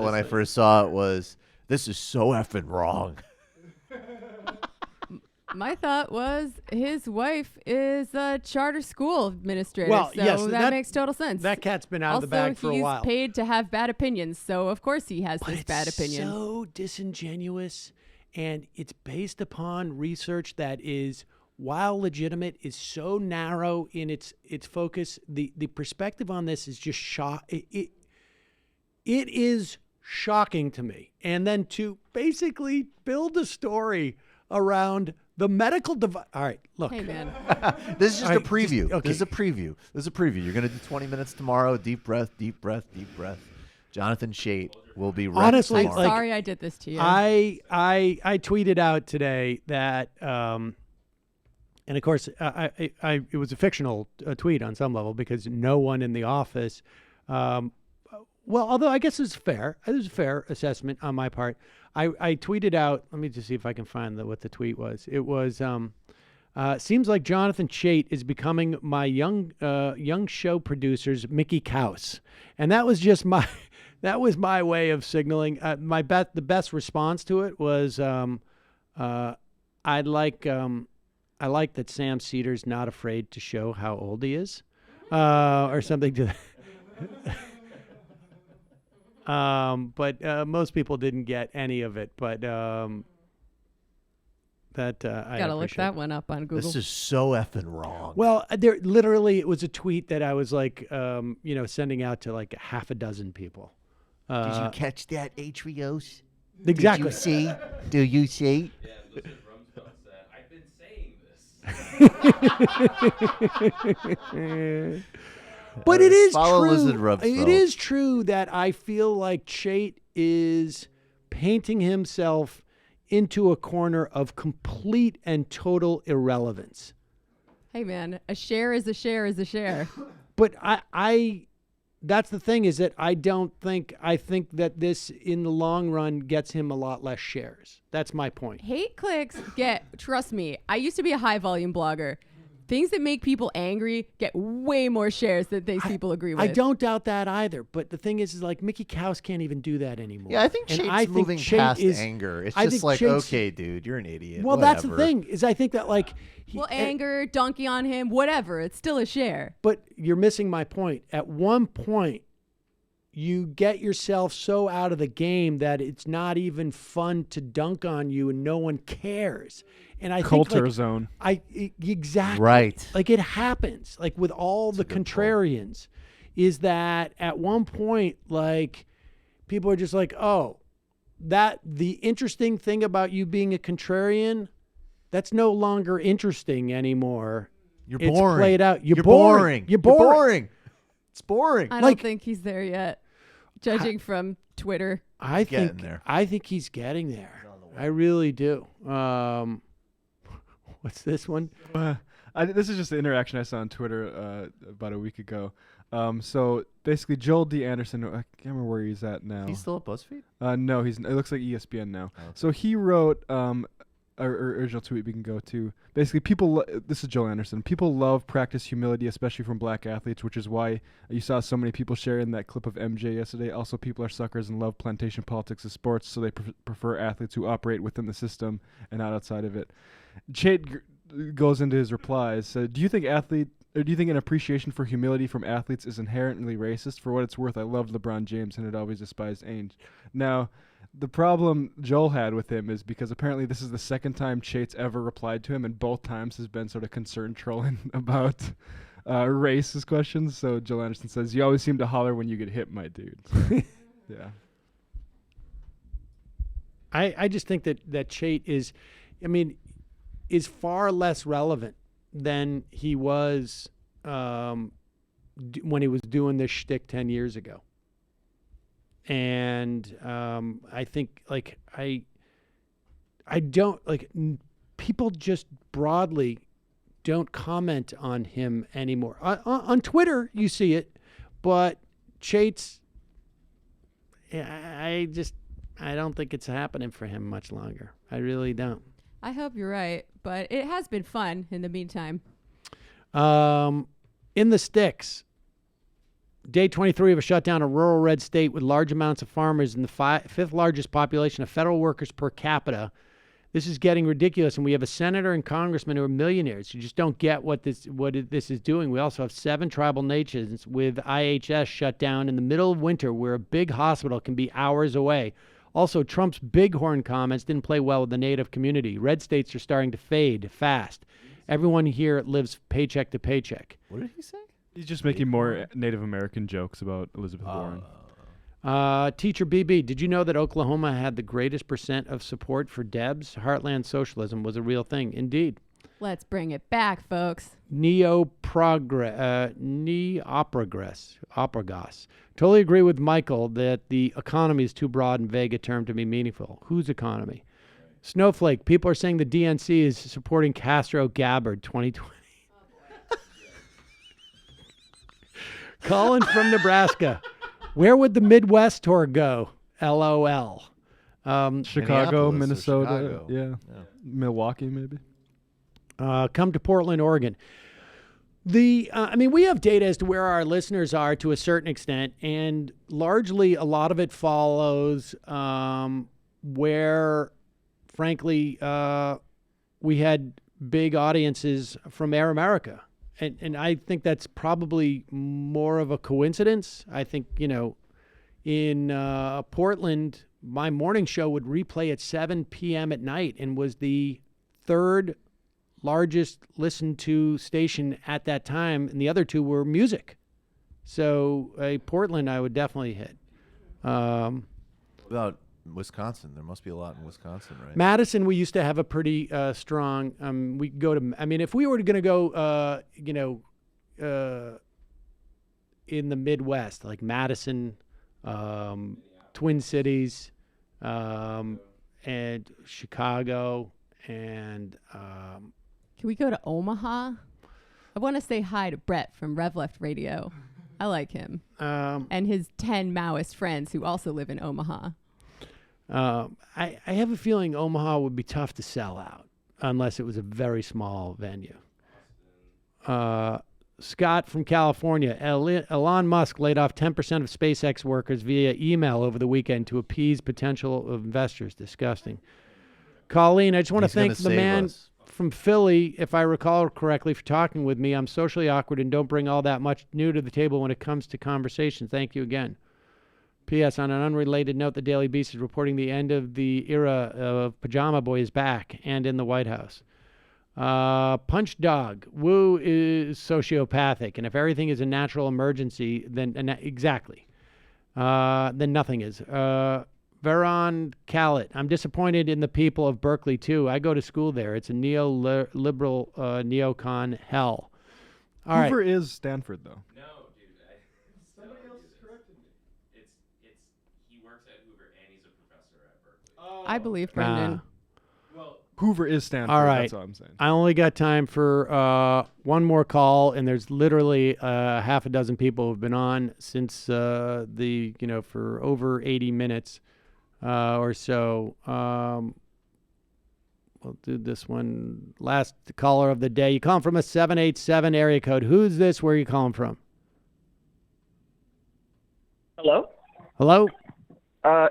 when I first saw it was, this is so effing wrong. My thought was his wife is a charter school administrator. Well, so yes, that makes total sense. That cat's been out of the bag for a while. Also, he's paid to have bad opinions, so of course he has this bad opinion. It's so disingenuous, and it's based upon research that is, while legitimate, is so narrow in its focus. The perspective on this is just it is shocking to me. And then to basically build a story around the medical device. All right, look. Hey, man. This is just a preview. Okay. This is a preview. You're going to do 20 minutes tomorrow. Deep breath, deep breath, deep breath. Jonathan Chait will be right. Honestly, I'm sorry I did this to you. I tweeted out today that, and of course, it was a fictional tweet on some level because no one in the office. Well, although I guess it's fair. It was a fair assessment on my part. I tweeted out. Let me just see if I can find what the tweet was. It was. Seems like Jonathan Chait is becoming my young show producer's Mickey Kaus, and that was just my. That was my way of signaling. The best response to it was, I like that Sam Seder's not afraid to show how old he is, or something to that. But most people didn't get any of it. But I gotta look that one up on Google. This is so effing wrong. Well, it was a tweet that I was like, sending out to like half a dozen people. Did you catch that, Atrios? Exactly. Do you see? Yeah, Elizabeth Rumsfeld said, I've been saying this. But it is Follow true. Elizabeth Rumsfeld. It is true that I feel like Chait is painting himself into a corner of complete and total irrelevance. Hey, man, a share is a share is a share. But I that's the thing, is that I think that this in the long run gets him a lot less shares. That's my point. Hate clicks trust me, I used to be a high volume blogger. Things that make people angry get way more shares than things people agree with. I don't doubt that either. But the thing is like Mickey Kaus can't even do that anymore. Yeah, I think Chait's moving past anger. It's just like, okay, dude, you're an idiot. Well, whatever. That's the thing, is I think that like... anger, donkey on him, whatever. It's still a share. But you're missing my point. At one point, you get yourself so out of the game that it's not even fun to dunk on you and no one cares. And I Culture think like, zone. Exactly. Right. Like it happens. Like with all the contrarians, is that at one point, like people are just like, oh, the interesting thing about you being a contrarian, that's no longer interesting anymore. You're boring. It's played out. You're boring. You're boring. It's boring. I don't think he's there yet, judging from Twitter. I think he's getting there. I really do. What's this one? This is just the interaction I saw on Twitter about a week ago. So basically, Joel D. Anderson, I can't remember where he's at now. He's still at BuzzFeed? No, it looks like ESPN now. Oh, okay. So he wrote our original tweet we can go to. Basically, this is Joel Anderson. People love practice humility, especially from black athletes, which is why you saw so many people sharing that clip of MJ yesterday. Also, people are suckers and love plantation politics as sports, so they prefer athletes who operate within the system and not outside of it. Chait goes into his replies. So, do you think an appreciation for humility from athletes is inherently racist? For what it's worth, I loved LeBron James and had always despised Ainge. Now, the problem Joel had with him is because apparently this is the second time Chait's ever replied to him, and both times has been sort of concerned trolling about racist questions. So Joel Anderson says, "You always seem to holler when you get hit, my dude." Yeah. I just think that Chait is far less relevant than he was when he was doing this shtick 10 years ago. And I think I don't people just broadly don't comment on him anymore. On Twitter, you see it, but Chait's, I don't think it's happening for him much longer. I really don't. I hope you're right, but it has been fun in the meantime. In the sticks, day 23 of a shutdown, a rural red state with large amounts of farmers and the fifth largest population of federal workers per capita. This is getting ridiculous, and we have a senator and congressman who are millionaires. You just don't get what this is doing. We also have 7 tribal nations with IHS shut down in the middle of winter, where a big hospital can be hours away. Also, Trump's bighorn comments didn't play well with the native community. Red states are starting to fade fast. Everyone here lives paycheck to paycheck. What did he say? He's just making more Native American jokes about Elizabeth Warren. Teacher BB, did you know that Oklahoma had the greatest % of support for Debs? Heartland socialism was a real thing. Indeed. Let's bring it back, folks. Neoprogress. Totally agree with Michael that the economy is too broad and vague a term to be meaningful. Whose economy? Snowflake, people are saying the DNC is supporting Castro Gabbard 2020. Colin from Nebraska. Where would the Midwest tour go? LOL. Chicago, Minnesota, Chicago. Yeah. Milwaukee, maybe. Come to Portland, Oregon. We have data as to where our listeners are to a certain extent, and largely a lot of it follows where, frankly, we had big audiences from Air America. And I think that's probably more of a coincidence. I think, in Portland, my morning show would replay at 7 p.m. at night and was the third largest listened to station at that time. And the other two were music. So Portland, I would definitely hit. About Wisconsin, there must be a lot in Wisconsin, right? Madison, we used to have a pretty strong. We go to. If we were going to go, in the Midwest, like Madison, Twin Cities, and Chicago, and. Can we go to Omaha? I want to say hi to Brett from Rev Left Radio. I like him. And his 10 Maoist friends who also live in Omaha. I have a feeling Omaha would be tough to sell out unless it was a very small venue. Scott from California. Elon Musk laid off 10% of SpaceX workers via email over the weekend to appease potential investors. Disgusting. Colleen, I just want to thank the man from Philly, if I recall correctly, for talking with me. I'm socially awkward and don't bring all that much new to the table when it comes to conversation. Thank you again. P.S. On an unrelated note, the Daily Beast is reporting the end of the era of Pajama Boy is back and in the White House. Punch Dog. Wu is sociopathic, and if everything is a natural emergency, then exactly. Then nothing is. Veron Callet. I'm disappointed in the people of Berkeley, too. I go to school there. It's a neoliberal neocon hell. All Hoover right. is Stanford, though. No, dude. Somebody else has corrected me. He works at Hoover and he's a professor at Berkeley. I believe Brendan. Hoover is Stanford. All right. That's all I'm saying. I only got time for one more call, and there's literally half a dozen people who've been on since for over 80 minutes or so. We'll do this one. Last caller of the day. You calling from a 787 area code. Who's this? Where are you calling from? Hello? Hello?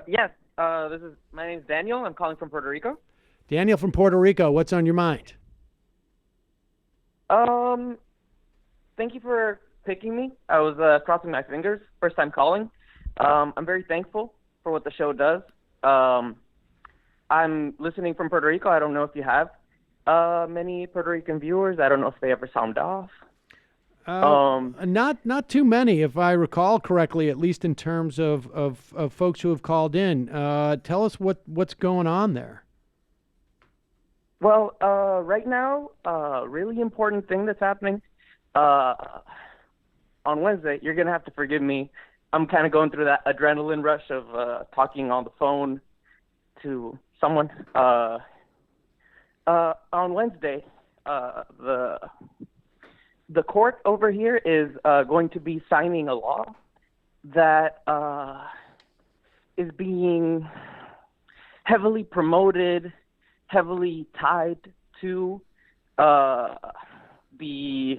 Yes. My name is Daniel. I'm calling from Puerto Rico. Daniel from Puerto Rico. What's on your mind? Thank you for picking me. I was crossing my fingers. First time calling. I'm very thankful for what the show does. I'm listening from Puerto Rico. I don't know if you have many Puerto Rican viewers. I don't know if they ever sound off. Not too many, if I recall correctly, at least in terms of folks who have called in. Tell us what's going on there. Well, right now, really important thing that's happening on Wednesday. You're gonna have to forgive me. I'm kind of going through that adrenaline rush of talking on the phone to someone. On Wednesday, the court over here is going to be signing a law that is being heavily promoted, heavily tied to the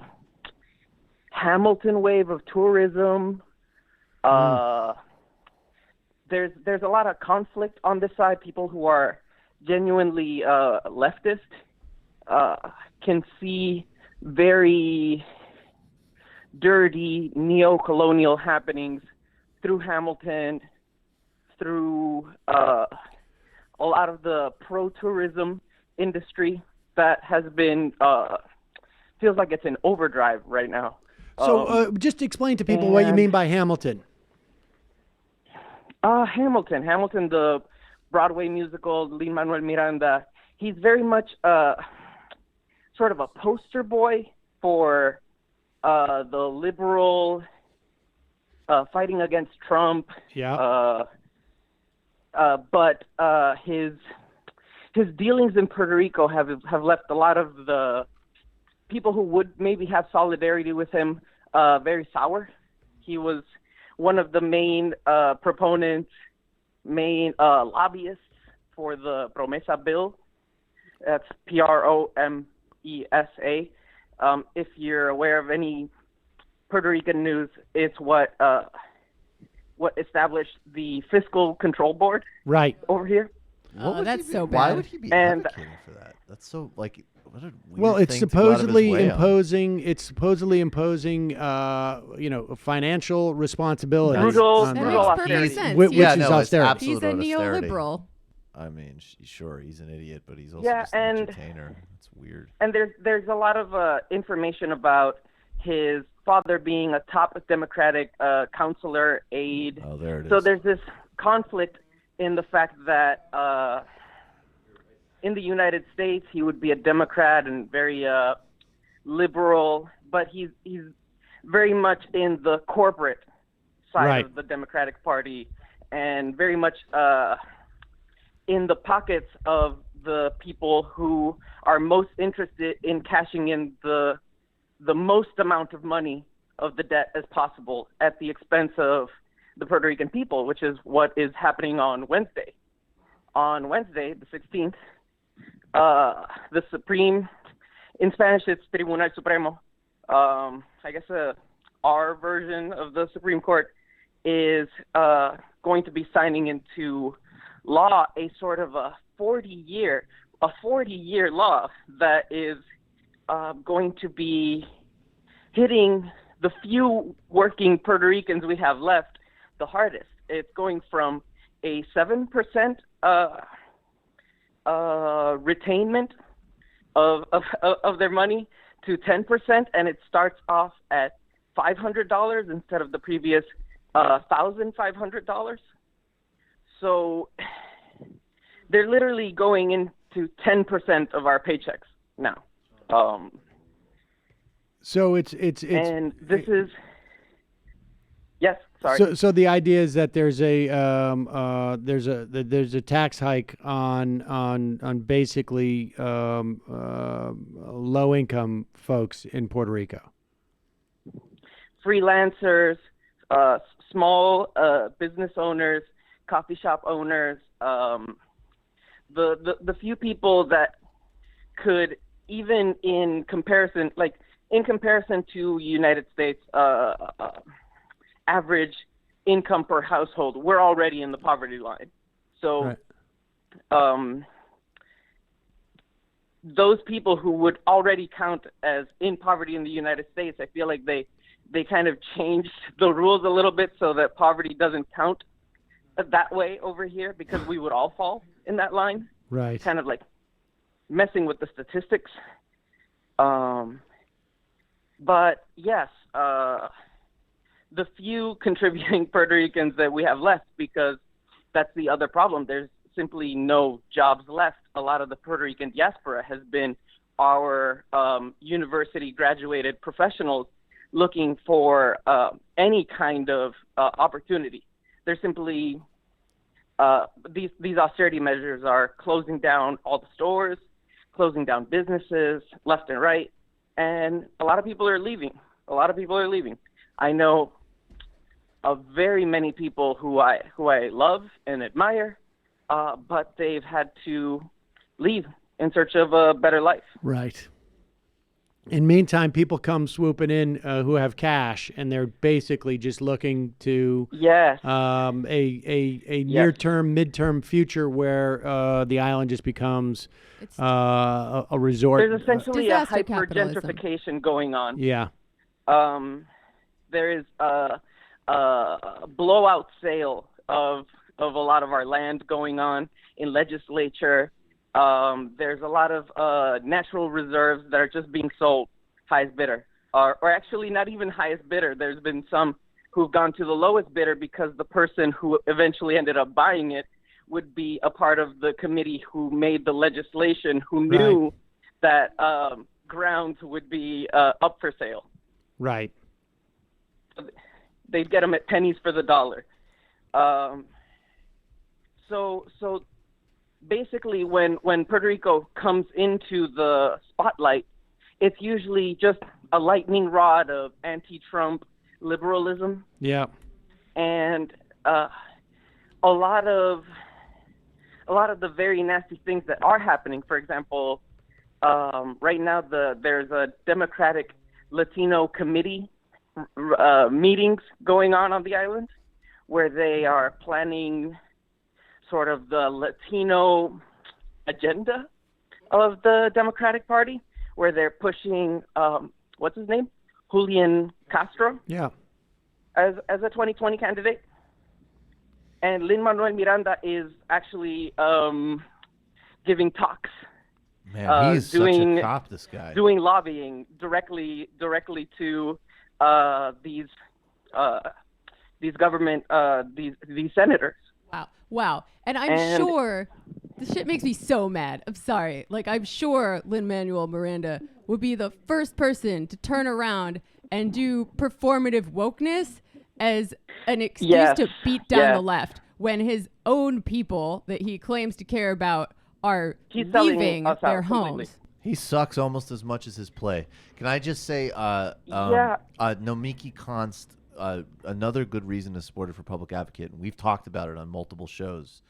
Hamilton wave of tourism. There's a lot of conflict on this side. People who are genuinely leftist can see very dirty neo-colonial happenings through Hamilton, through a lot of the pro-tourism industry that has been feels like it's in overdrive right now. So just explain to people what you mean by Hamilton. Hamilton, the Broadway musical, Lin-Manuel Miranda, he's very much sort of a poster boy for the liberal fighting against Trump. Yeah. But his dealings in Puerto Rico have left a lot of the people who would maybe have solidarity with him very sour. He was one of the main proponents, main lobbyists for the Promesa bill. That's Promesa. If you're aware of any Puerto Rican news, it's what established the Fiscal Control Board right over here. That's so bad. Why would he be advocating for that? That's so what a weird well, it's thing to go out of his supposedly way on. imposing. It's supposedly imposing, financial responsibility. Brutal perfect sense. Which Yeah, is no, it's austerity. absolute He's a austerity. neoliberal. I mean, sure, he's an idiot, but he's also Yeah, just an and- entertainer. It's weird. And there's a lot of information about his father being a top Democratic counselor aide. Oh, there it is. So there's this conflict in the fact that in the United States he would be a Democrat and very liberal, but he's very much in the corporate side Right. of the Democratic Party and very much in the pockets of the people who are most interested in cashing in the most amount of money of the debt as possible at the expense of the Puerto Rican people, which is what is happening on Wednesday. On Wednesday, the 16th, the Supreme, in Spanish it's Tribunal Supremo, I guess our version of the Supreme Court is going to be signing into law a sort of a 40-year law that is going to be hitting the few working Puerto Ricans we have left the hardest. It's going from a 7% retainment of their money to 10%, and it starts off at $500 instead of the previous $1,500. So they're literally going into 10% of our paychecks now. So it's and this is Yes, sorry. So the idea is that there's a tax hike on basically low income folks in Puerto Rico. Freelancers, small business owners, coffee shop owners, the few people that could, even in comparison to United States average income per household, we're already in the poverty line. So those people who would already count as in poverty in the United States, I feel like they kind of changed the rules a little bit so that poverty doesn't count that way over here, because we would all fall in that line. Right. Kind of like messing with the statistics. But yes, the few contributing Puerto Ricans that we have left, because that's the other problem. There's simply no jobs left. A lot of the Puerto Rican diaspora has been our university graduated professionals looking for any kind of opportunity. They're simply, these austerity measures are closing down all the stores, closing down businesses left and right, and a lot of people are leaving. I know of very many people who I love and admire, but they've had to leave in search of a better life. Right. In meantime, people come swooping in who have cash, and they're basically just looking to a near-term, mid-term future where the island just becomes a resort. There's essentially a hyper-gentrification going on. Yeah. There is a blowout sale of a lot of our land going on in legislature. There's a lot of natural reserves that are just being sold highest bidder, or actually not even highest bidder. There's been some who've gone to the lowest bidder because the person who eventually ended up buying it would be a part of the committee who made the legislation, who knew that grounds would be up for sale. Right. They'd get them at pennies for the dollar. So basically, when Puerto Rico comes into the spotlight, it's usually just a lightning rod of anti-Trump liberalism. Yeah. And a lot of the very nasty things that are happening. For example, right now there's a Democratic Latino committee meetings going on the island, where they are planning sort of the Latino agenda of the Democratic Party, where they're pushing, what's his name? Julian Castro. Yeah. As a 2020 candidate. And Lin-Manuel Miranda is actually giving talks. Man, he's such a cop, this guy. Doing lobbying directly to these government, these senators. Wow. And I'm sure this shit makes me so mad. I'm sorry. Like, I'm sure Lin-Manuel Miranda would be the first person to turn around and do performative wokeness as an excuse to beat down the left, when his own people that he claims to care about are leaving their homes. He sucks almost as much as his play. Can I just say, Nomiki Konst, another good reason to support her for public advocate, and we've talked about it on multiple shows,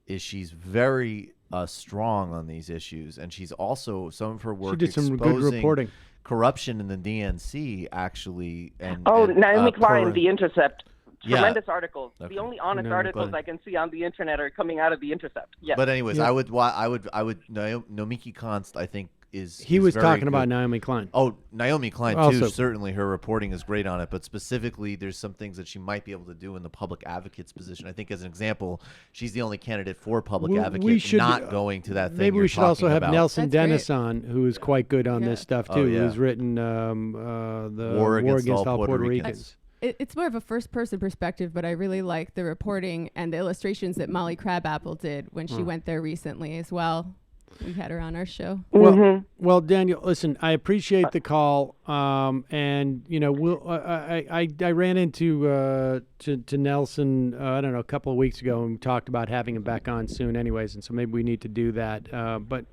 is she's very strong on these issues, and she's also, some of her work she did some good reporting. Corruption in the DNC, actually. Naomi Klein, The Intercept. Tremendous articles. Okay. The only honest articles I can see on the internet are coming out of The Intercept. Yes. But anyways, I would Nomiki Konst, I think, he was talking about Naomi Klein. Oh, Naomi Klein also, too. Certainly, her reporting is great on it. But specifically, there's some things that she might be able to do in the public advocate's position. I think, as an example, she's the only candidate for public advocate not going to that thing. Maybe we should also have Nelson Dennis on, who is quite good on this stuff too. Who's written the War Against All Puerto Ricans. It's more of a first-person perspective, but I really like the reporting and the illustrations that Molly Crabapple did when she went there recently as well. We had her on our show. Well, Daniel, listen, I appreciate the call. And you know, I ran into to Nelson, I don't know, a couple of weeks ago, and we talked about having him back on soon, anyways. And so maybe we need to do that. But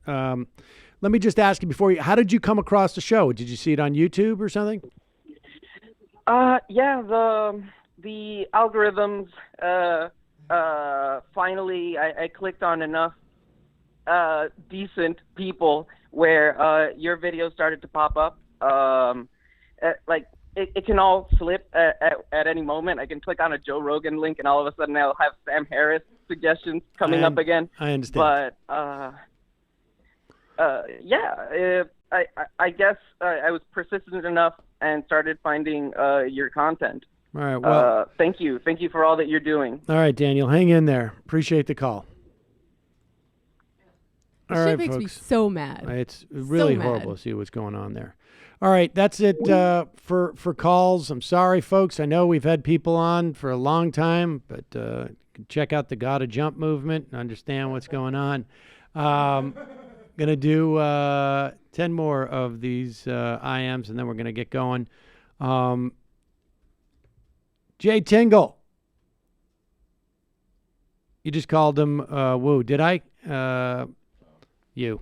let me just ask you before how did you come across the show? Did you see it on YouTube or something? Yeah, the algorithms. Finally, I clicked on enough decent people where your videos started to pop up. Like it can all slip at any moment. I can click on a Joe Rogan link, and all of a sudden I'll have Sam Harris suggestions coming up again. I understand. But yeah, I guess I was persistent enough and started finding your content. All right. Well, thank you for all that you're doing. All right, Daniel, hang in there. Appreciate the call. All right, makes me folks. so mad. It's really So horrible mad. to see what's going on there. All right, that's it for calls. I'm sorry, folks. I know we've had people on for a long time, but you can check out the Gotta Jump movement and understand what's going on. Gonna do 10 more of these IMs, and then we're gonna get going. Jay Tingle. You just called him woo, did I? You.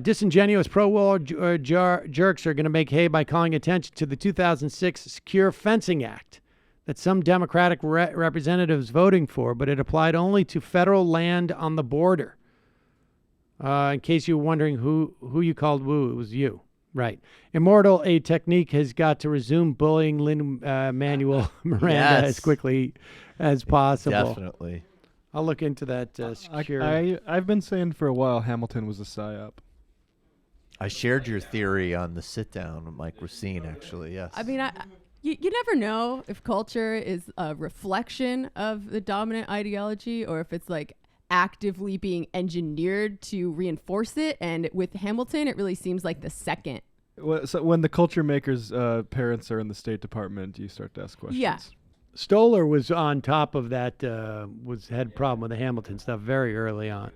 Disingenuous pro-war jerks are going to make hay by calling attention to the 2006 Secure Fencing Act that some Democratic representatives voting for, but it applied only to federal land on the border. In case you were wondering who you called woo, it was you. Right. Immortal, a technique has got to resume bullying Lin-Manuel Miranda as quickly as possible. Definitely. I'll look into that secure. I've been saying for a while Hamilton was a psyop. I shared your theory on the sit-down with Mike Racine, actually, yes. I mean, you never know if culture is a reflection of the dominant ideology or if it's like actively being engineered to reinforce it. And with Hamilton, it really seems like the second. Well, so when the culture makers' parents are in the State Department, you start to ask questions. Yeah. Stoller was on top of that, had a problem with the Hamilton stuff very early on.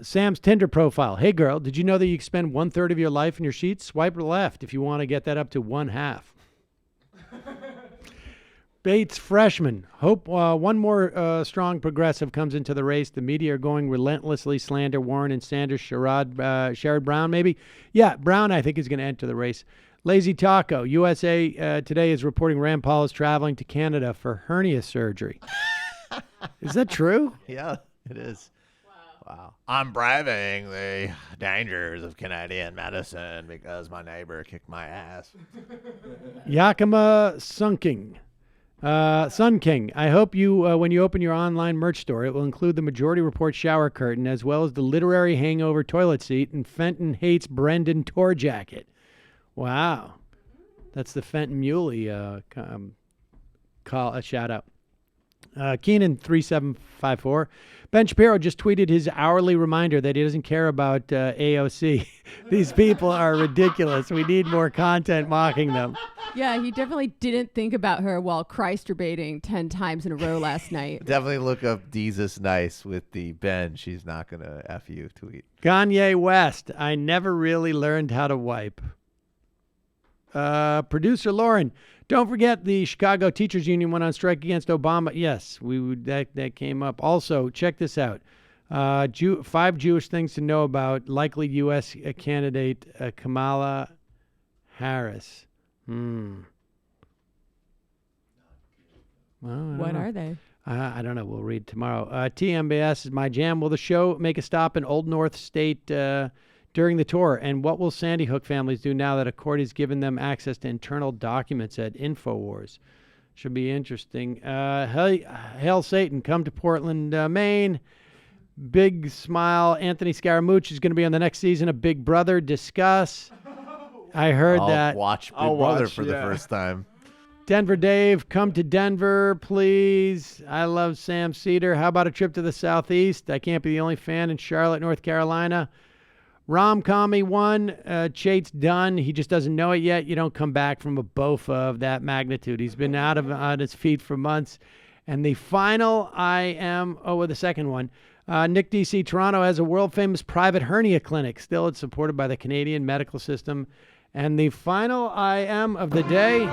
Sam's Tinder profile. Hey, girl, did you know that you can spend 1/3 of your life in your sheets? Swipe left if you want to get that up to 1/2. Bates freshman. Hope one more strong progressive comes into the race. The media are going relentlessly slander Warren and Sanders. Sherrod Brown, maybe? Yeah, Brown, I think, is going to enter the race. Lazy Taco. USA Today is reporting Rand Paul is traveling to Canada for hernia surgery. Is that true? Yeah, it is. Wow. I'm braving the dangers of Canadian medicine because my neighbor kicked my ass. Yakima Sun King. I hope you, when you open your online merch store, it will include the Majority Report shower curtain as well as the literary hangover toilet seat and Fenton hates Brendan tour jacket. Wow. That's the Fenton Muley call a shout out. Keenan 3754. Ben Shapiro just tweeted his hourly reminder that he doesn't care about AOC. These people are ridiculous. We need more content mocking them. Yeah, he definitely didn't think about her while Christ-debating 10 times in a row last night. Definitely look up Jesus Nice with the Ben. She's not going to F you tweet. Kanye West. I never really learned how to wipe. Producer Lauren. Don't forget the Chicago Teachers Union went on strike against Obama. Yes, that came up. Also, check this out. 5 Jewish things to know about likely U.S. candidate Kamala Harris. Well, What are they? I don't know. We'll read tomorrow. TMBS is my jam. Will the show make a stop in Old North State during the tour? And what will Sandy Hook families do now that a court has given them access to internal documents at InfoWars? Should be interesting. Hail Satan, come to Portland, Maine. Big smile. Anthony Scaramucci is going to be on the next season of Big Brother. Discuss. I heard that. Watch Big Brother for the first time. Denver Dave, come to Denver, please. I love Sam Seder. How about a trip to the Southeast? I can't be the only fan in Charlotte, North Carolina. Rom-commy one, Chate's done. He just doesn't know it yet. You don't come back from a bofa of that magnitude. He's been on his feet for months. And the final the second one, Nick DC Toronto has a world-famous private hernia clinic. Still, it's supported by the Canadian medical system. And the final IM of the day.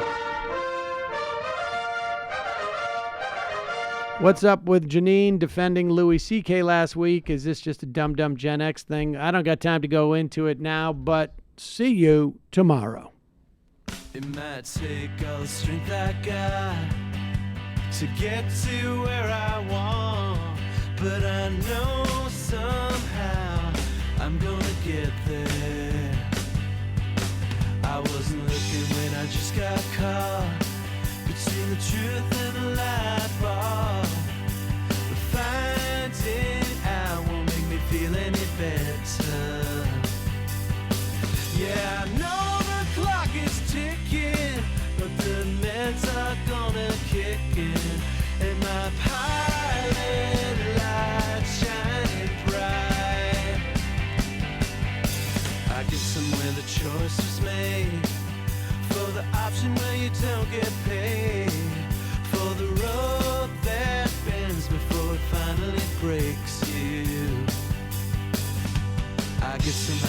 What's up with Janine defending Louis C.K. last week? Is this just a dumb Gen X thing? I don't got time to go into it now, but see you tomorrow. It might take all the strength I got to get to where I want, but I know somehow I'm gonna get there. I wasn't looking when I just got caught between the truth and the light bar, but finding out won't make me feel any better. Yeah, I know the clock is ticking, but the meds are gonna kick in, and my pilot light shining bright. I guess somewhere the choice was made for the option where you don't get paid, for the road that bends before it finally breaks you. I guess I'm